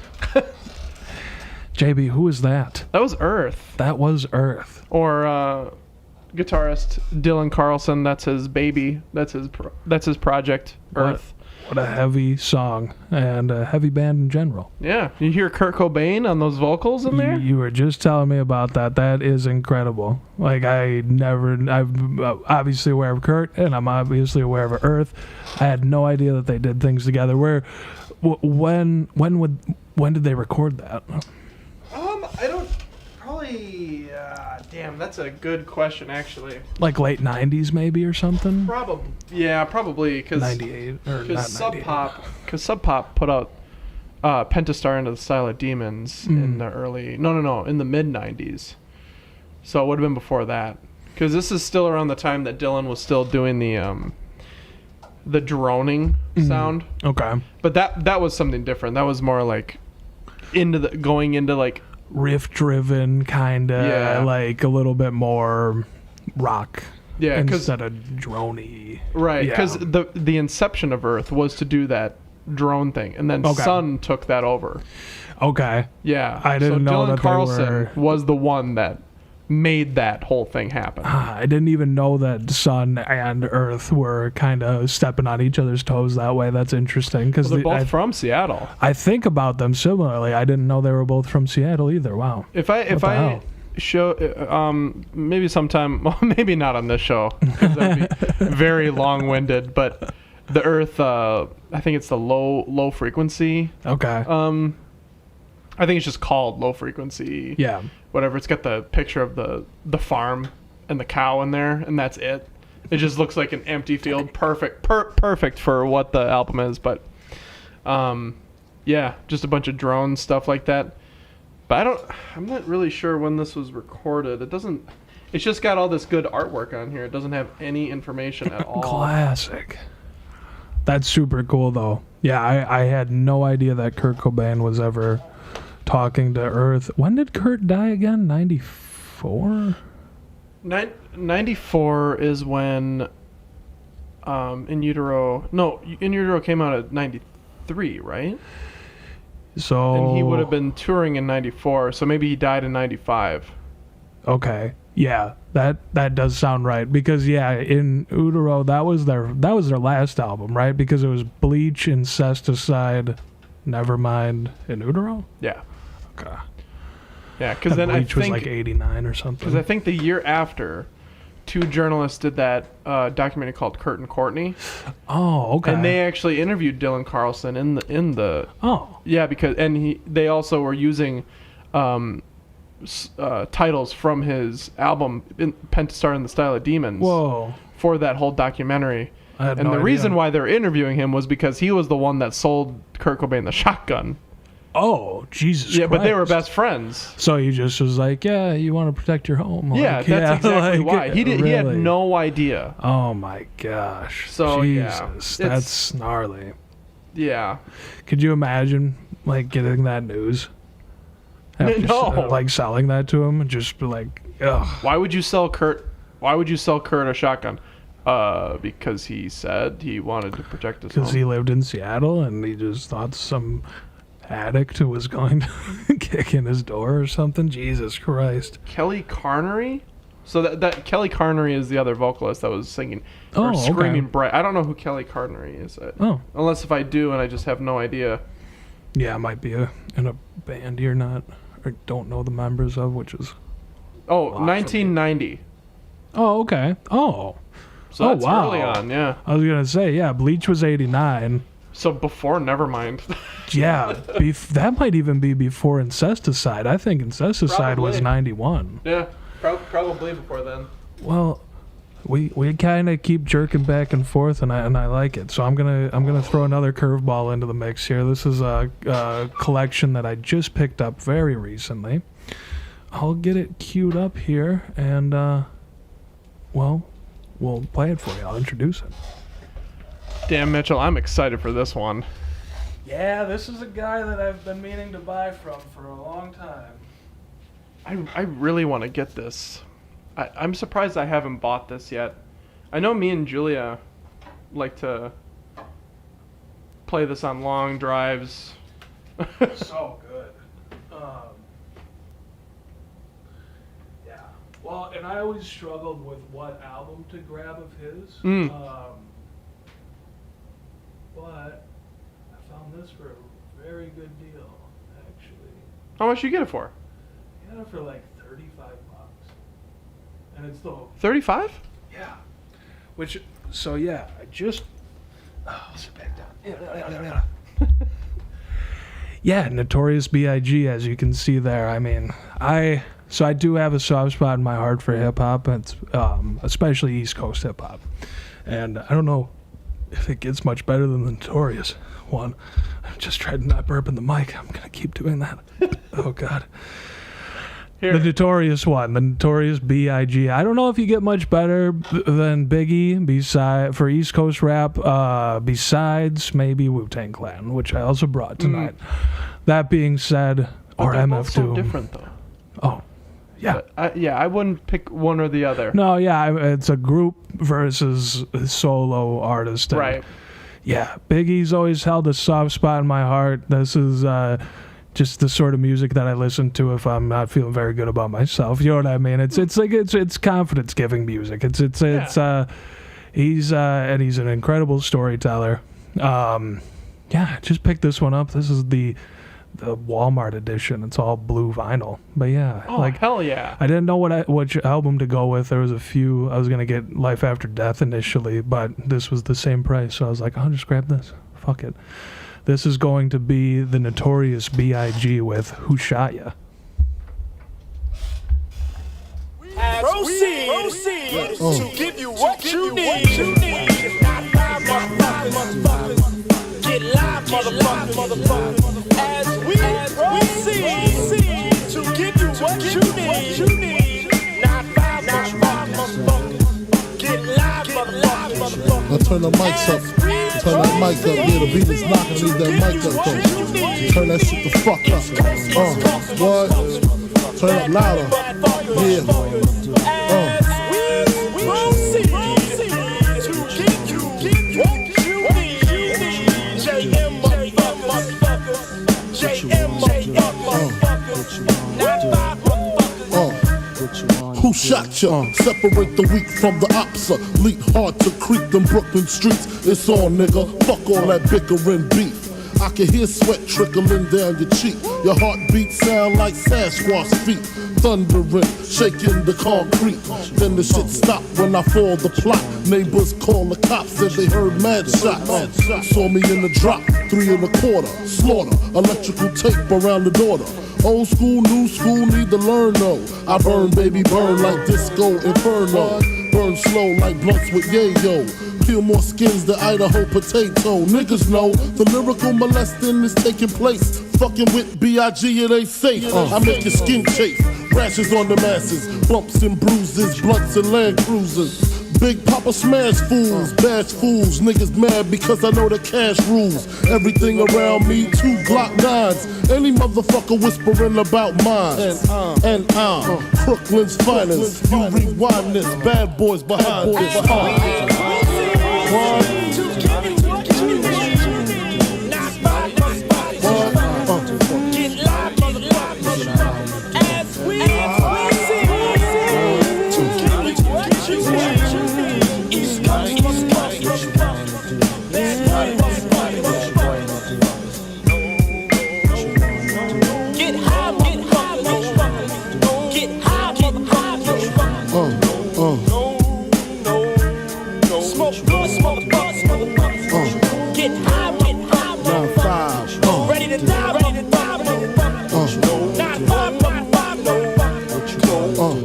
JB, who is that? That was Earth. That was Earth. Or guitarist Dylan Carlson. That's his baby. That's his project. Earth. What a heavy song and a heavy band in general. Yeah, you hear Kurt Cobain on those vocals in there? You were just telling me about that. That is incredible. Like I'm obviously aware of Kurt, and I'm obviously aware of Earth. I had no idea that they did things together. When did they record that? I don't. Probably. Damn, that's a good question, actually. Like late '90s, maybe, or something. Probably. Yeah, probably because '98 or not Sub Pop put out Pentastar Into the Style of Demons in the early. No, in the mid '90s. So it would have been before that, because this is still around the time that Dylan was still doing the droning sound. Okay. But that was something different. That was more like going into like riff driven, kind of. Yeah. Like a little bit more rock. Yeah, instead of droney. Right, because the inception of Earth was to do that drone thing, and then Sun took that over. Okay. Yeah, I didn't know Dylan that Carlson was the one that made that whole thing happen. I didn't even know that Sun and Earth were kind of stepping on each other's toes that way. That's interesting because they're both from Seattle. I think about them similarly. I didn't know they were both from Seattle either. Wow. If I show maybe sometime, well, maybe not on this show because that'd be very long-winded. But the Earth, I think it's the low frequency. Okay. I think it's just called low frequency. Yeah. Whatever. It's got the picture of the farm and the cow in there, and that's it. It just looks like an empty field. Perfect for what the album is. But yeah, just a bunch of drone stuff like that. But I'm not really sure when this was recorded. It's just got all this good artwork on here. It doesn't have any information at all. Classic. That's super cool though. Yeah, I had no idea that Kurt Cobain was ever talking to Earth. When did Kurt die again? 94? 94 is when In Utero came out at 93, right? So and he would have been touring in 94, so maybe he died in 95. Okay. Yeah, that does sound right because in Utero that was their last album, right? Because it was Bleach, Incesticide, Nevermind, in Utero. Yeah. Okay. Yeah, because then Bleach I think was like 89 or something. Because I think the year after, two journalists did that documentary called Kurt and Courtney. Oh, okay. And they actually interviewed Dylan Carlson in the. Oh. Yeah, they also were using titles from his album Pentastar in the Style of Demons. Whoa. For that whole documentary. And the reason why they're interviewing him was because he was the one that sold Kurt Cobain the shotgun. Oh, Jesus Christ. But they were best friends. So he just was like, yeah, you want to protect your home. Yeah, that's exactly why. He had no idea. Oh, my gosh. So, Jesus, that's gnarly. Yeah. Could you imagine, like, getting that news? No. Like, selling that to him and just be like, ugh. Why would you sell Kurt a shotgun? Because he said he wanted to protect his home. Because he lived in Seattle and he just thought some addict who was going to kick in his door or something. Jesus Christ. Kelly Carnery? So that Kelly Carnery is the other vocalist that was singing or screaming bright. I don't know who Kelly Carnery is. Unless if I do and I just have no idea. Yeah, it might be in a band you're not or don't know the members of, which is 1990. Oh, okay. Oh. So that's early on, yeah. I was going to say, Bleach was 89. So before Nevermind. Yeah, that might even be before Incesticide. I think Incesticide was 91. Yeah, probably before then. Well, we kind of keep jerking back and forth, and I like it. So I'm gonna throw another curveball into the mix here. This is a collection that I just picked up very recently. I'll get it queued up here, and we'll play it for you. I'll introduce it. Damn, Mitchell, I'm excited for this one. Yeah, this is a guy that I've been meaning to buy from for a long time. I really want to get this. I'm surprised I haven't bought this yet. I know me and Julia like to play this on long drives So good. Yeah. Well, and I always struggled with what album to grab of his. But I found this for a very good deal, actually. How much you get it for? I got it for like $35. And it's the 35? Yeah. Which, so yeah, I just... Oh, sit back down. Yeah, Notorious B.I.G., as you can see there. I mean, I do have a soft spot in my heart for hip-hop, and especially East Coast hip-hop. And I don't know if it gets much better than the Notorious one. I've just tried not burping the mic. I'm going to keep doing that. Oh, God. Here. The Notorious one, the Notorious B.I.G. I don't know if you get much better than Biggie for East Coast rap, besides maybe Wu-Tang Clan, which I also brought tonight. That being said, or they're MF both so Doom. different, though. Oh, yeah. But I wouldn't pick one or the other. No, yeah, it's a group versus a solo artist. And Right. Yeah, Biggie's always held a soft spot in my heart. This is just the sort of music that I listen to if I'm not feeling very good about myself. You know what I mean? It's confidence giving music. It's he's an incredible storyteller. Yeah, just pick this one up. This is the Walmart edition. It's all blue vinyl. But yeah, Oh, hell yeah. I didn't know which album to go with. There was a few. I was gonna get Life After Death initially, but this was the same price, so I was like, I'll just grab this. Fuck it. This is going to be the Notorious B.I.G. with Who Shot Ya? Proceed to give you what you need. Not five motherfuckers. Get live, motherfuckers. As we proceed to give you what you need. Not five motherfuckers. Get live, motherfuckers. Now turn the mics up. Turn that mic up. Yeah, the beat is knocking. Leave that mic up though. Turn that shit the fuck up. What? Turn up louder. Yeah. Who shot ya? Separate the weak from the opsa. Leap hard to creep them Brooklyn streets. It's on, nigga. Fuck all that bickering beef. I can hear sweat trickling down your cheek. Your heartbeat sound like Sasquatch feet. Thundering, shaking the concrete. Then the shit stop when I fall the plot. Neighbors call the cops, said they heard mad shots. Saw me in the drop, 3 1/4. Slaughter, electrical tape around the daughter. Old school, new school, need to learn though. I burn, baby, burn like disco inferno. Burn slow like blunts with yayo. Peel more skins than Idaho potato. Niggas know the lyrical molesting is taking place. Fucking with B.I.G. it ain't safe. I make your skin chafe. Rashes on the masses, bumps and bruises, blunts and Land Cruisers. Big Papa smash fools, bash fools. Niggas mad because I know the cash rules. Everything around me, 2 Glock 9s. Any motherfucker whispering about mine. And I'm Brooklyn's finest. You rewind this, bad boys behind this.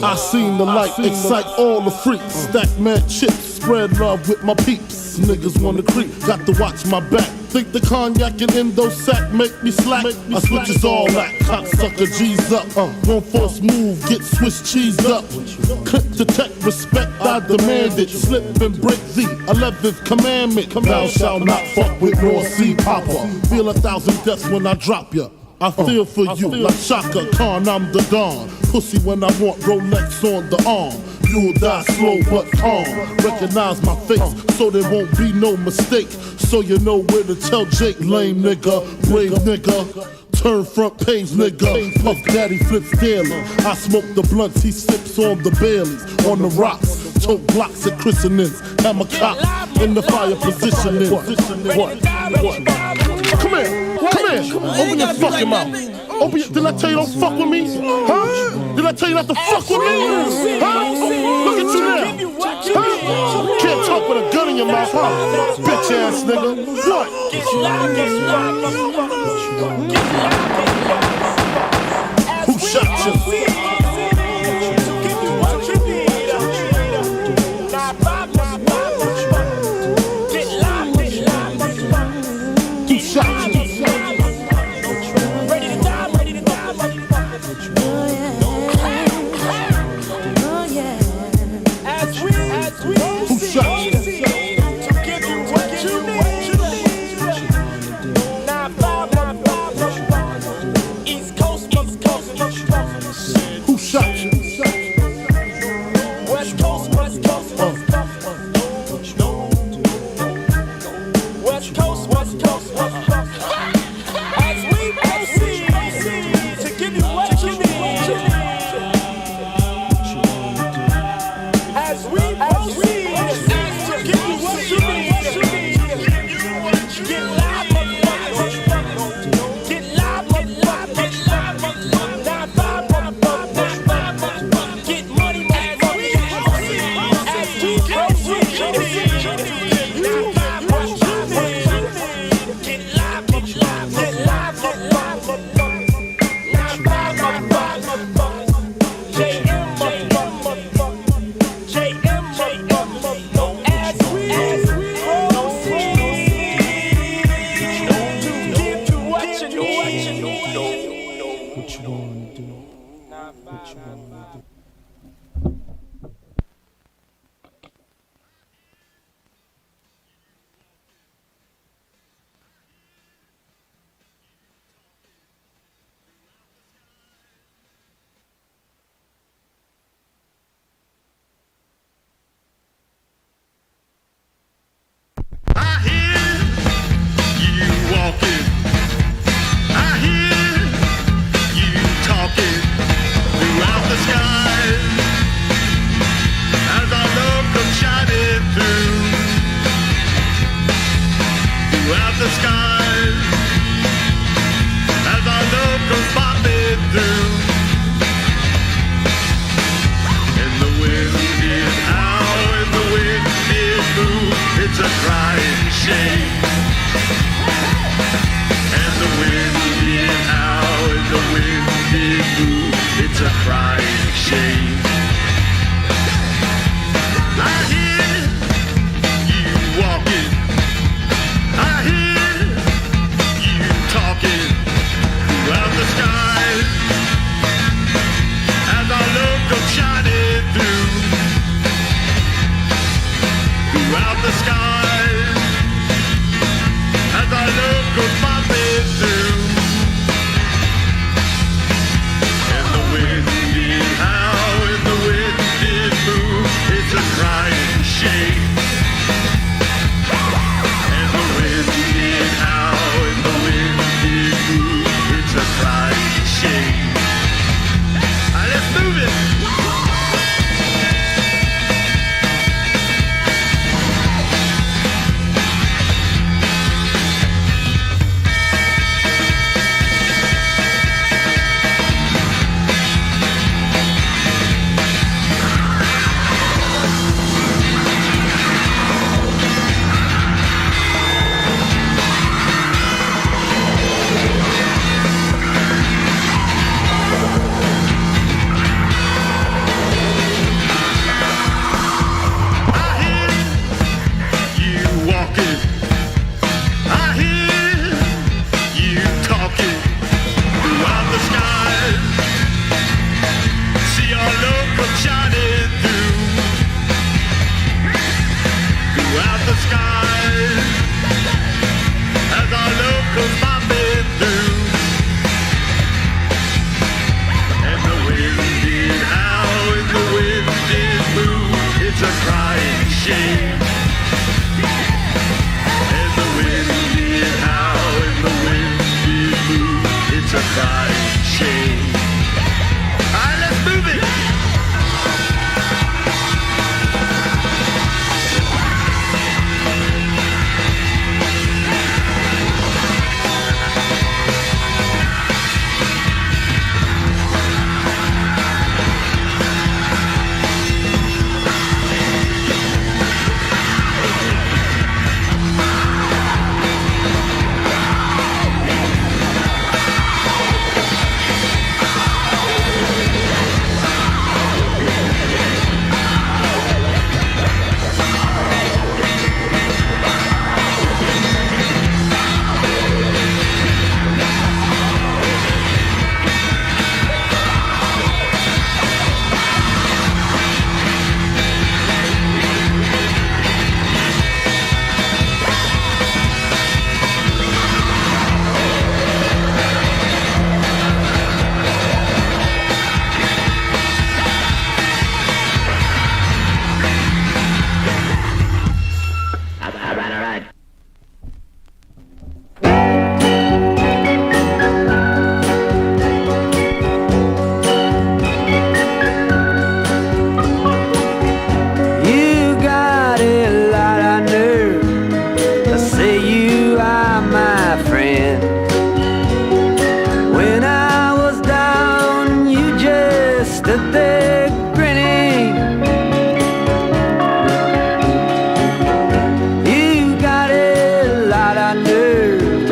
I seen the light excite all the freaks. Stack mad chips, spread love with my peeps. Niggas wanna creep, got to watch my back. Think the cognac and endo sack make me slack. I switches all that, cocksucker G's up. One false move, get Swiss cheesed up. Clip detect, respect, I demand it. Slip and break the 11th commandment. Thou shalt not fuck with North Sea Papa. Feel 1,000 deaths when I drop ya. I feel for you like Shaka Khan, I'm the Don. Pussy when I want Rolex on the arm. You'll die slow but calm. Recognize my face so there won't be no mistake. So you know where to tell Jake, lame nigga, brave nigga. turn front page, nigga. Puff Daddy flips daily. I smoke the blunts, he sips on the Baileys. On the rocks, tote blocks at christenings. Hammer cop in the fire positioning. What? Come here. Open your fucking mouth. Did I tell you don't fuck with me? Huh? Did I tell you not to fuck with me? Huh? Look at you now. Huh? Can't talk with a gun in your mouth, huh? Bitch ass nigga. What? Who shot you? Who shot you?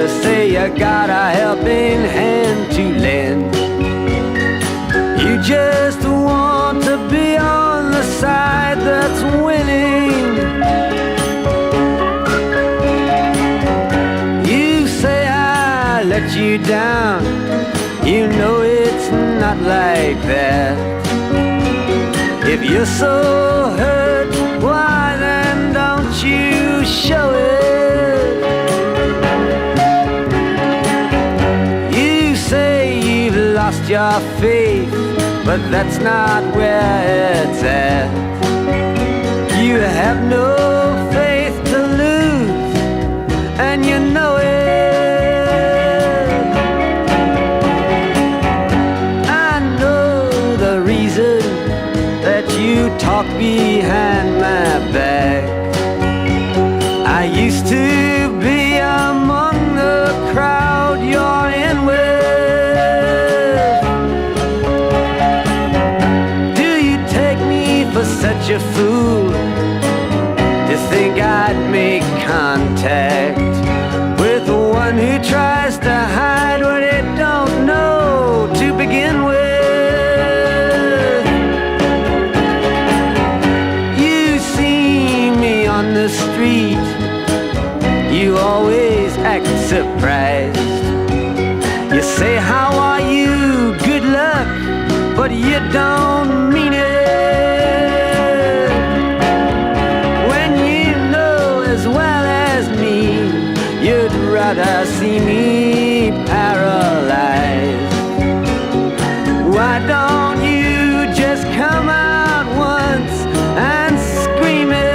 to say you got a helping hand to lend. You just want to be on the side that's winning. You say I let you down, you know it's not like that. If you're so hurt, why then don't you show it? You say you've lost your faith, but that's not where it's at. You have no faith to lose, and you know it. I know the reason that you talk behind my back. I used to be among the crowd you're in with. Do you take me for such a fool to think I'd make contact with one who tries to hide what it don't know to begin with? You see me on the street, you always act surprised. You say, how are you? Good luck, but you don't mean it. When you know as well as me, you'd rather see me paralyzed. Why don't you just come out once and scream it?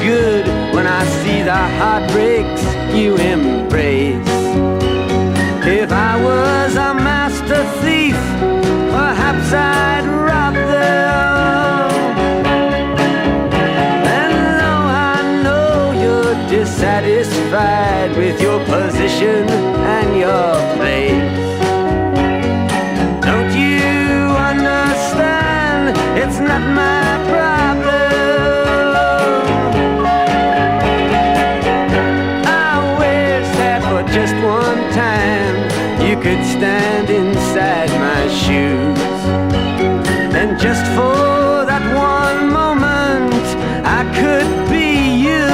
Good when I see the heartbreaks you embrace. If I was a master thief, perhaps I'd rob them. And though I know you're dissatisfied with your position and your place, don't you understand? It's not my problem. Just one time you could stand inside my shoes, and just for that one moment I could be you.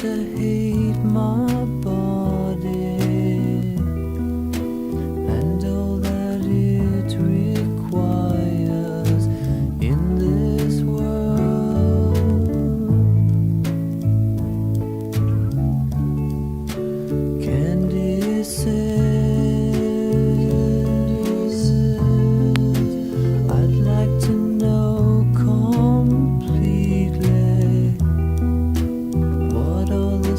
to hate my body and all that it requires in this world. Candy says, I'd like to know completely what all the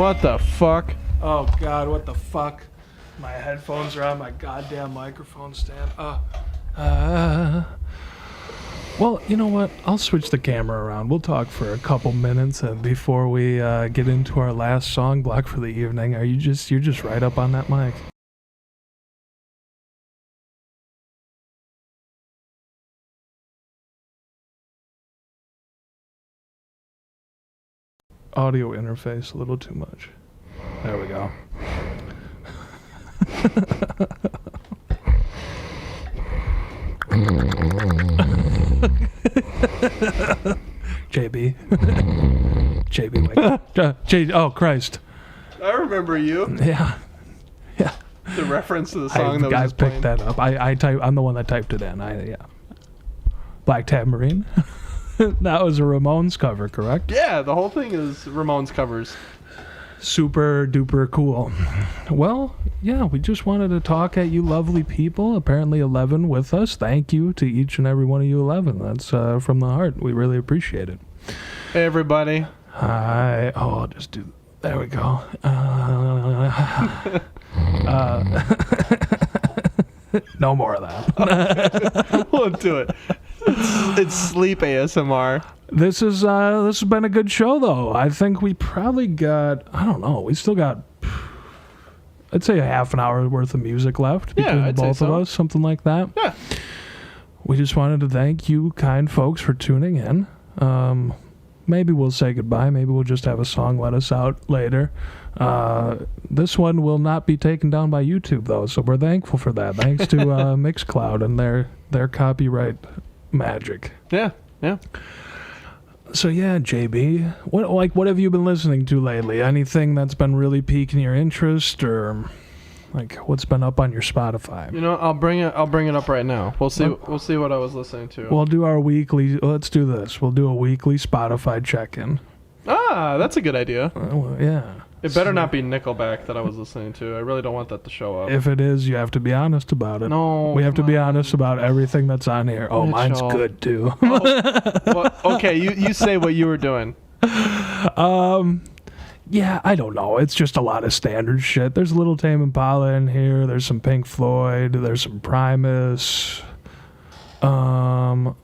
What the fuck? Oh God, what the fuck? My headphones are on my goddamn microphone stand. Well, you know what? I'll switch the camera around. We'll talk for a couple minutes before we get into our last song block for the evening. You're just right up on that mic. Audio interface a little too much. There we go. JB. JB. Oh Christ. I remember you. Yeah. Yeah. The reference to the song that was just picked playing. that up. I'm the one that typed it in. Yeah. Black Tamarine. That was a Ramones cover, correct? Yeah, the whole thing is Ramones covers. Super duper cool. Well, yeah, we just wanted to talk at you lovely people. Apparently 11 with us. Thank you to each and every one of you 11. That's from the heart. We really appreciate it. Hey, everybody. Hi. Oh, I'll just do... There we go. No more of that. We'll do it. It's sleep ASMR. This has been a good show, though. I think we probably got... I don't know. We still got... I'd say a half an hour worth of music left between the both of us. Something like that. Yeah. We just wanted to thank you, kind folks, for tuning in. Maybe we'll say goodbye. Maybe we'll just have a song let us out later. This one will not be taken down by YouTube, though, so we're thankful for that. Thanks to Mixcloud and their copyright magic. Yeah. So yeah, JB, what have you been listening to lately? Anything that's been really piquing your interest, or like what's been up on your Spotify? You know, I'll bring it up right now. We'll see what I was listening to. We'll do our weekly. Let's do this. We'll do a weekly Spotify check-in. Ah, that's a good idea. Well, yeah. It better not be Nickelback that I was listening to. I really don't want that to show up. If it is, you have to be honest about it. No, we have to be honest about everything that's on here. Oh, Mitch, mine's good too. Well, okay, you say what you were doing. Yeah, I don't know. It's just a lot of standard shit. There's a little Tame Impala in here. There's some Pink Floyd. There's some Primus. Actually,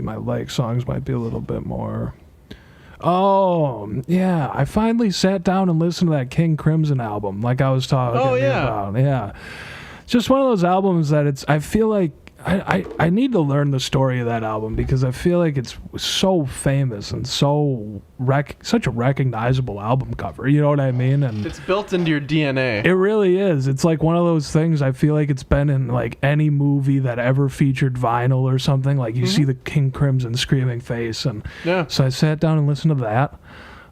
my like songs might be a little bit more. Oh, yeah. I finally sat down and listened to that King Crimson album, like I was talking about. Yeah. It's just one of those albums that I feel like I need to learn the story of that album, because I feel like it's so famous and such a recognizable album cover. You know what I mean? And it's built into your DNA. It really is. It's like one of those things. I feel like it's been in like any movie that ever featured vinyl or something. Like you see the King Crimson screaming face, and so I sat down and listened to that.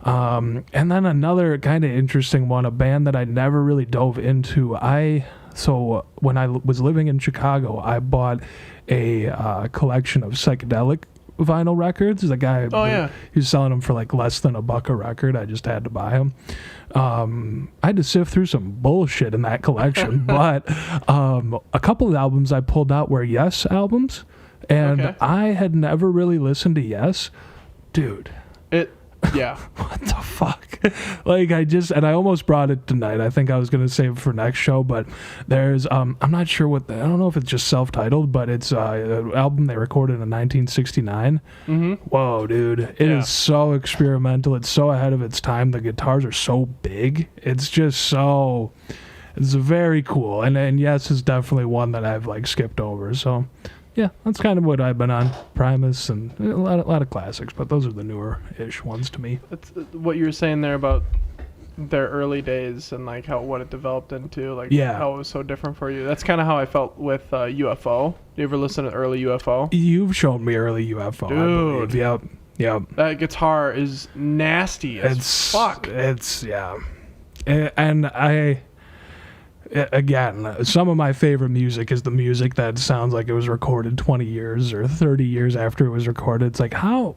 And then another kind of interesting one, a band that I never really dove into. So when I was living in Chicago, I bought a collection of psychedelic vinyl records. The guy, he was selling them for like less than $1 a record. I just had to buy them. I had to sift through some bullshit in that collection, but a couple of albums I pulled out were Yes albums, and I had never really listened to Yes. Dude. Yeah. What the fuck? Like I almost brought it tonight. I think I was gonna save it for next show, but there's I'm not sure I don't know if it's just self-titled, but it's an album they recorded in 1969. Whoa, dude. It is so experimental. It's so ahead of its time. The guitars are so big. It's very cool. And Yes is definitely one that I've like skipped over. So yeah, that's kind of what I've been on. Primus and a lot of classics, but those are the newer-ish ones to me. That's what you were saying there about their early days and like what it developed into, like how it was so different for you. That's kind of how I felt with UFO. You ever listen to early UFO? You've shown me early UFO, dude. I believe. Yep. That guitar is nasty as fuck. And again, some of my favorite music is the music that sounds like it was recorded 20 years or 30 years after it was recorded. It's like,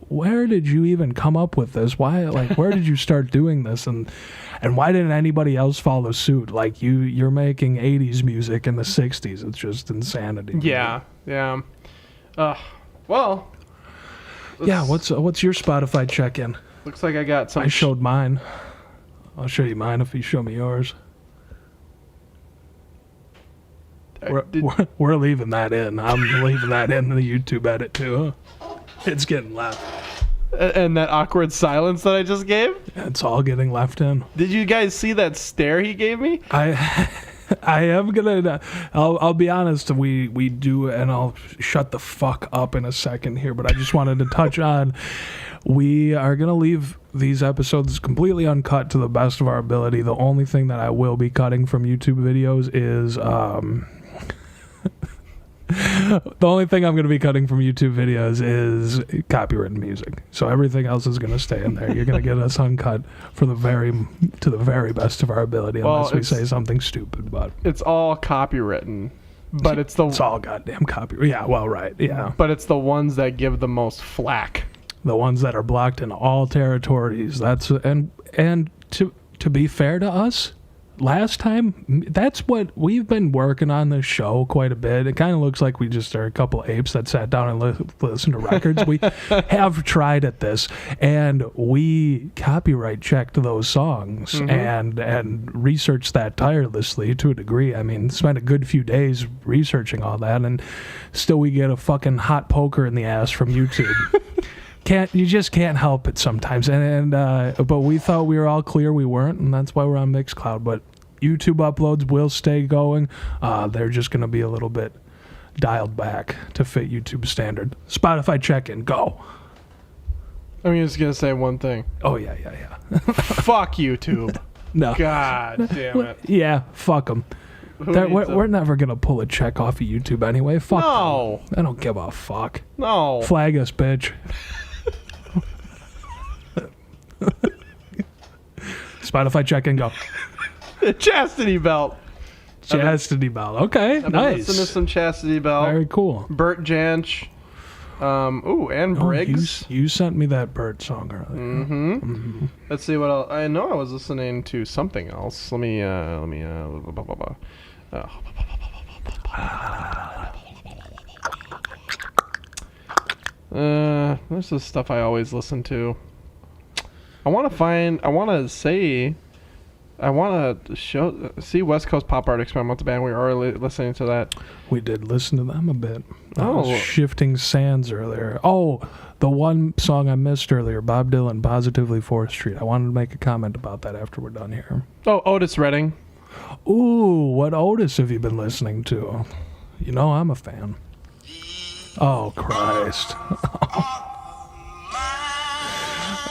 where did you even come up with this? Why, like, where did you start doing this? And why didn't anybody else follow suit? Like, you're making 80s music in the 60s. It's just insanity. Yeah. Well. Yeah, what's your Spotify check-in? Looks like I got some. I showed mine. I'll show you mine if you show me yours. We're leaving that in. I'm leaving that in the YouTube edit too. Huh? It's getting left. And that awkward silence that I just gave? It's all getting left in. Did you guys see that stare he gave me? I am gonna. I'll be honest. We do, and I'll shut the fuck up in a second here. But I just wanted to touch on. We are gonna leave these episodes completely uncut to the best of our ability. The only thing that I will be cutting from YouTube videos is the only thing I'm going to be cutting from YouTube videos is copyrighted music. So everything else is going to stay in there. You're going to get us uncut to the very best of our ability, unless we say something stupid. But it's all copywritten. But it's all goddamn copyright. Yeah, well, right. Yeah. But it's the ones that give the most flack. The ones that are blocked in all territories. That's and to be fair to us, last time, that's what we've been working on this show quite a bit. It kind of looks like we just are a couple apes that sat down and listened to records. We have tried at this, and we copyright checked those songs and researched that tirelessly to a degree. I mean, spent a good few days researching all that, and still we get a fucking hot poker in the ass from YouTube. You just can't help it sometimes, but we thought we were all clear, we weren't, and that's why we're on Mixcloud. But YouTube uploads will stay going. They're just going to be a little bit dialed back to fit YouTube standard. Spotify check-in, go. I'm just going to say one thing. Oh yeah. Fuck YouTube. No. God damn it. Yeah, fuck them. We're never going to pull a check off of YouTube anyway. Fuck them. I don't give a fuck. No. Flag us, bitch. Spotify check-in, go. Chastity Belt. Chastity Belt. Okay, nice. Listen to some Chastity Belt. Very cool. Bert Jansch. And Briggs. You sent me that Bert song earlier. Let's see what else. I know I was listening to something else. Let me. This is stuff I always listen to. I want to see West Coast Pop Art Experiment, the band. We were already listening to that. We did listen to them a bit. Shifting Sands earlier. Oh, the one song I missed earlier, Bob Dylan, Positively 4th Street. I wanted to make a comment about that after we're done here. Oh, Otis Redding. Ooh, what Otis have you been listening to? You know I'm a fan. Oh, Christ.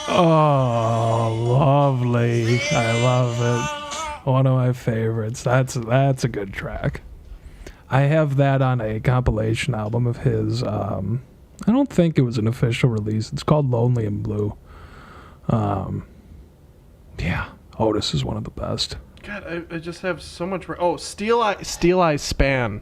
Oh, lovely. I love it. One of my favorites. That's a good track. I have that on a compilation album of his. I don't think it was an official release. It's called Lonely and Blue. Yeah, Otis is one of the best. God, I just have so much... Steel Eye Span.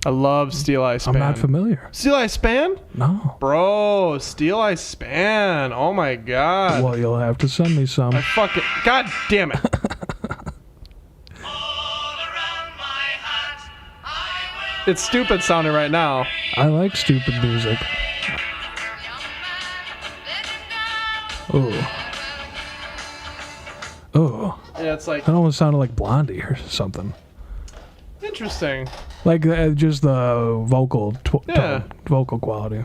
I love Steel Eye Span. I'm not familiar. Steel Eye Span? No. Bro, Steel Eye Span. Oh my god. Well, you'll have to send me some. I fucking... God damn it. It's stupid sounding right now. I like stupid music. Oh. Yeah, it's like... That almost sounded like Blondie or something. Interesting. Like just the vocal vocal quality.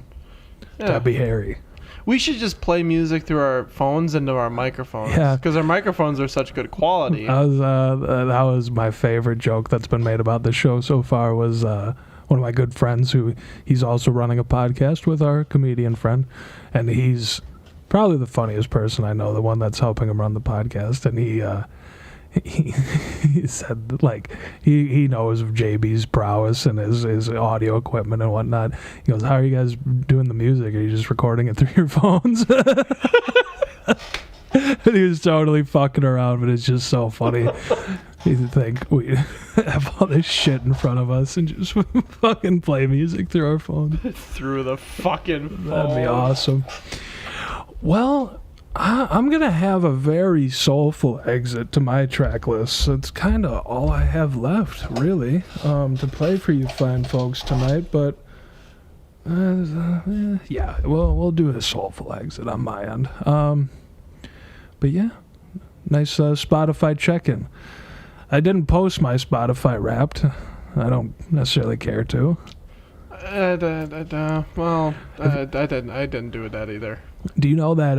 Yeah. That'd be hairy. We should just play music through our phones into our microphones. Yeah. Because our microphones are such good quality. That was my favorite joke that's been made about the show so far was one of my good friends he's also running a podcast with our comedian friend. And he's probably the funniest person I know, the one that's helping him run the podcast. And he said, like, he knows of JB's prowess and his audio equipment and whatnot. He goes, how are you guys doing the music? Are you just recording it through your phones? And he was totally fucking around, but it's just so funny. You think we have all this shit in front of us and just fucking play music through our phones. Through the fucking phone. That'd be awesome. Well... I'm going to have a very soulful exit to my track list. So it's kind of all I have left, really, to play for you fine folks tonight. But, yeah, we'll do a soulful exit on my end. But, yeah, nice Spotify check-in. I didn't post my Spotify Wrapped. I don't necessarily care to. I didn't do that either. Do you know that?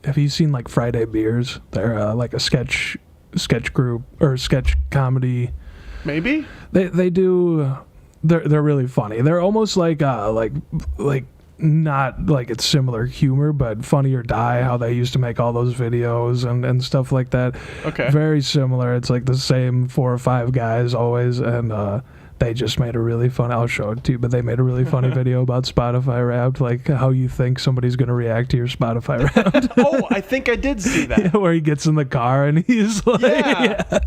Have you seen like Friday Beers? They're like a sketch group or sketch comedy. Maybe they do. They're really funny. They're almost like not like it's similar humor, but Funny or Die, how they used to make all those videos and stuff like that. Okay. Very similar. It's like the same 4 or 5 guys always, and they just made a really fun. I'll show it to you, but they made a really funny video about Spotify Wrapped, like how you think somebody's gonna react to your Spotify Wrapped. Oh, I think I did see that. Yeah, where he gets in the car and he's like, Yeah.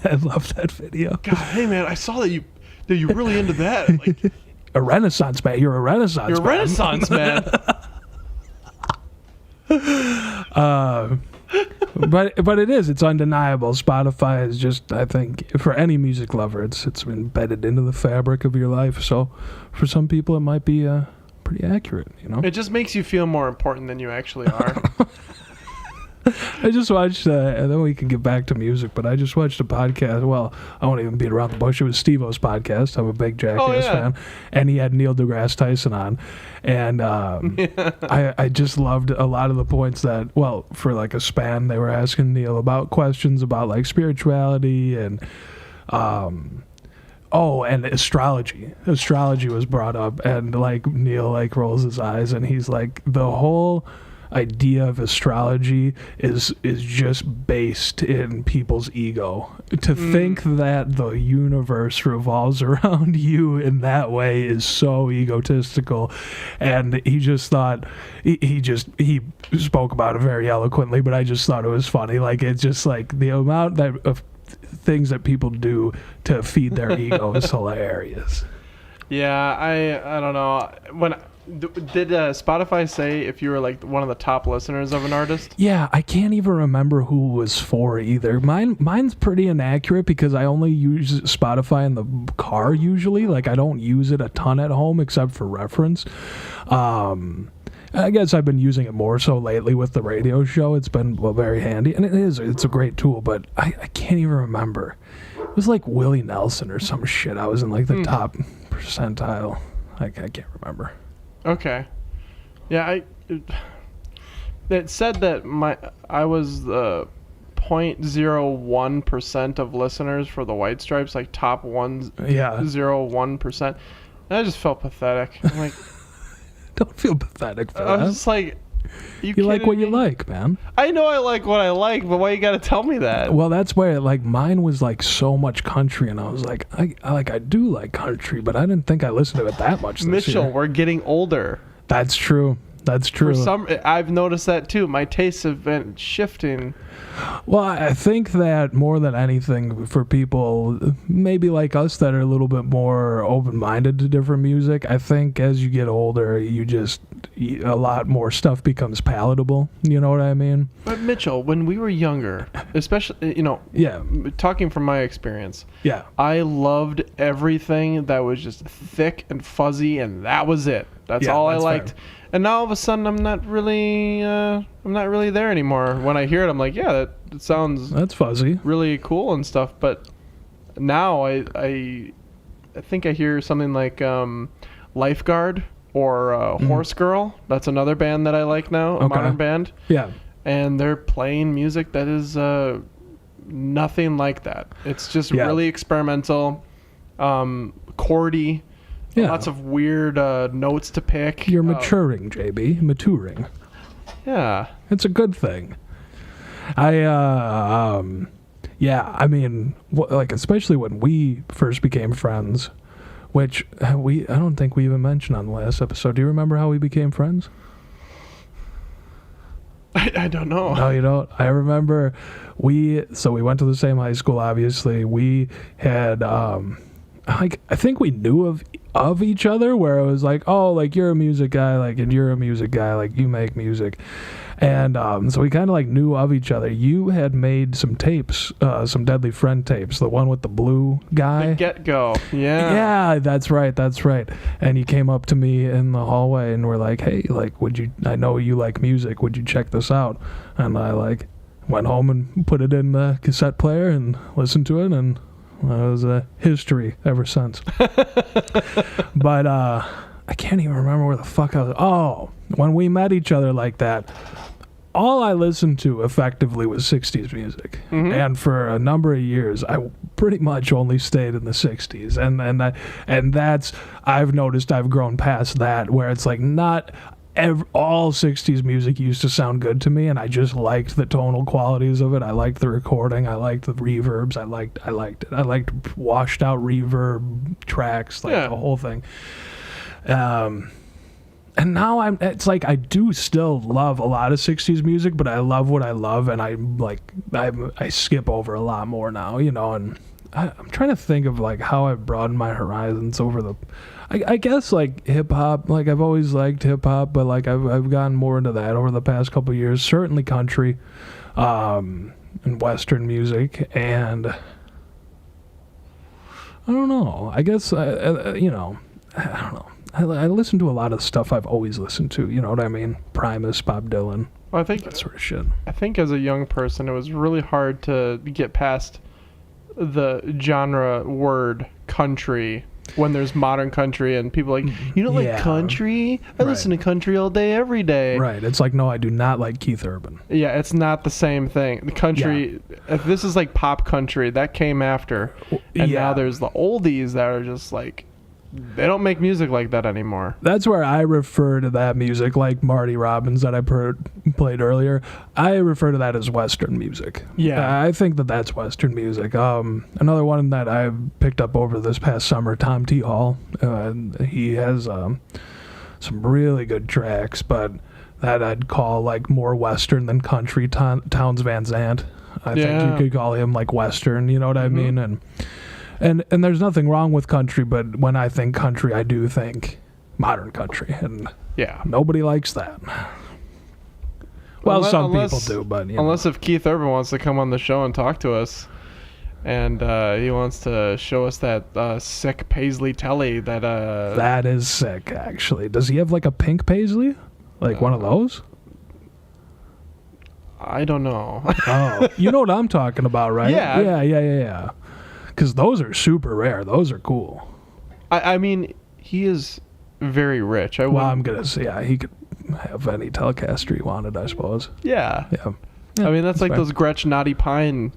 I love that video. God, hey man, I saw that you really into that. Like, a renaissance man. You're a renaissance you're a man. Renaissance man. But it is. It's undeniable. Spotify is just, I think, for any music lover, it's embedded into the fabric of your life. So for some people, it might be pretty accurate, you know? It just makes you feel more important than you actually are. I just watched, and then we can get back to music, but I just watched a podcast. Well, I won't even beat around the bush. It was Steve-O's podcast. I'm a big Jackass fan. And he had Neil deGrasse Tyson on. And I just loved a lot of the points that, well, for like a span, they were asking Neil about questions about like spirituality and, and astrology. Astrology was brought up, and like Neil like rolls his eyes, and he's like, the whole idea of astrology is just based in people's ego. To think that the universe revolves around you in that way is so egotistical. And he just thought he spoke about it very eloquently, but I just thought it was funny. Like, it's just like the amount of things that people do to feed their ego is hilarious. Yeah, I don't know. Did Spotify say if you were like one of the top listeners of an artist? Yeah, I can't even remember who it was for either. Mine's pretty inaccurate because I only use Spotify in the car usually. Like, I don't use it a ton at home except for reference. I guess I've been using it more so lately with the radio show. It's been very handy, and it's a great tool, but I can't even remember. It was like Willie Nelson or some shit. I was in like the top percentile. I can't remember. Okay. Yeah, it said that I was the 0.01% of listeners for the White Stripes, like top 1.01%. And I just felt pathetic. I'm like, don't feel pathetic for that. I was just like, you like what me? you like, man. I know I like what I like, but why you gotta tell me that? Well, that's where like mine was like so much country, and I was like, I do like country, but I didn't think I listened to it that much this Mitchell, year. we're getting older. That's true. That's true. I've noticed that too. My tastes have been shifting. Well, I think that more than anything, for people maybe like us that are a little bit more open-minded to different music, I think as you get older, a lot more stuff becomes palatable. You know what I mean? But Mitchell, when we were younger, especially, talking from my experience, I loved everything that was just thick and fuzzy, and that was it. That's all I liked. Fair. And now all of a sudden, I'm not really there anymore. When I hear it, I'm like, yeah, that sounds that's fuzzy, really cool and stuff. But now I think I hear something like Lifeguard or Horse Girl. That's another band that I like now, a modern band. Yeah, and they're playing music that is nothing like that. It's just really experimental, chordy. Yeah. Lots of weird notes to pick. You're maturing, JB. Maturing. Yeah. It's a good thing. I mean, like, especially when we first became friends, which I don't think we even mentioned on the last episode. Do you remember how we became friends? I don't know. No, you don't? I remember we went to the same high school, obviously. We had, I think we knew of each other, where it was like, oh, like, you're a music guy, like, and you're a music guy, like, you make music. And so we kind of like knew of each other. You had made some tapes, some Deadly Friend tapes, the one with the blue guy. The Get-Go. Yeah. Yeah, that's right. And you came up to me in the hallway and were like, hey, like, I know you like music, would you check this out? And I like went home and put it in the cassette player and listened to it, and it was a history ever since. But I can't even remember where the fuck I was. Oh, when we met each other like that, all I listened to effectively was 60s music. And for a number of years, I pretty much only stayed in the 60s. And that's, I've noticed I've grown past that, where it's like not all 60s music used to sound good to me, and I just liked the tonal qualities of it. I liked the recording. I liked the reverbs. I liked it. I liked washed out reverb tracks, like the whole thing. And now it's like I do still love a lot of 60s music, but I love what I love, and I skip over a lot more now, you know, and I'm trying to think of like how I've broadened my horizons over the, I guess like hip hop, like I've always liked hip hop, but like I've gotten more into that over the past couple of years, certainly country, and Western music, and I don't know, I guess, you know, I don't know. I listen to a lot of stuff I've always listened to, you know what I mean? Primus, Bob Dylan, well, I think that sort of shit. I think as a young person, it was really hard to get past the genre word country when there's modern country and people like, you don't like country? I listen to country all day, every day. Right. It's like, no, I do not like Keith Urban. Yeah, it's not the same thing. The country, if this is like pop country, that came after. And now there's the oldies that are just like, they don't make music like that anymore. That's where I refer to that music, like Marty Robbins that I played earlier. I refer to that as Western music. Yeah. I think that's Western music. Another one that I've picked up over this past summer, Tom T. Hall. He has some really good tracks, but that I'd call like more Western than country. Townes Van Zandt. I think you could call him like Western, you know what I mean? And there's nothing wrong with country, but when I think country, I do think modern country, and nobody likes that. Well, some people do, but unless if Keith Urban wants to come on the show and talk to us, and he wants to show us that sick paisley telly that is sick, actually. Does he have like a pink paisley, like one of those? I don't know. Oh, you know what I'm talking about, right? Yeah. Because those are super rare. Those are cool. I mean, he is very rich. I'm going to say, he could have any Telecaster he wanted, I suppose. Yeah. I mean, that's like those Gretsch Naughty Pine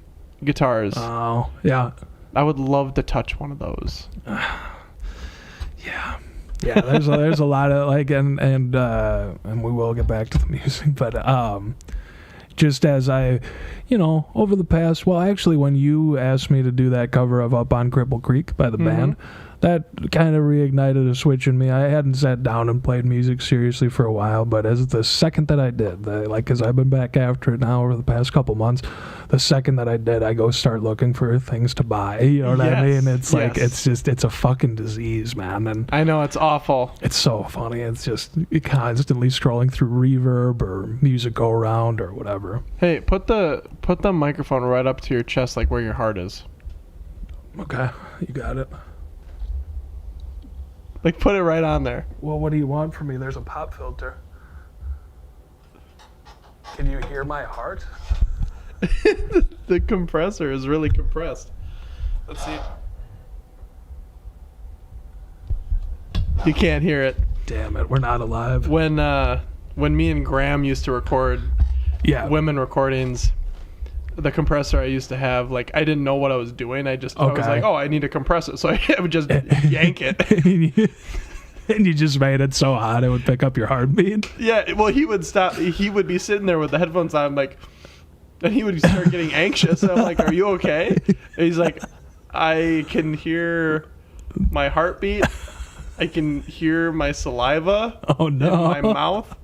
guitars. Oh, yeah. I would love to touch one of those. Yeah, there's a lot of, like, and we will get back to the music, but, just as I, you know, over the past, well, actually, when you asked me to do that cover of Up on Cripple Creek by the band, that kind of reignited a switch in me. I hadn't sat down and played music seriously for a while, but as the second that I did, because I've been back after it now over the past couple months, the second that I did, I go start looking for things to buy. You know what I mean? It's like, it's a fucking disease, man. And I know, it's awful. It's so funny. It's just constantly scrolling through Reverb or Music Go Around or whatever. Hey, put the microphone right up to your chest, like where your heart is. Okay, you got it. Like, put it right on there. Well, what do you want from me? There's a pop filter. Can you hear my heart? The compressor is really compressed. Let's see. You can't hear it. Damn it, we're not alive. When me and Graham used to record women recordings, the compressor I used to have, like, I didn't know what I was doing. I was like, oh, I need a compressor. So I would just yank it. And you just made it so hot it would pick up your heartbeat. Yeah, well, he would stop. He would be sitting there with the headphones on, like, and he would start getting anxious. And I'm like, are you okay? And he's like, I can hear my heartbeat. I can hear my saliva in my mouth.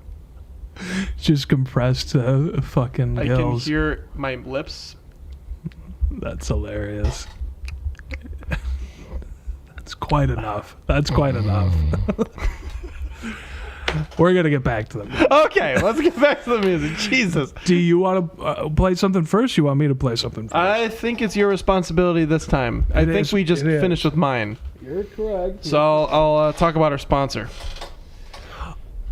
Just compressed to fucking gills. I can hear my lips. That's hilarious. That's quite enough. We're gonna get back to them. Okay, let's get back to the music. Jesus. Do you want to play something first? You want me to play something first? I think it's your responsibility this time. I think we just finished with mine. You're correct. So I'll talk about our sponsor.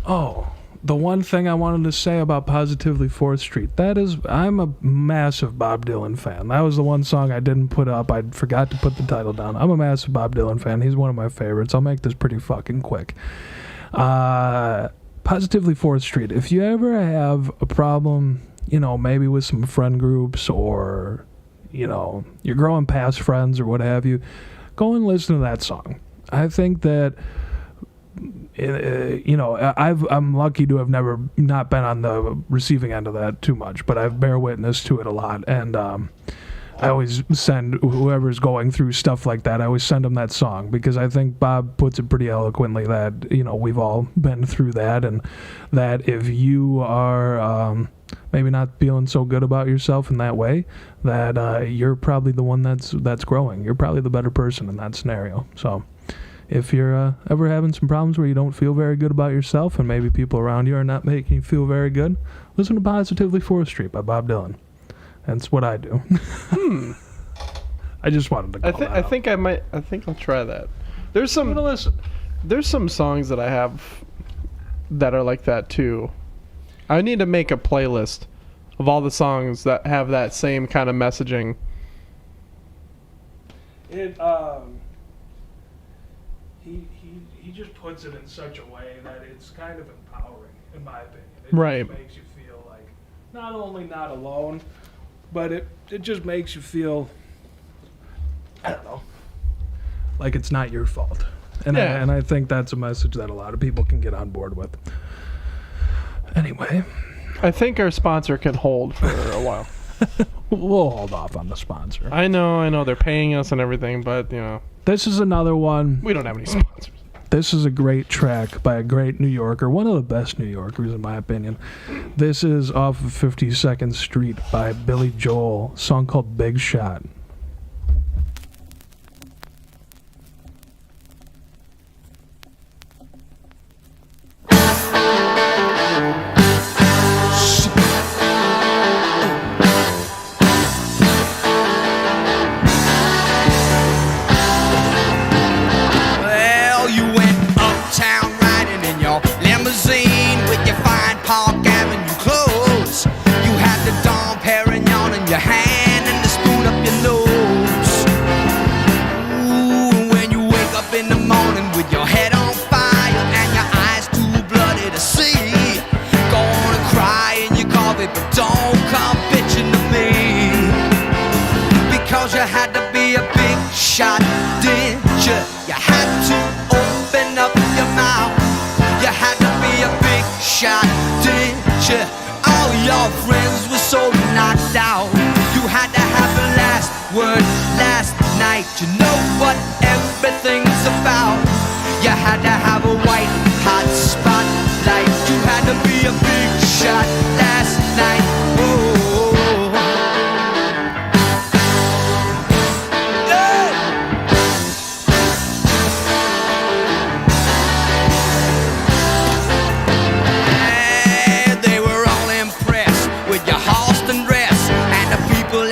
Oh, the one thing I wanted to say about Positively 4th Street, that is, I'm a massive Bob Dylan fan. That was the one song I didn't put up. I forgot to put the title down. I'm a massive Bob Dylan fan. He's one of my favorites. I'll make this pretty fucking quick. Positively 4th Street. If you ever have a problem, maybe with some friend groups or, you're growing past friends or what have you, go and listen to that song. I think that I'm lucky to have never not been on the receiving end of that too much, but I've bear witness to it a lot, and I always send whoever's going through stuff like that, I always send them that song, because I think Bob puts it pretty eloquently that we've all been through that, and that if you are maybe not feeling so good about yourself in that way, that you're probably the one that's growing. You're probably the better person in that scenario. So if you're ever having some problems where you don't feel very good about yourself, and maybe people around you are not making you feel very good, listen to Positively 4th Street by Bob Dylan. That's what I do. I just wanted to call that out. I think I'll try that. There's some songs that I have that are like that too. I need to make a playlist of all the songs that have that same kind of messaging. He just puts it in such a way that it's kind of empowering, in my opinion. It Right. just makes you feel like not only not alone, but it just makes you feel, I don't know, like it's not your fault. And Yeah. I think that's a message that a lot of people can get on board with. Anyway, I think our sponsor can hold for a while. we'll hold off on the sponsor. I know they're paying us and everything, but This is another one. we don't have any sponsors. This is a great track by a great New Yorker, one of the best New Yorkers in my opinion. This is off of 52nd Street by Billy Joel, a song called Big Shot. Well, you went uptown riding in your limousine with your fine Park Avenue clothes. You had the Dom Perignon in your hand and the spoon up your nose. Ooh, when you wake up in the morning with your head on fire and your eyes too bloody to see, gonna cry in your coffee, but don't come bitching to me, because you had to be a big shot, didn't you? You had to open up your mouth. You had to be a big shot, didn't you? All your friends were so knocked out. You had to have the last word last night. You know what everything's about. You had to have a white hot spotlight. You had to be a big shot last night. Oh.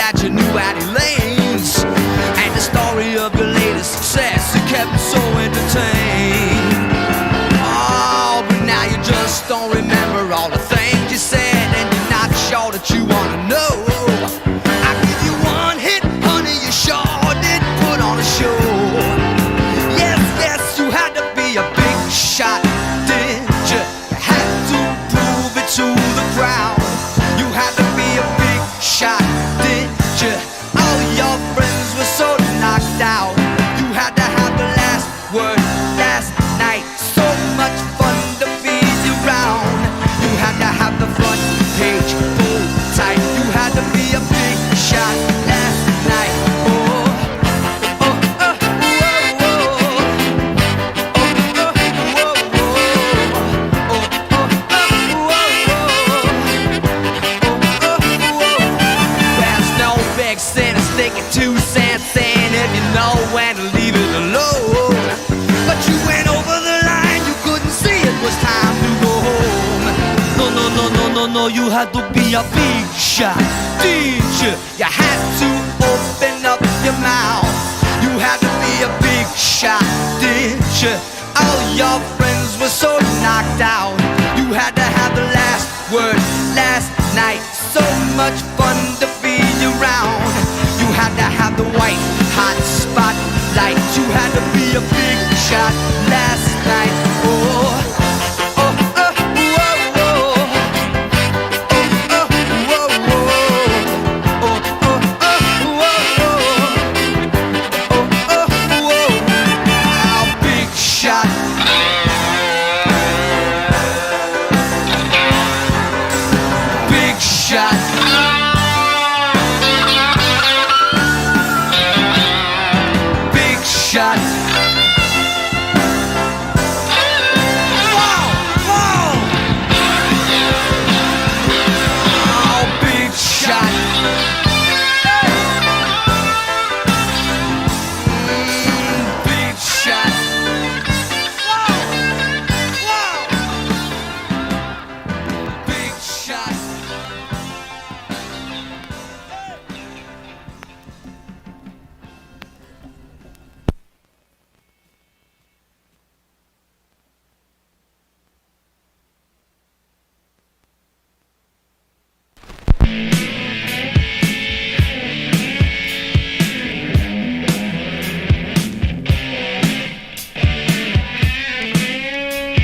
At your new alley lanes. had to be a big shot teacher. You had to open up your mouth. You had to be a big shot teacher. All your friends were so knocked out. You had to have the last word last night. So much fun to be around. You had to have the white hot spotlight. You had to be a big shot last night. Oh.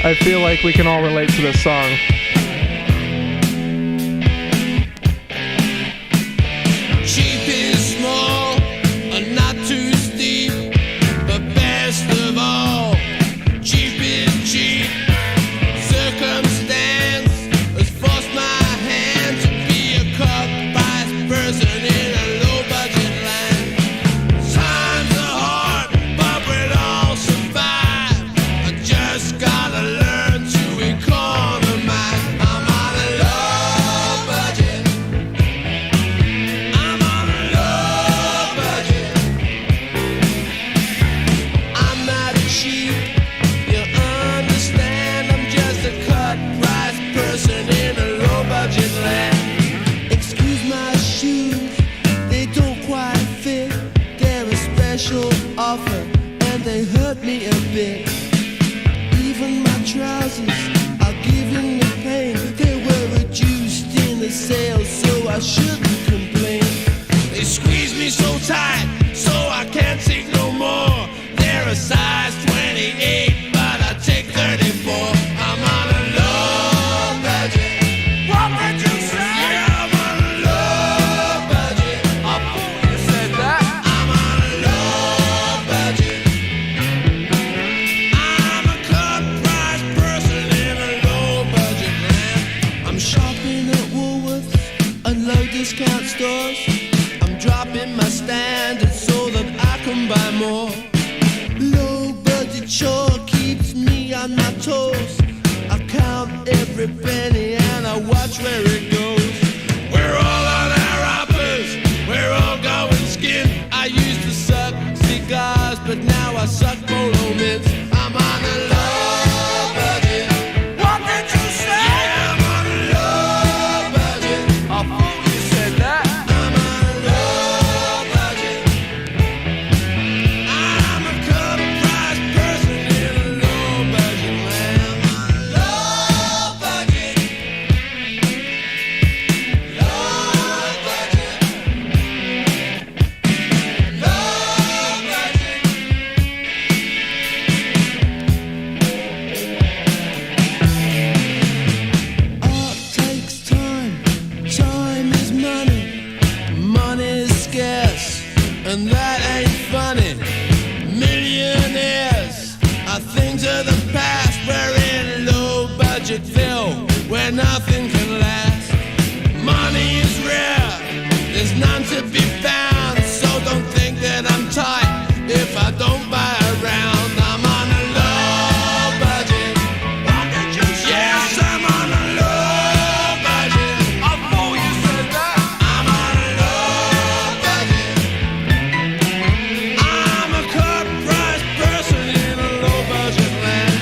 I feel like we can all relate to this song. Cheap is small and not too steep, but best of all, cheap is cheap. Circumstance has forced my hand to be a cut-price person in a low-budget land. Times are hard, but we'll all survive. I just gotta learn to economize. I'm on a low budget. I'm on a low budget. I'm not cheap, you understand. I'm just a cut-price person in a low-budget land. Excuse my shoes, they don't quite fit. They're a special offer and they hurt me a bit. Even my trousers are giving me pain. They were reduced in the sale, so I shouldn't complain. They squeeze me so tight, so I can't take no more. They're a size 28, but I take 34. I'm on a low budget. What would you say? I'm on a low budget. I thought you said that. I'm on a low budget. I'm a cut-price person in a low-budget land. I'm shopping at Woolworths and low-discount stores. I'm dropping my standards so that I can buy more. Low-budget sure keeps me on my toes. I count every penny and I watch where it goes. We're all on our uppers, we're all going skin. I used to suck cigars, but now I suck polo mints. I'm on a low budget. What did you say? Yeah, I'm on a low budget. I thought you said that. I'm on a low budget. I'm a cut-price person in a low-budget land. Low budget. Low budget. Low budget. Art takes time. Time is money. Money is scarce, and that ain't funny. Millionaires are things of the past. We're in low-budget Phil, where nothing can last. Money is rare, there's none to be found. So don't think that I'm tight if I don't buy around. I'm on a low budget. What did you say? Yes, I'm on a low budget. I thought you said that. I'm on a low budget. I'm a cut-price person in a low-budget land.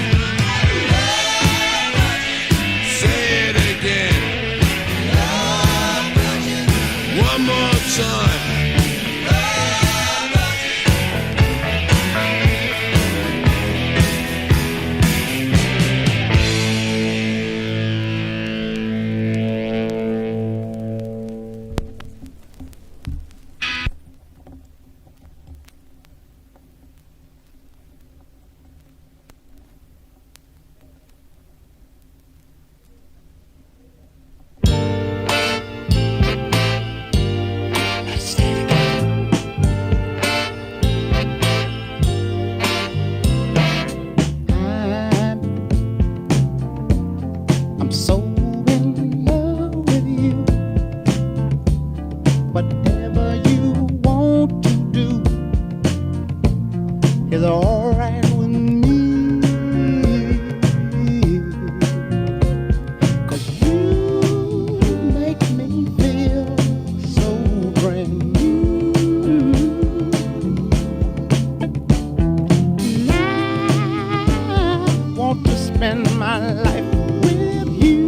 spend my life with you.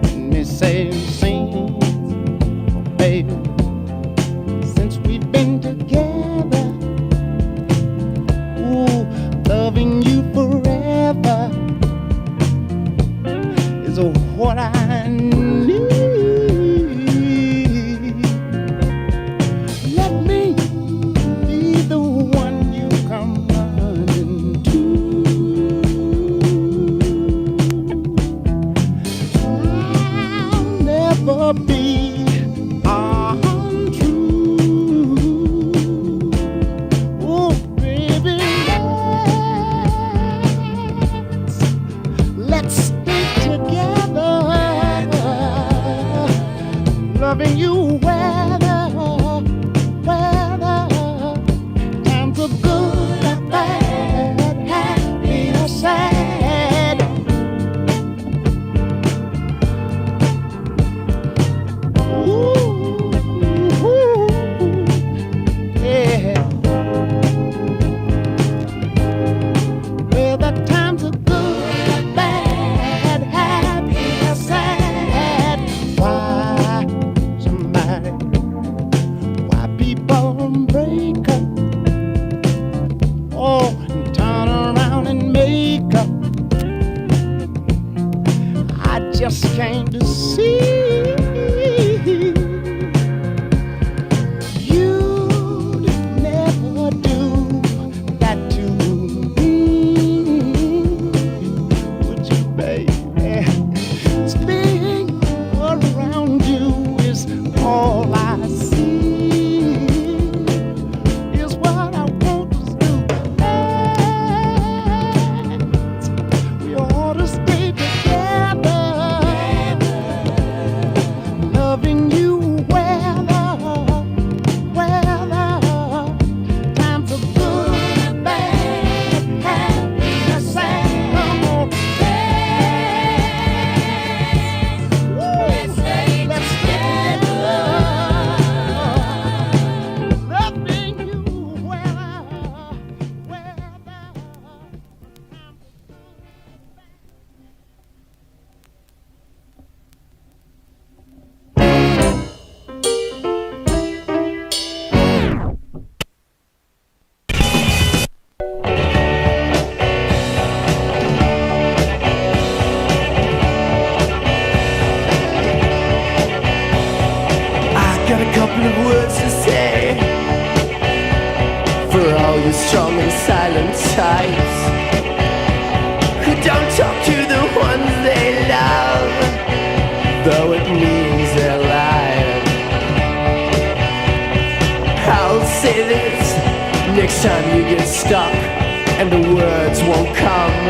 Let me say, sing, baby, since we've been together, ooh, loving you forever is what I need. Let me be the one you come running to. I'll never be untrue. Oh, baby, let's stay together, loving you weather, times are good or bad, happy or sad. Ooh, yeah. Well, the times are good or bad, happy or sad. Why people break up? Oh, and turn around and make up. I just came to see you'd never do that to me, would you, baby? Staying around you is all I see, is what I want to do. We ought to stay together, loving you weather, times are good, bad, happy or sad. Come on, let's stay together, loving you weather. I got a couple of words to say for all you strong and silent types who don't talk to the ones they love, though it means they're lying. I'll say this next time you get stuck and the words won't come.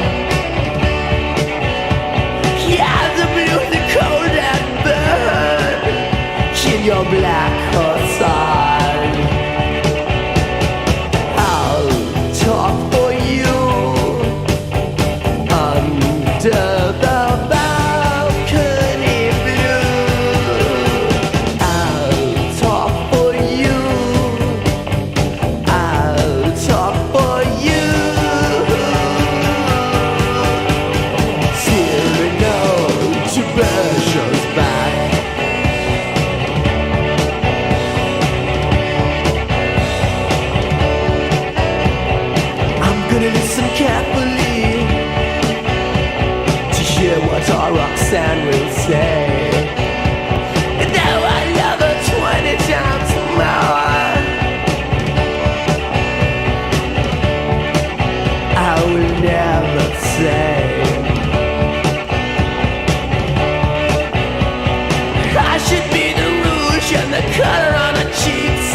Yeah, the blue, the cold and burn in your black horse side. I'll talk for you under the balcony blue. I'll talk for you. I'll talk for you. Cyrano to Berger's back. Listen carefully to hear what our Roxanne will say. And though I love her 20 times more, I will never say I should be the rouge and the color on her cheeks.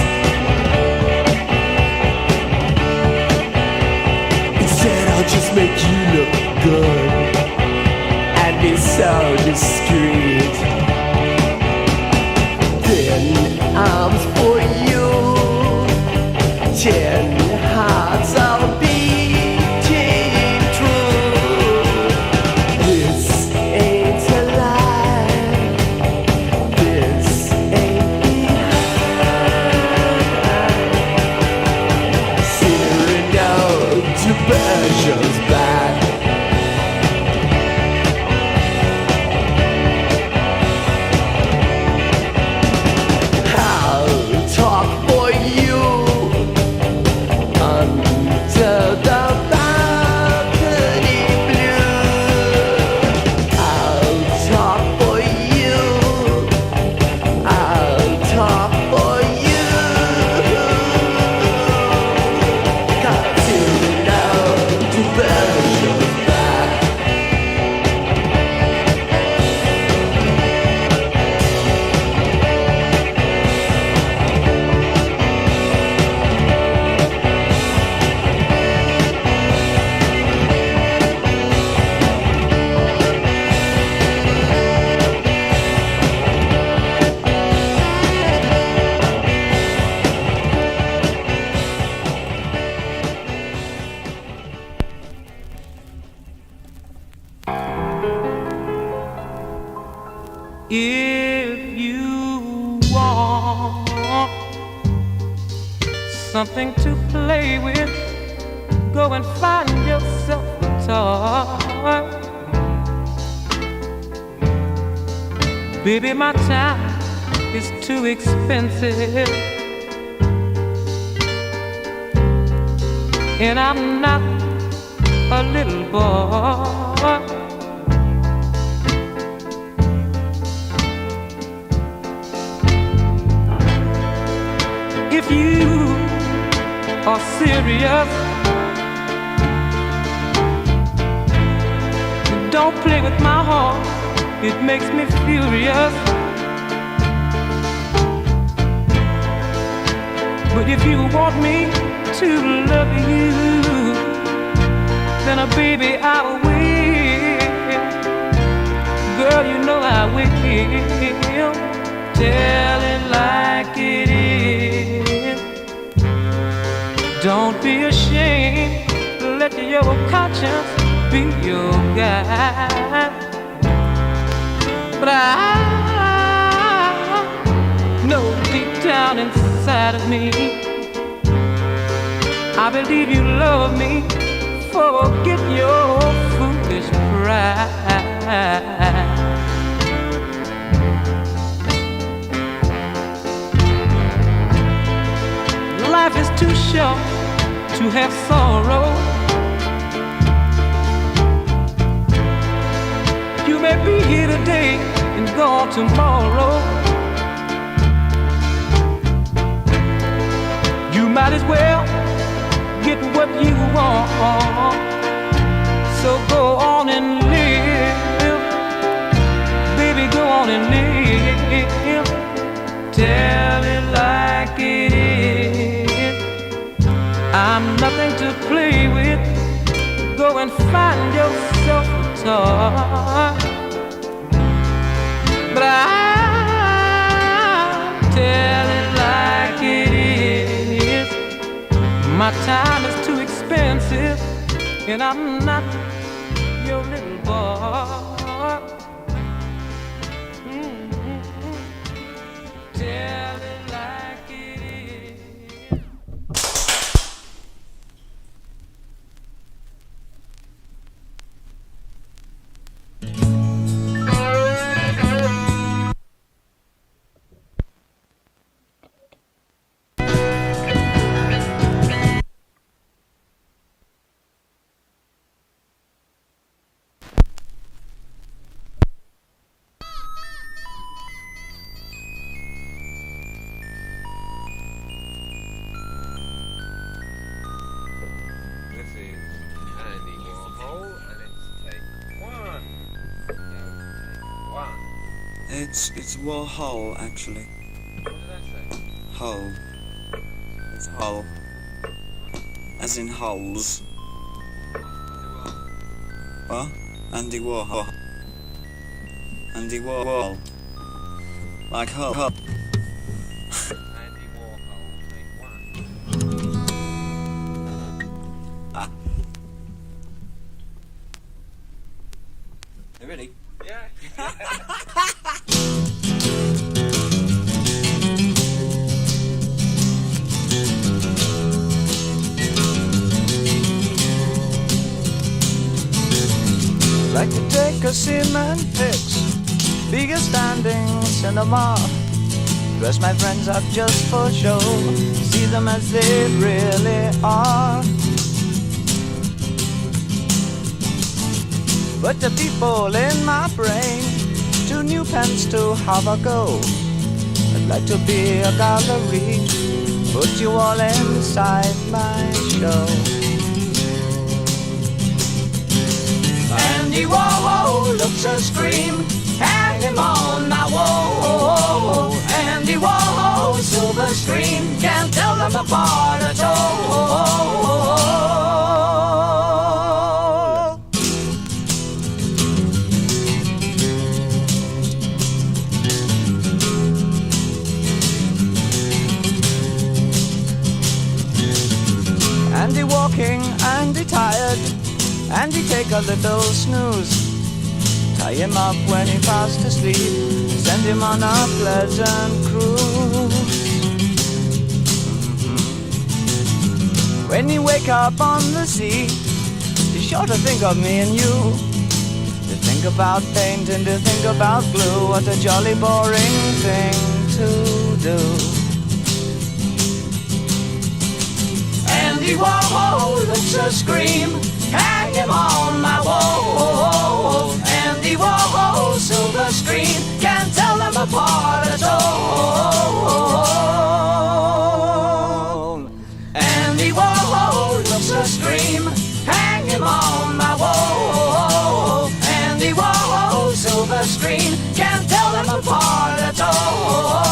I'll just make you look good and be so discreet. Then arms for you, 10 hearts are beating true. This ain't a lie, this ain't behind. Cyrano to Berger. If you want something to play with, go and find yourself a toy. Baby, my time is too expensive, and I'm not a little boy. If you are serious, don't play with my heart, it makes me furious. But if you want me to love you, then baby I will. Girl, you know I will. Tell it like it is. Don't be ashamed, let your conscience be your guide. But I know deep down inside of me, I believe you love me. Forget your foolish pride. Life is too short to have sorrow. You may be here today and gone tomorrow. You might as well get what you want. So go on and live, baby, go on and live. Tell it like it is. I'm nothing to play with. Go and find yourself a toy. But I tell it like it is. My time is too expensive, and I'm not your little boy. Tell it like it is. It's Warhol, actually. What did I say? Hole. It's hole. As in holes. What? Andy Warhol. Andy Warhol. Like hole. Andy Warhol, take one. Ah. You ready? Yeah. Like to take a cement pics, bigger standing cinema. Dress my friends up just for show, see them as they really are. But the people in my brain, 2 new pens to have a go. I'd like to be a gallery, put you all inside my show. Andy Warhol looks a scream, hang him on my wall. Andy Warhol, silver screen, can't tell them apart at all. Andy walking, Andy tired, Andy take a little snooze. tie him up when he fast asleep, send him on a pleasant cruise. When you wake up on the sea, be sure to think of me and you. To think about paint and to think about glue, what a jolly boring thing to do. Andy Warhol looks a scream, hang him on my wall. Andy Warhol, silver screen, can't tell them apart at all. Andy Warhol looks a scream, hang him on my wall. Andy Warhol, silver screen, can't tell them apart at all.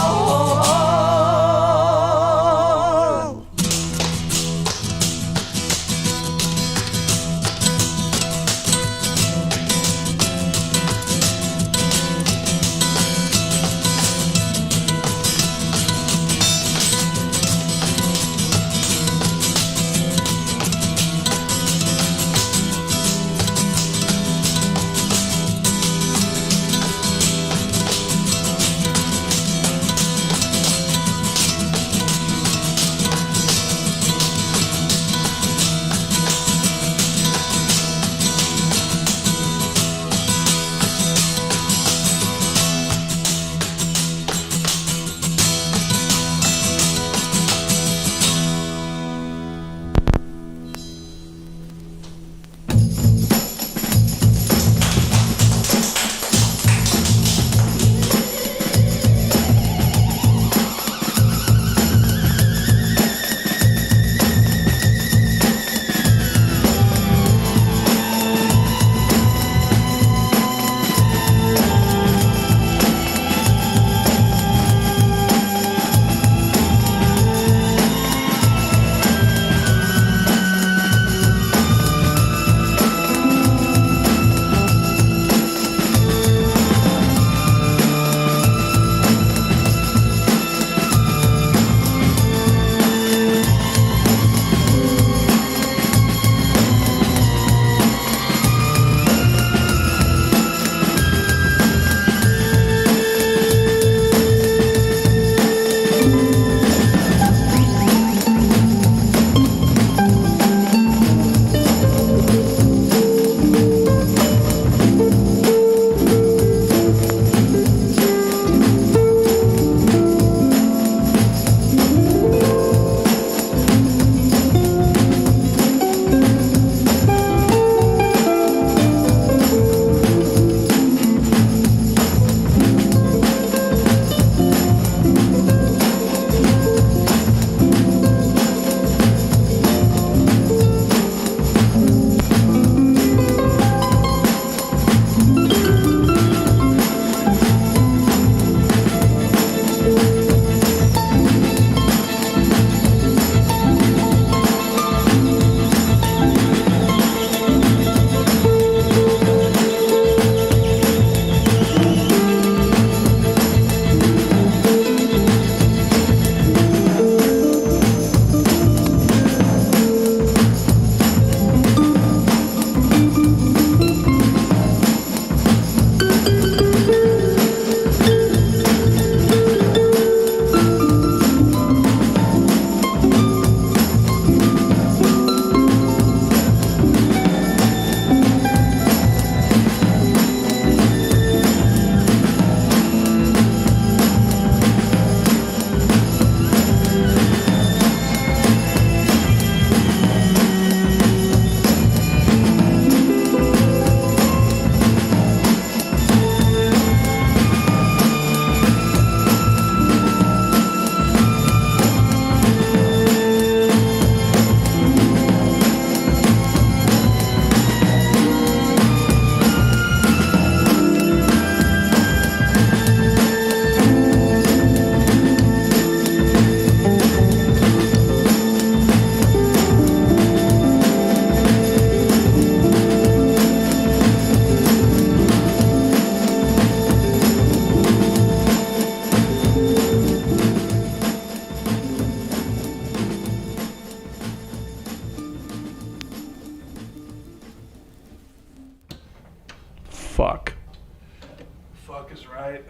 is right.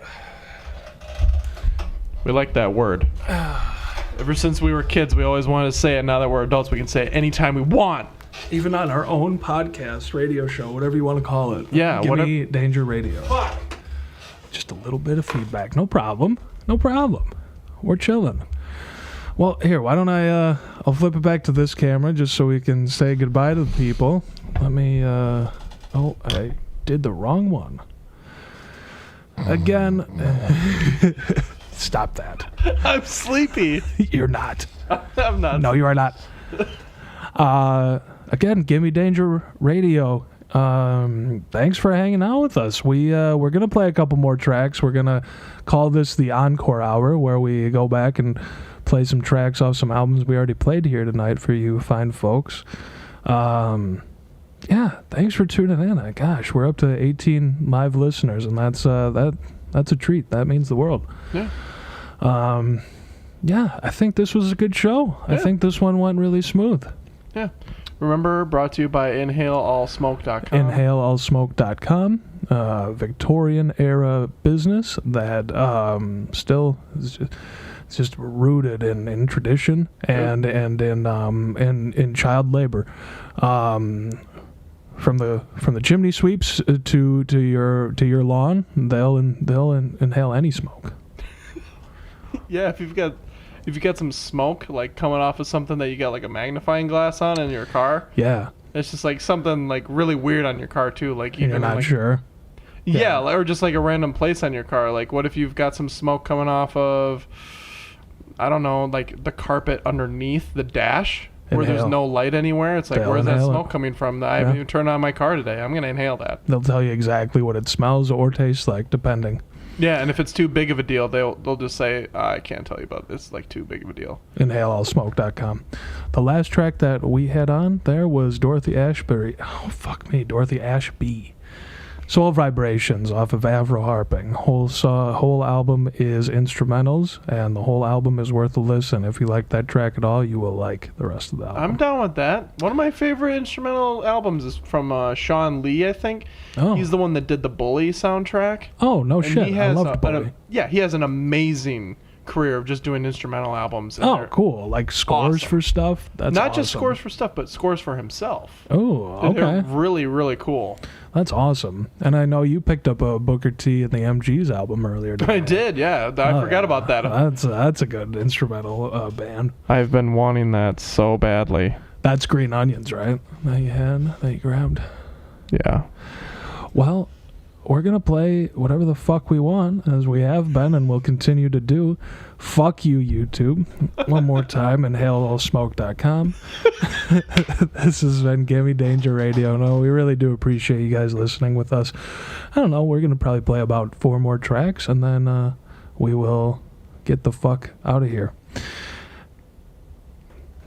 We like that word. Ever since we were kids, we always wanted to say it. Now that we're adults, we can say it anytime we want. Even on our own podcast, radio show, whatever you want to call it. Yeah, Gimme Danger Radio. Fuck. Just a little bit of feedback. No problem. No problem. We're chilling. Well, here, why don't I'll flip it back to this camera just so we can say goodbye to the people. Let me, oh, I did the wrong one. Again. Stop that. I'm sleepy. You're not. I'm not. No, you are not. Again, Gimme Danger Radio. Thanks for hanging out with us. We're gonna play a couple more tracks. We're gonna call this the Encore Hour, where we go back and play some tracks off some albums we already played here tonight for you fine folks. Yeah, thanks for tuning in. Gosh, we're up to 18 live listeners, and that's a treat. That means the world. Yeah. Yeah, I think this was a good show. Yeah. I think this one went really smooth. Yeah. Remember, brought to you by InhaleAllSmoke.com. InhaleAllSmoke.com. Victorian era business that still is just rooted in tradition and in child labor. From the chimney sweeps to your lawn, they'll inhale any smoke. Yeah, if you've got some smoke like coming off of something that you got like a magnifying glass on in your car. Yeah. It's just like something like really weird on your car too. Like You're not sure. Yeah, or just like a random place on your car. Like what if you've got some smoke coming off of, I don't know, like the carpet underneath the dash where there's no light anywhere. It's like, They'll where's that inhale smoke it. coming from? I haven't even turned on my car today. I'm going to inhale that. They'll tell you exactly what it smells or tastes like, depending. Yeah, and if it's too big of a deal, they'll just say, I can't tell you about this. It's like too big of a deal. InhaleAllSmoke.com. The last track that we had on there was Dorothy Ashby. Soul Vibrations off of Avro Harping. Whole album is instrumentals, and the whole album is worth a listen. If you like that track at all, you will like the rest of the album. I'm down with that. One of my favorite instrumental albums is from Sean Lee, I think. Oh. He's the one that did the Bully soundtrack. Oh, no And shit. He I has love Bully. he has an amazing career of just doing instrumental albums. And Oh, they're cool. Like scores awesome. for stuff? That's Not just awesome. scores for stuff, but scores for himself. Oh, And okay. They're really, really cool. That's awesome. And I know you picked up a Booker T and the MG's album earlier today. I did, yeah. I forgot about that. That's a good instrumental band. I've been wanting that so badly. That's Green Onions, right? That you grabbed. Yeah. Well, we're going to play whatever the fuck we want, as we have been and will continue to do. Fuck you, YouTube. One more time, InhaleAllSmoke.com. This has been Gimme Danger Radio. No, we really do appreciate you guys listening with us. I don't know, we're going to probably play about 4 more tracks, and then we will get the fuck out of here.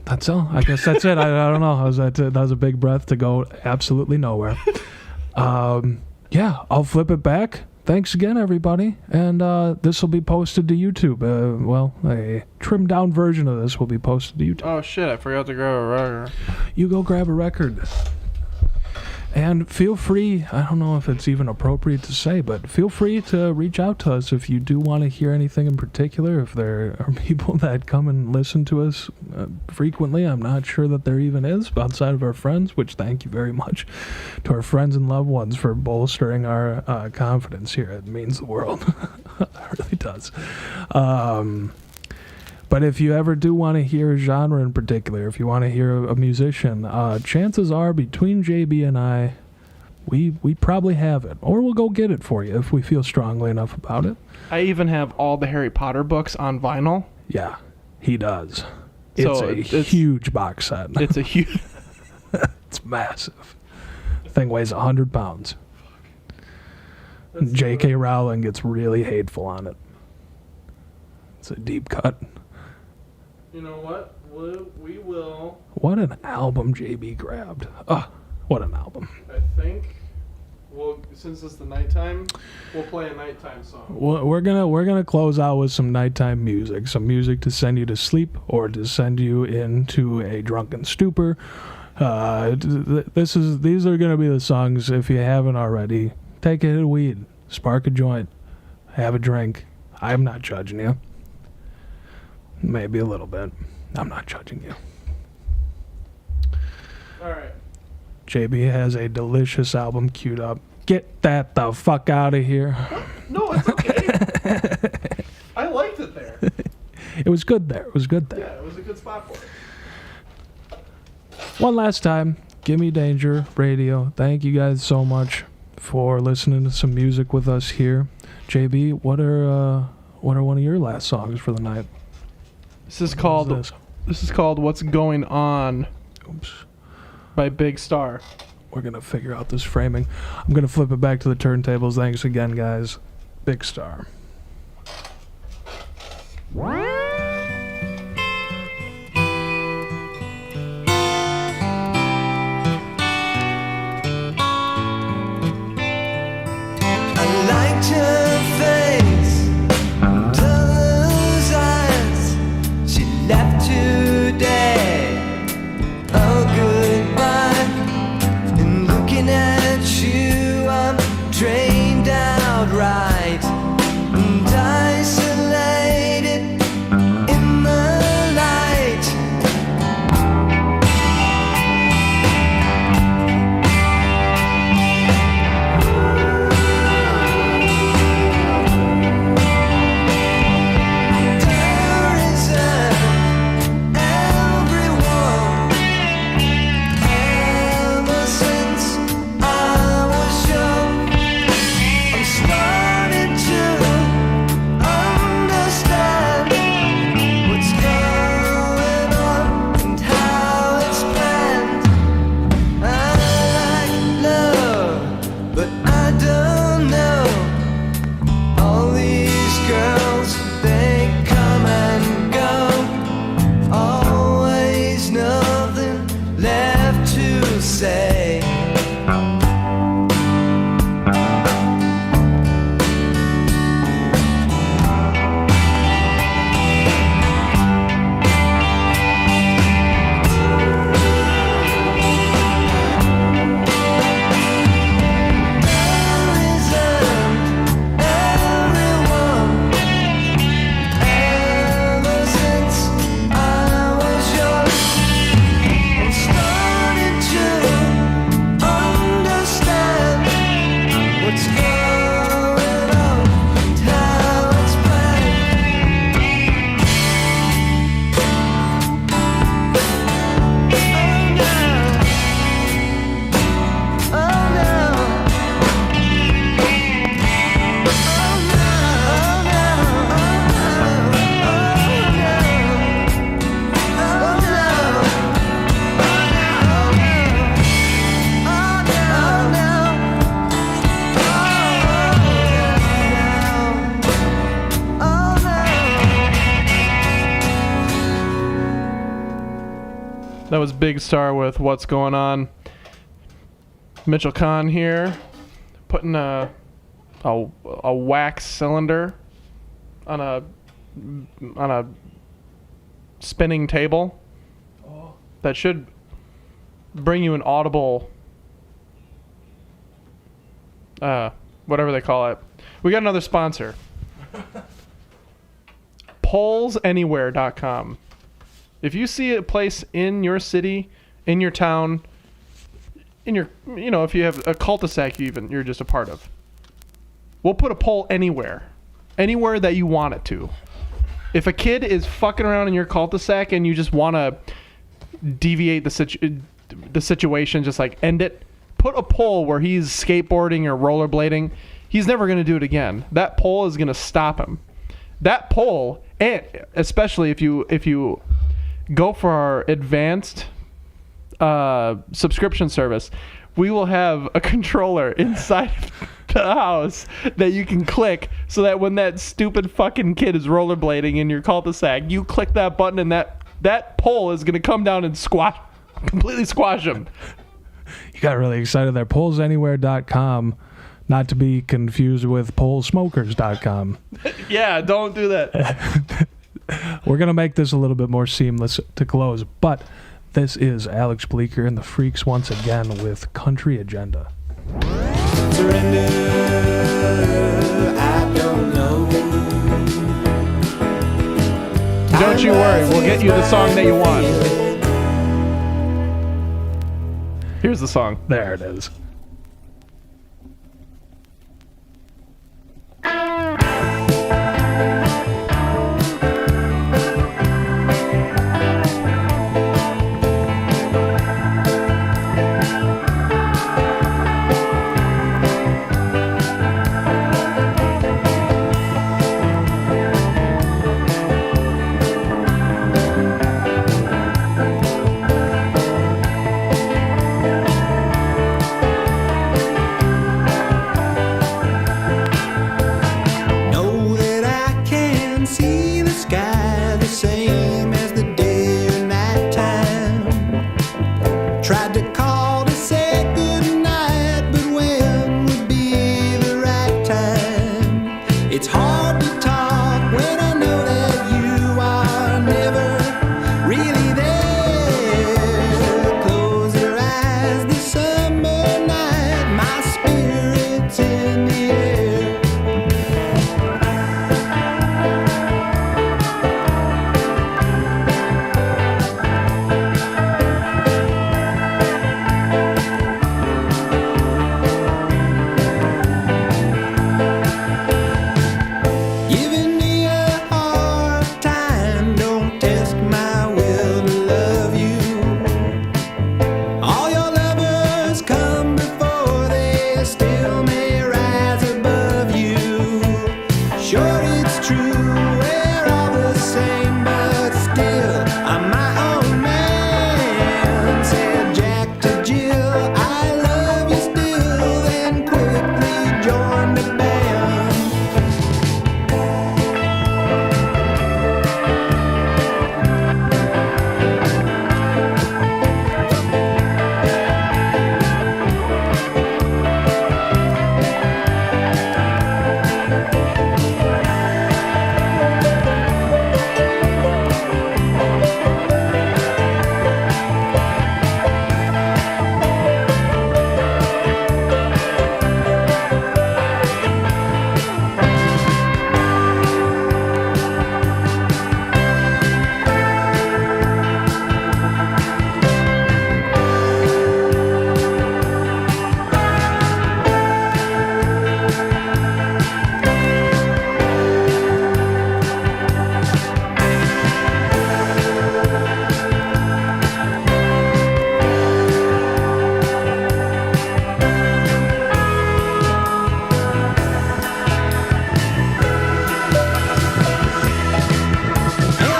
That's all. I guess that's it. I don't know. That was a big breath to go absolutely nowhere. Yeah, I'll flip it back. Thanks again, everybody. And this will be posted to YouTube. A trimmed down version of this will be posted to YouTube. Oh, shit. I forgot to grab a record. You go grab a record. And feel free, I don't know if it's even appropriate to say, but feel free to reach out to us if you do want to hear anything in particular. If there are people that come and listen to us frequently, I'm not sure that there even is outside of our friends, which thank you very much to our friends and loved ones for bolstering our confidence here. It means the world. It really does. But if you ever do want to hear a genre in particular, if you want to hear a musician, chances are between JB and I, we probably have it. Or we'll go get it for you if we feel strongly enough about it. I even have all the Harry Potter books on vinyl. Yeah, he does. So It's a huge box set. It's a huge... It's massive. The thing weighs 100 pounds. J.K. Rowling gets really hateful on it. It's a deep cut. You know what? We will... What an album JB grabbed. What an album. I think... Well, since it's the nighttime, we'll play a nighttime song. We're gonna close out with some nighttime music. Some music to send you to sleep or to send you into a drunken stupor. These are gonna be the songs, if you haven't already. Take a hit of weed. Spark a joint. have a drink. I'm not judging you. Maybe a little bit. I'm not judging you. All right. JB has a delicious album queued up. Get that the fuck out of here. No, it's okay. I liked it there. It was good there. It was good there. Yeah, it was a good spot for it. One last time, Gimme Danger Radio. Thank you guys so much for listening to some music with us here. JB, what are one of your last songs for the night? This is called What's Going On. Oops. By Big Star. We're gonna figure out this framing. I'm gonna flip it back to the turntables. Thanks again, guys. Big Star. I liked her face, those eyes. She left today. Oh, goodbye. And looking at you, I'm drained outright and isolated in the light. There isn't everyone. Ever since I was young, I'm starting to understand what's going on and how it's planned. I like love, but I don't know. All these girls, they come and go. Always nothing left to say. Ever since I was young, I'm starting to understand what's going on and how it's planned. Oh no. That was Big Star with What's Going On. Mitchell Kahn here, putting a wax cylinder on a spinning table. That should bring you an audible, whatever they call it. We got another sponsor. PollsAnywhere.com. If you see a place in your city, in your town, in your, if you have a cul-de-sac you're just a part of, we'll put a poll anywhere that you want it to. If a kid is fucking around in your cul-de-sac and you just want to deviate the situation, just like end it, put a poll where he's skateboarding or rollerblading. He's never going to do it again. That poll is going to stop him. That poll, and especially if you go for our advanced subscription service, we will have a controller inside the house that you can click so that when that stupid fucking kid is rollerblading in your cul-de-sac, you click that button and that pole is going to come down and completely squash him. You got really excited there. Pollsanywhere.com, not to be confused with pollsmokers.com. Yeah, don't do that. We're going to make this a little bit more seamless to close, but this is Alex Bleeker and the Freaks once again with Country Agenda. Surrender, I don't know. Don't you worry. We'll get you the song that you want. Here's the song. There it is. Know that I can see the sky the same as the day or night time. Tried to call to say goodnight, but when would be the right time? It's hard to talk when I know that you are never really there. Close your eyes this summer night, my spirit's in the air. Giving me a hard time, don't test my will to love you. All your lovers come before, they still may rise above you. Sure, it's true, we're all the same, but still, I'm my own man. Said Jack to Jill, I love you still, then quickly joined the band.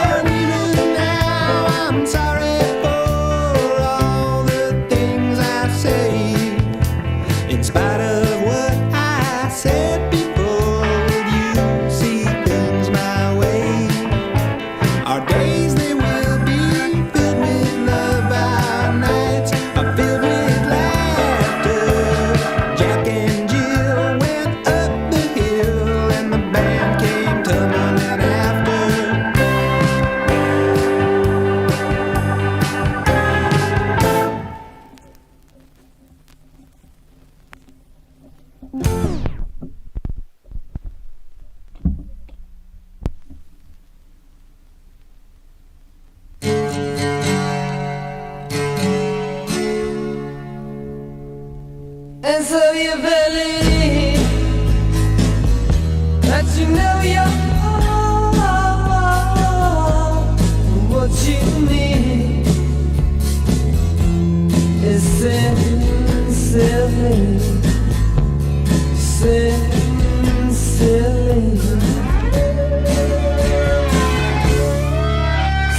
And even now, I'm sorry for all the things I say. In spite of what I said before, you see things my way. Our days, they will be filled with love. Our nights are filled with laughter. Jack and Jill went up the hill, and the band came tumbling after. And so you believe that you know you're all what you need is sincerely, sincerely.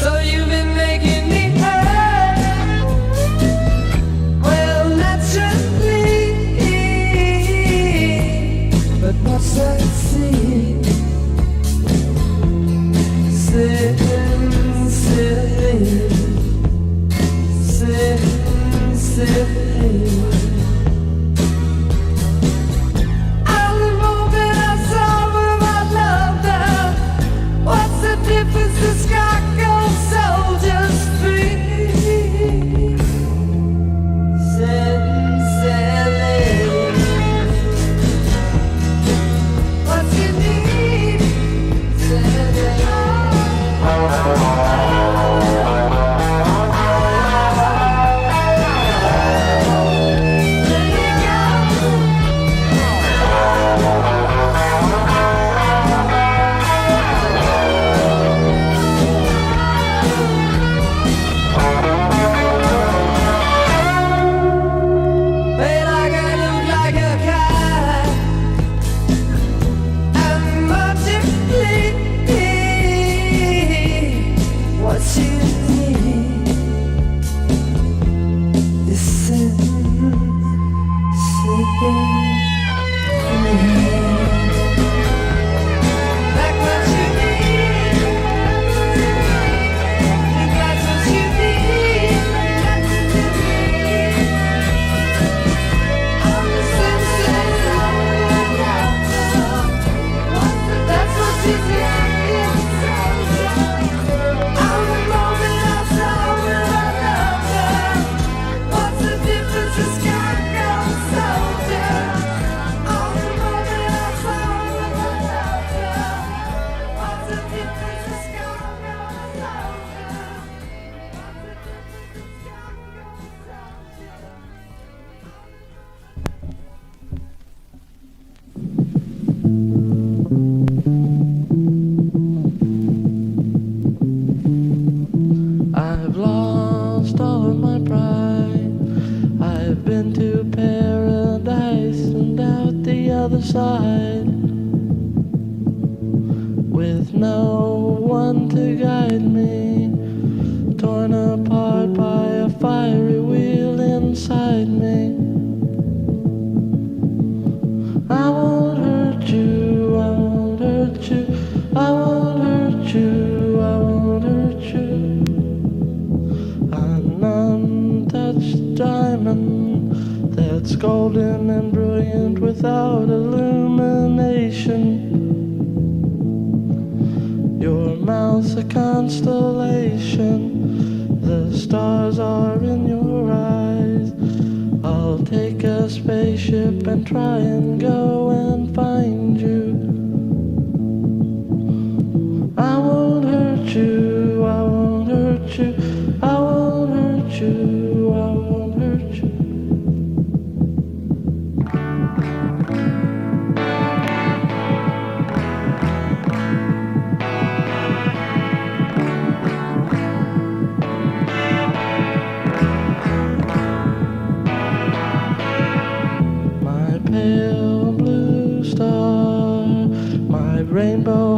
So you've been making me hurt. Well, naturally, but what's that seed? Sincerely, sincerely. All the moment I saw where my love down. What's the difference? The sky goes soldiers free. Sincerely. What you need, sincerely. I've been to paradise and out the other side, with no one to guide me, torn apart by a fiery wheel inside me. I won't hurt you, I won't hurt you, I won't hurt you, I won't hurt you. An untouched diamond that's golden and brilliant without illumination. Your mouth's a constellation, the stars are in your eyes. I'll take a spaceship and try and go and find you. I won't hurt you, I won't hurt you, I won't hurt you, I won't hurt you. My pale blue star, my rainbow